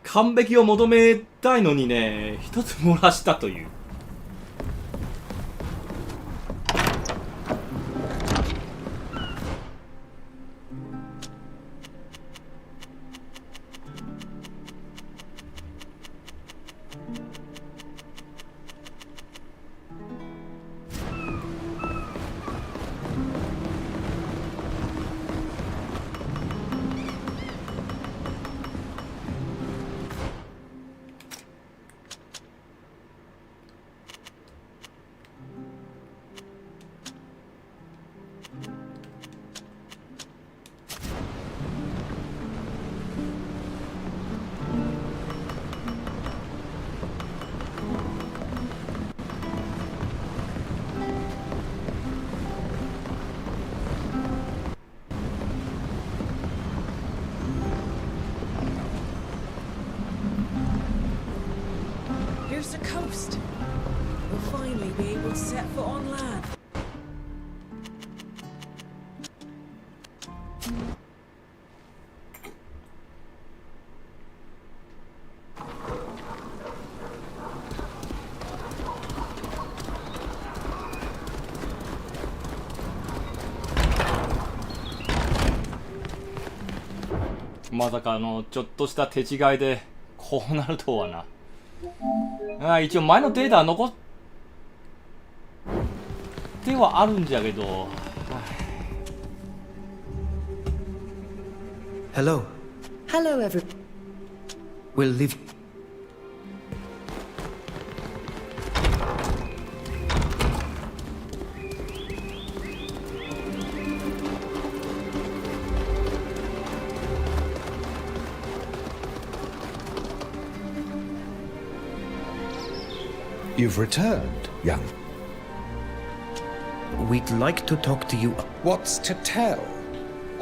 完璧を求めたいのにね、一つ漏らしたという。Here's the coast. We'll finally be able to set foot on land. まさかちょっとした手違いでこうなるとはな。一応前のデータは残ってはあるんじゃけど。Hello. Hello, everyone. We'll leave. You've returned, young. We'd like to talk to you. What's to tell?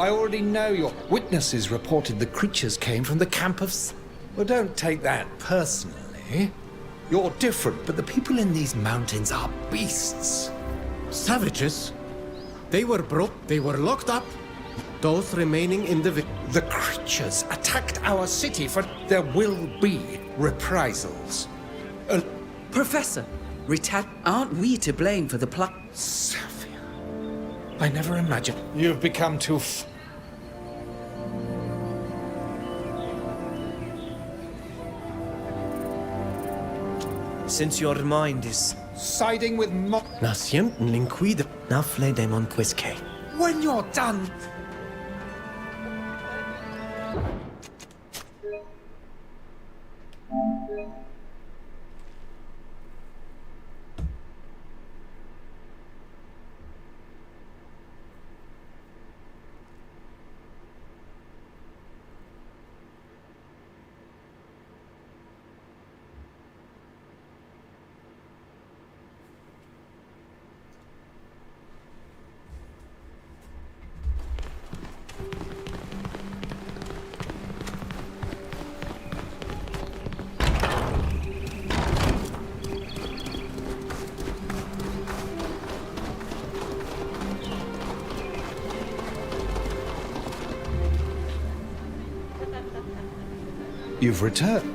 I already know your witnesses reported the creatures came from the camp of... Well, don't take that personally. You're different, but the people in these mountains are beasts. Savages? They were locked up. Those remaining in the... The creatures attacked our city, for there will be reprisals. Professor, aren't we to blame for the plot? Savia, I never imagined. You've become too... Since your mind is siding with Nacienten linquide. Nafle de Monquisque. When you're done... You've returned.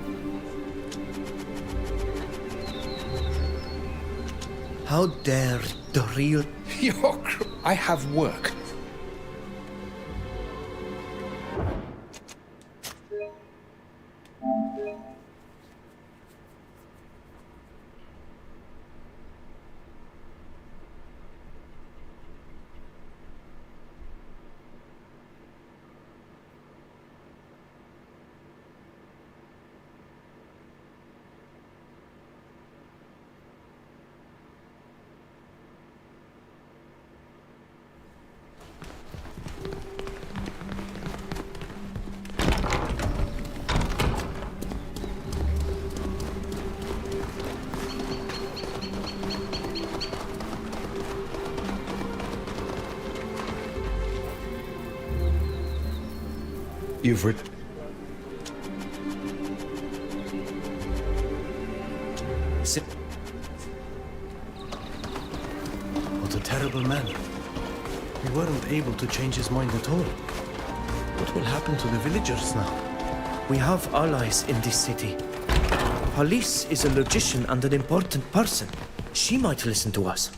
How dare the real... I have work. You've What a terrible man. We weren't able to change his mind at all. What will happen to the villagers now? We have allies in this city. Police is a logician and an important person. She might listen to us.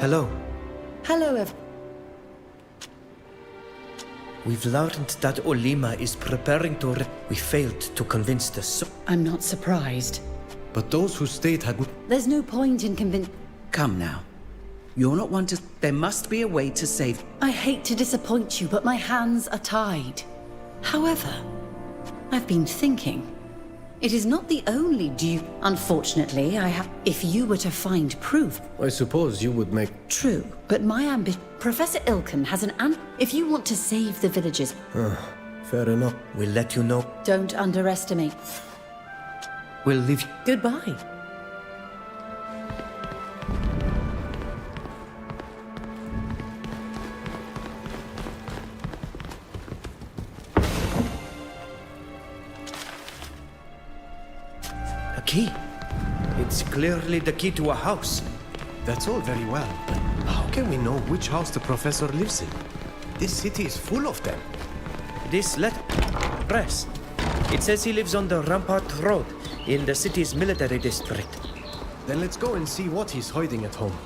Hello. Hello, We've learned that Olima is preparing to we failed to convince the I'm not surprised. But those who stayed had... There's no point in Come now. You're not one to... There must be a way to save... I hate to disappoint you, but my hands are tied. However, I've been thinking. It is not the only Unfortunately, I have... If you were to find proof... I suppose you would make... True, but my ambition... Professor Ilken has If you want to save the villagers... Fair enough. We'll let you know. Don't underestimate. We'll leave. Goodbye. A key. It's clearly the key to a house. That's all very well, but how can we know which house the professor lives in? This city is full of them. This press. It says he lives on the Rampart Road in the city's military district. Then let's go and see what he's hiding at home.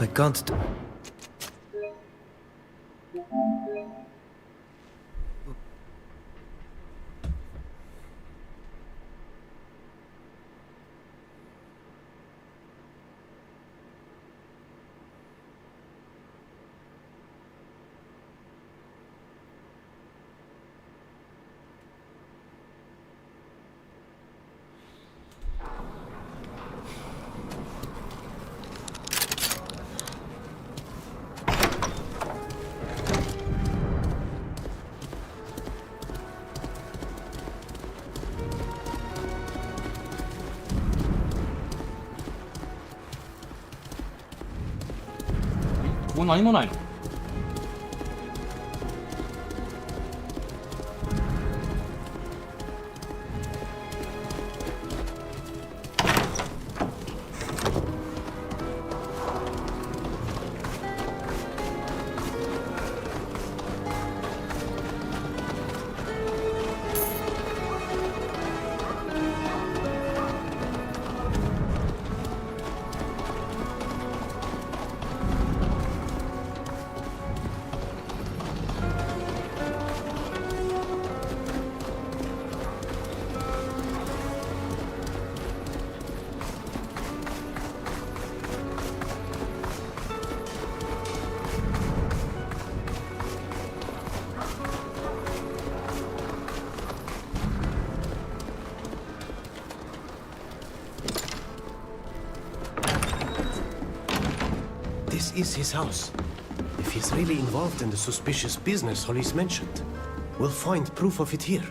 I can't.ここ何もないの？This is his house. If he's really involved in the suspicious business Holly's mentioned, we'll find proof of it here.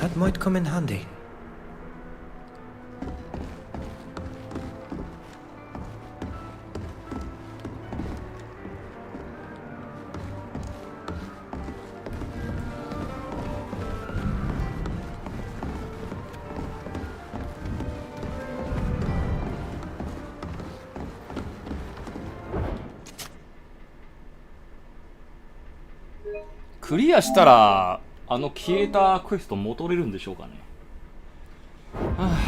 That might come in handy. クリアしたらあの消えたクエスト戻れるんでしょうかね。はあ、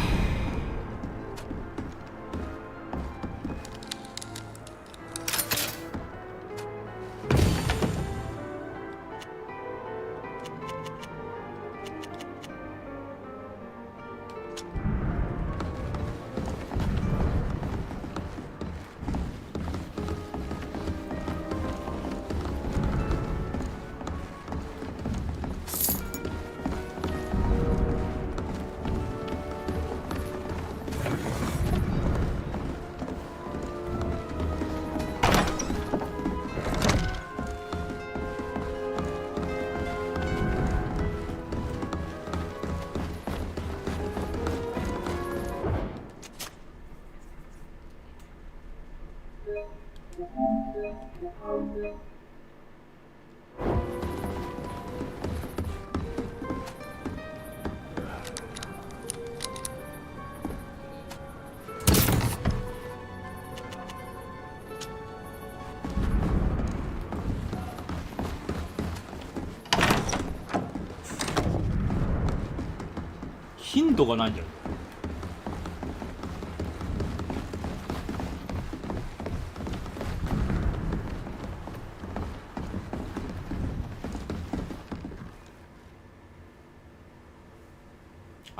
頻度がないんじゃない？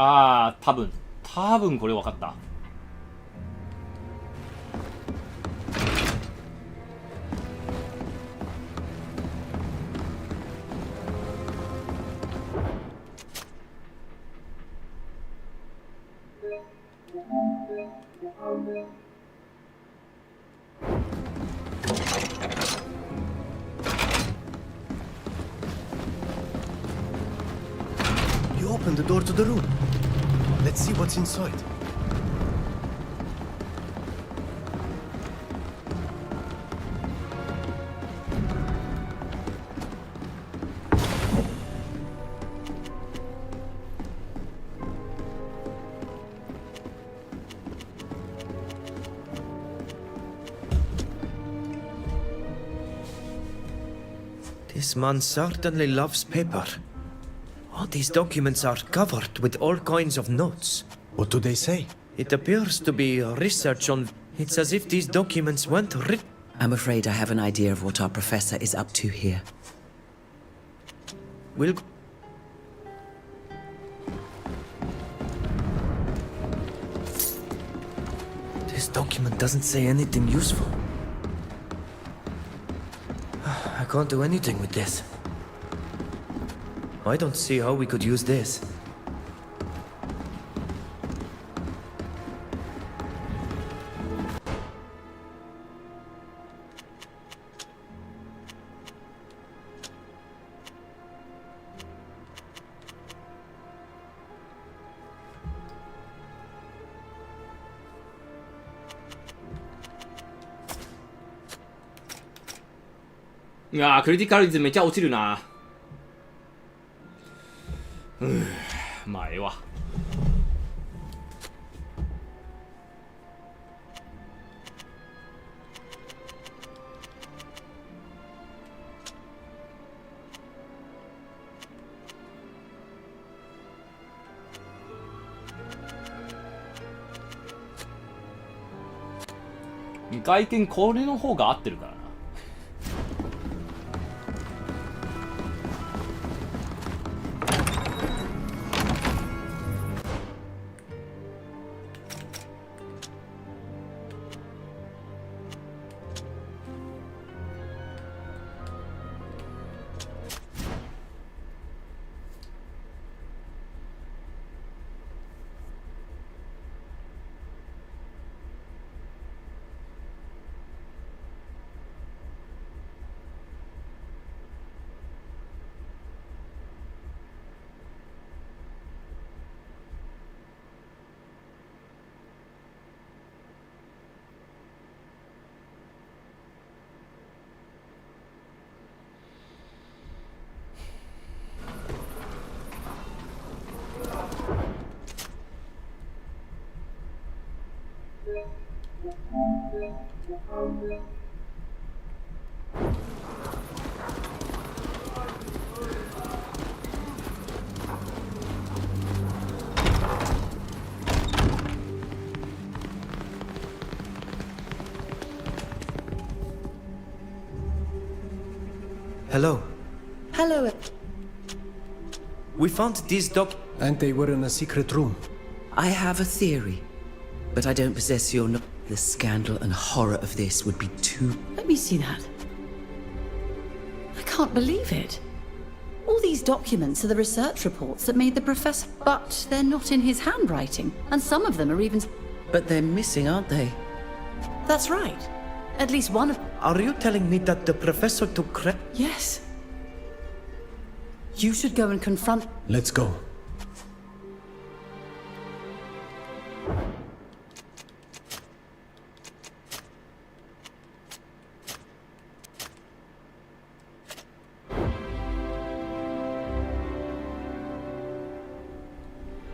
ああ、多分これ分かった。You opened the door to the room. Let's see what's inside. This man certainly loves paper. All these documents are covered with all kinds of notes. What do they say? It appears to be research on... It's as if these documents weren't written. I'm afraid I have an idea of what our professor is up to here. We'll... This document doesn't say anything useful. I can't do anything with this. I don't see how we could use this.いやー、クリティカル率めっちゃ落ちるな。まあええわ。外見これの方が合ってるからな。Hello. Hello. We found these And they were in a secret room. I have a theory, but I don't possess your The scandal and horror of this would be too... Let me see that. I can't believe it. All these documents are the research reports that made the professor... But they're not in his handwriting, and some of them are even... But they're missing, aren't they? That's right. At least one of... Are you telling me that the professor took credit? Yes. You should go and confront... Let's go.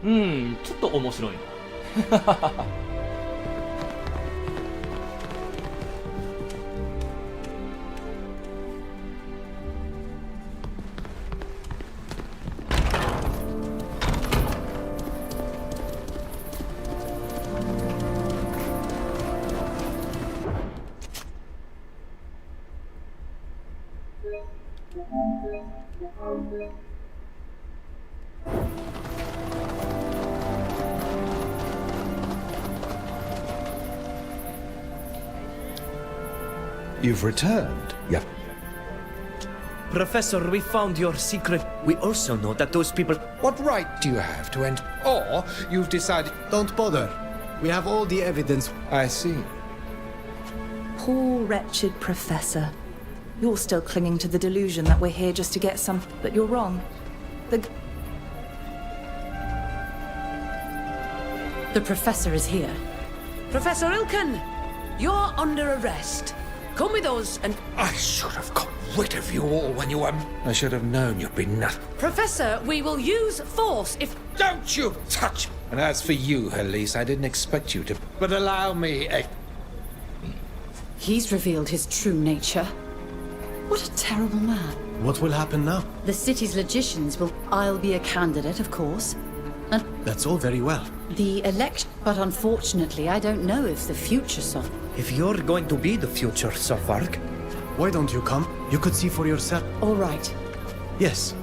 Hmm, ちょっと面白いな。You've returned. Yeah. Professor, we found your secret. We also know that those people... What right do you have to enter? Or you've decided... Don't bother. We have all the evidence. I see. Poor wretched Professor. You're still clinging to the delusion that we're here just to get some... But you're wrong. The Professor is here. Professor Ilken, you're under arrest. Come with us and... I should have got rid of you all when you were... I should have known you'd be nuts. Professor, we will use force if... Don't you touch... And as for you, Elise, I didn't expect you to... But allow me a... He's revealed his true nature. What a terrible man. What will happen now? The city's logicians will... I'll be a candidate, of course. And... That's all very well. The election... But unfortunately, I don't know if the future son... If you're going to be the future, Sarvarg... Why don't you come? You could see for yourself. All right. Yes.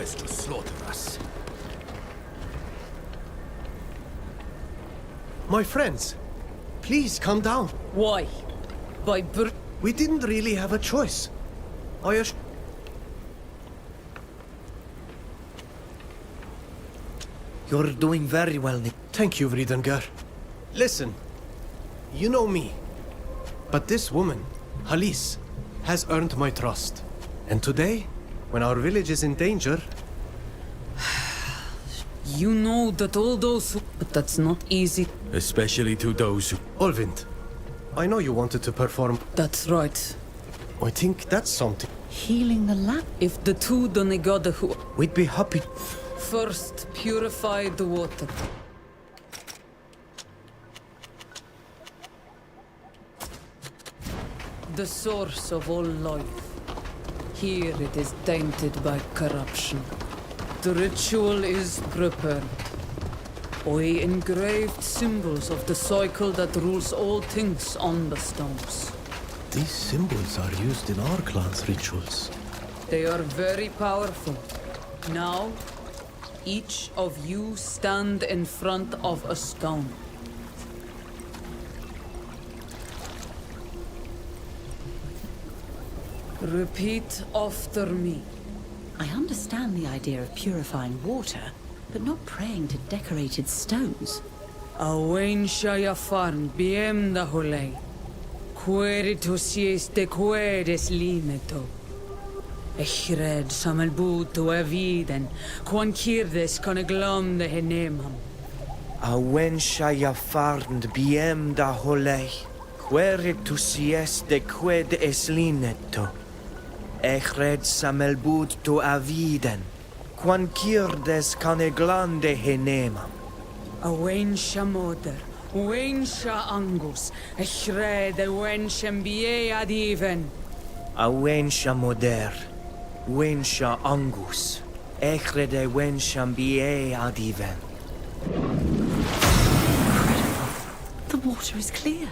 To slaughter us. My friends, please calm down. Why? We didn't really have a choice. You're doing very well, Nick. Thank you, Vridengar. Listen, you know me. But this woman, Halise, has earned my trust. And today, when our village is in danger... You know that all those who... But that's not easy. Especially to those who... Olvind, I know you wanted to perform... That's right. I think that's something. Healing the land? If the two Donegada who... We'd be happy. First, purify the water. The source of all life. Here it is tainted by corruption. The ritual is prepared. I engraved symbols of the cycle that rules all things on the stones. These symbols are used in our clan's rituals. They are very powerful. Now, each of you stand in front of a stone. Repeat after me. I understand the idea of purifying water, but not praying to decorated stones. Awain Shayafan Biem Dahole. Queritus este quedes lineto. Echred samel buto eviden, quan kirdes con glom de henemam. A wensha ja farnd biem da holei, queritus este qued es lineto. Echred samel buto aviden, quan kirdes con glom de henemam. A wensha moder, wensha angus, echred a wensham bie adiven. A wensha moder, wensha angus, echrede wensham bie adiven. The water is clear.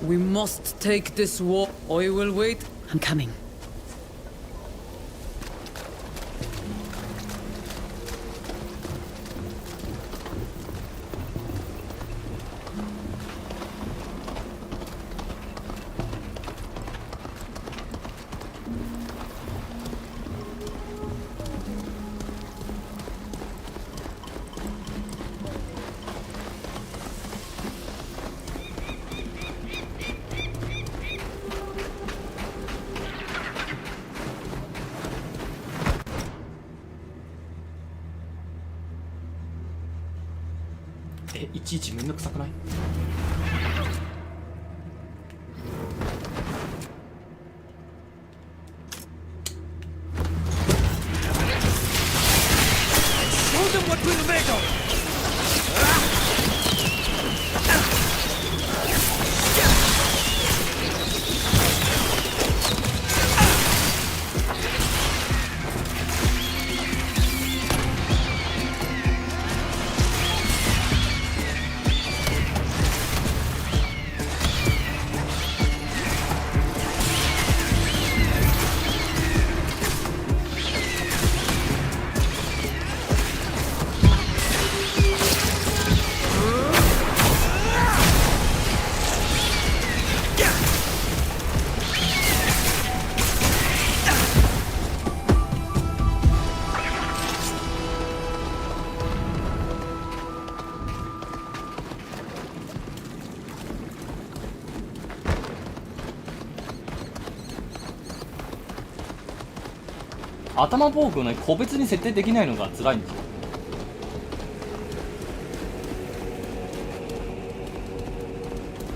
We must take this walk. I will wait. I'm coming.いちいちめんどくさくない？ Show them what we're made of!頭防具をね、個別に設定できないのが辛いんですよ。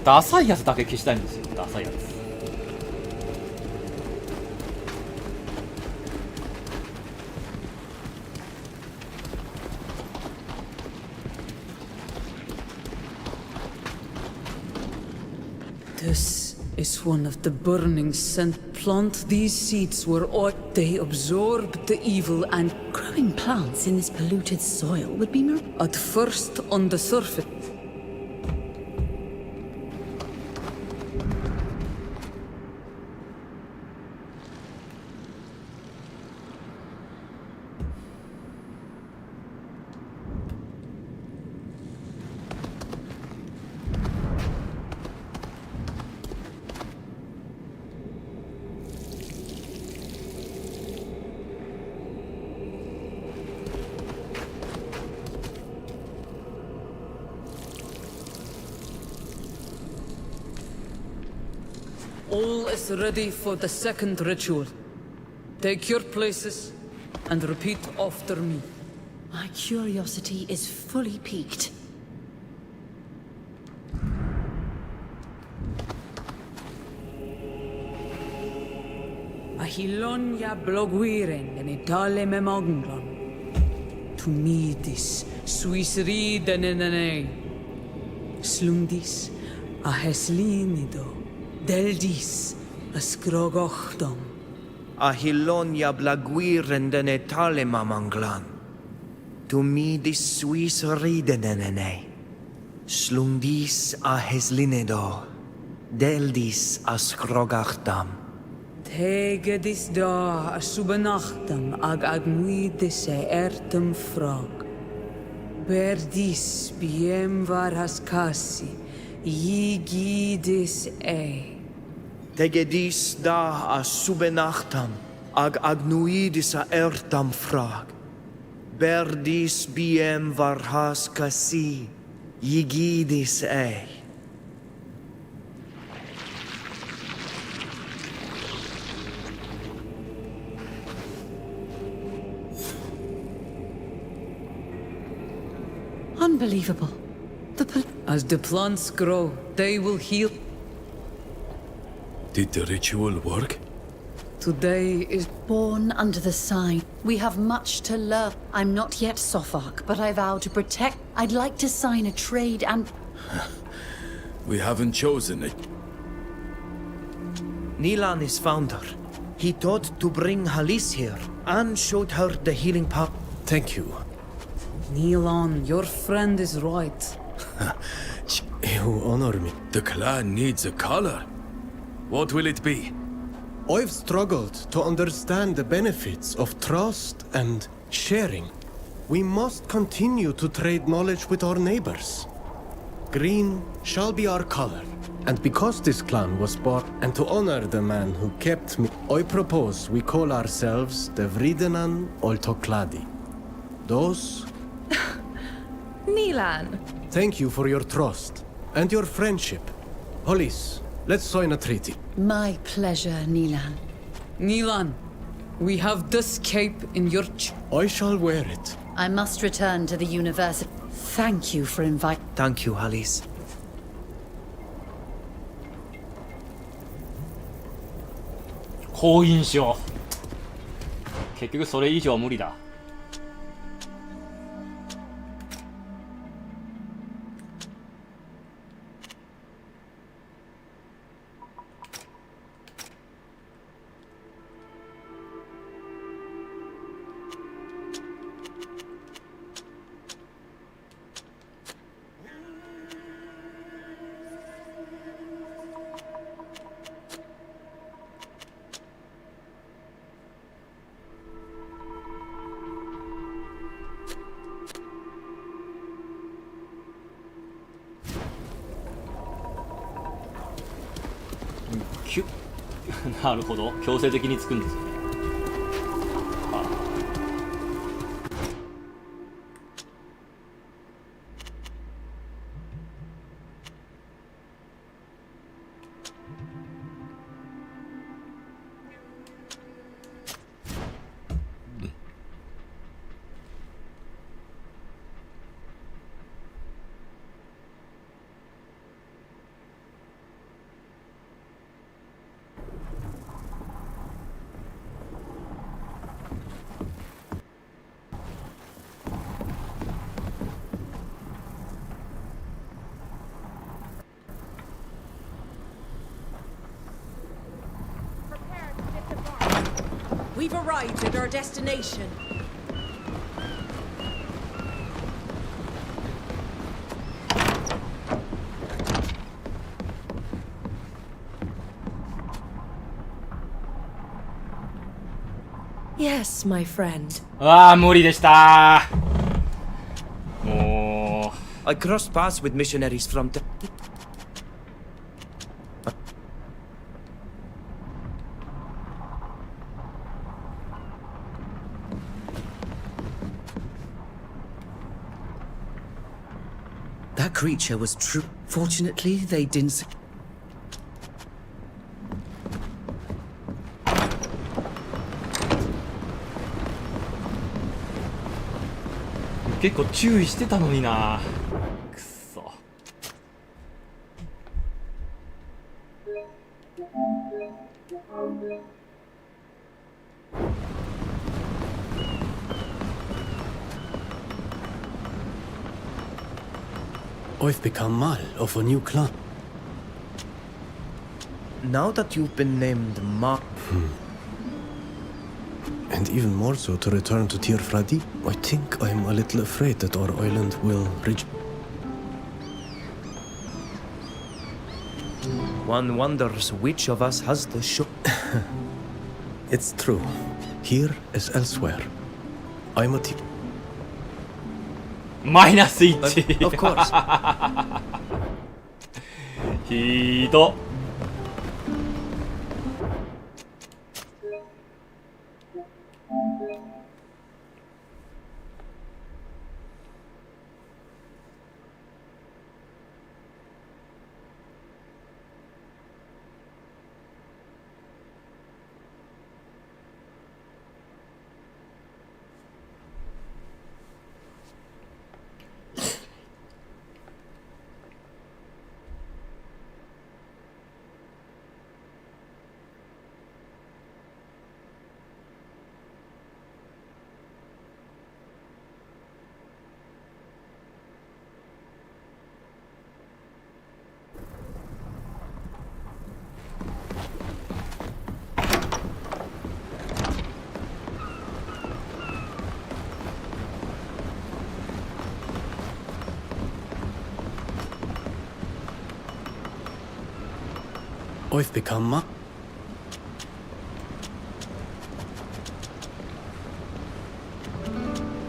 ダサいやつだけ消したいんですよ。ダサいやつ。This is one of the burning scent. Plant these seeds where ought they absorb the evil, and growing plants in this polluted soil would be at first on the surface. All is ready for the second ritual. Take your places and repeat after me. My curiosity is fully piqued. Ahilonia bloguiren en itale me magnron. Tu midis suis riden en ene. Slundis a heslinido. Deldis askrogochdom. Ahilonia blaguiren den etale mamanglan. Tu midis suis ridenene. Slundis a heslinedo. Deldis askrogachtam. Tegedis da asubenachtam ag agmuidis e ertem frog. Berdis biem varas kasi. Yigidis e. Tegedis da a subenachtam, ag agnuidis a ertam frag. Berdis biem varhas kasi, yigidis ei. Unbelievable. As the plants grow, they will heal. Did the ritual work? Today is born under the sign. We have much to learn. I'm not yet Sophark, but I vow to protect. I'd like to sign a trade and... We haven't chosen it. Nilan is founder. He thought to bring Halis here and showed her the healing power. Thank you. Nilan, your friend is right. You honor me. The clan needs a color. What will it be? I've struggled to understand the benefits of trust and sharing. We must continue to trade knowledge with our neighbors. Green shall be our color. And because this clan was born, and to honor the man who kept me, I propose we call ourselves the Vridenan Oltokladi. Those... Nilan. Thank you for your trust and your friendship. Hollis, let's sign a treaty. My pleasure, Nilan. Nilan, we have this cape in your I shall wear it. I must return to the university. Thank you for inviting... Thank you, Halis. 好印象。結局それ以上は無理だ。なるほど、強制的につくんですよね。We've arrived at our destination. Yes, my friend. ああ、無理でした。もう。I crossed paths with missionaries from the... That creature was true. Fortunately, they didn't... 結構注意してたのにな。くっそ。I've become Mal of a new clan. Now that you've been named Ma... And even more so to return to Tir Fradi, I think I'm a little afraid that our island will reach... One wonders which of us has the show. It's true. Here as elsewhere. I'm a Tir... マイナス1。Of course. ひど。I've become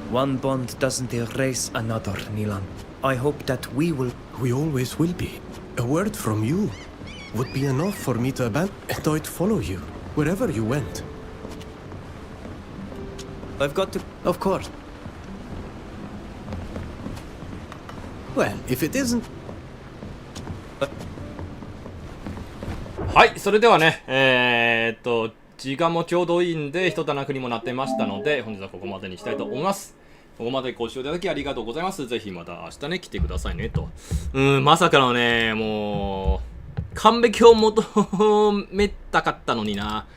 One bond doesn't erase another, Nilan. I hope that we will... We always will be. A word from you would be enough for me to abandon, and I'd follow you, wherever you went. I've got to... Of course. Well, if it isn't... はい、それではね、時間もちょうどいいんで、一棚くにもなってましたので、本日はここまでにしたいと思います。ここまでご視聴いただきありがとうございます。ぜひまた明日ね、来てくださいね、と。まさかのね、もう、完璧を求めたかったのにな。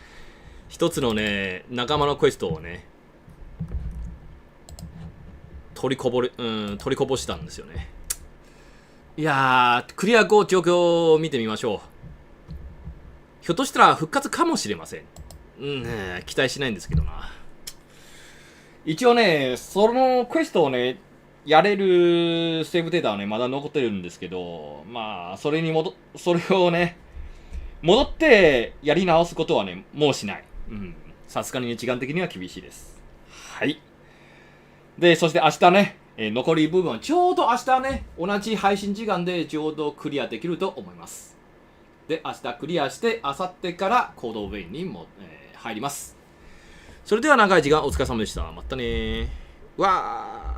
一つのね、仲間のクエストをね、取りこぼしたんですよね。いやー、クリア後状況を見てみましょう。ひょっとしたら復活かもしれません。期待しないんですけどな。一応ね、そのクエストをね、やれるセーブデータはね、まだ残ってるんですけど、まあ、それをね、戻ってやり直すことはね、もうしない。さすがに時間的には厳しいです。はい。で、そして明日ね、残り部分はちょうど明日ね、同じ配信時間でちょうどクリアできると思います。で、明日クリアして、明後日からコードウェイにも、入ります。それでは長い時間お疲れ様でした。またねー。わー。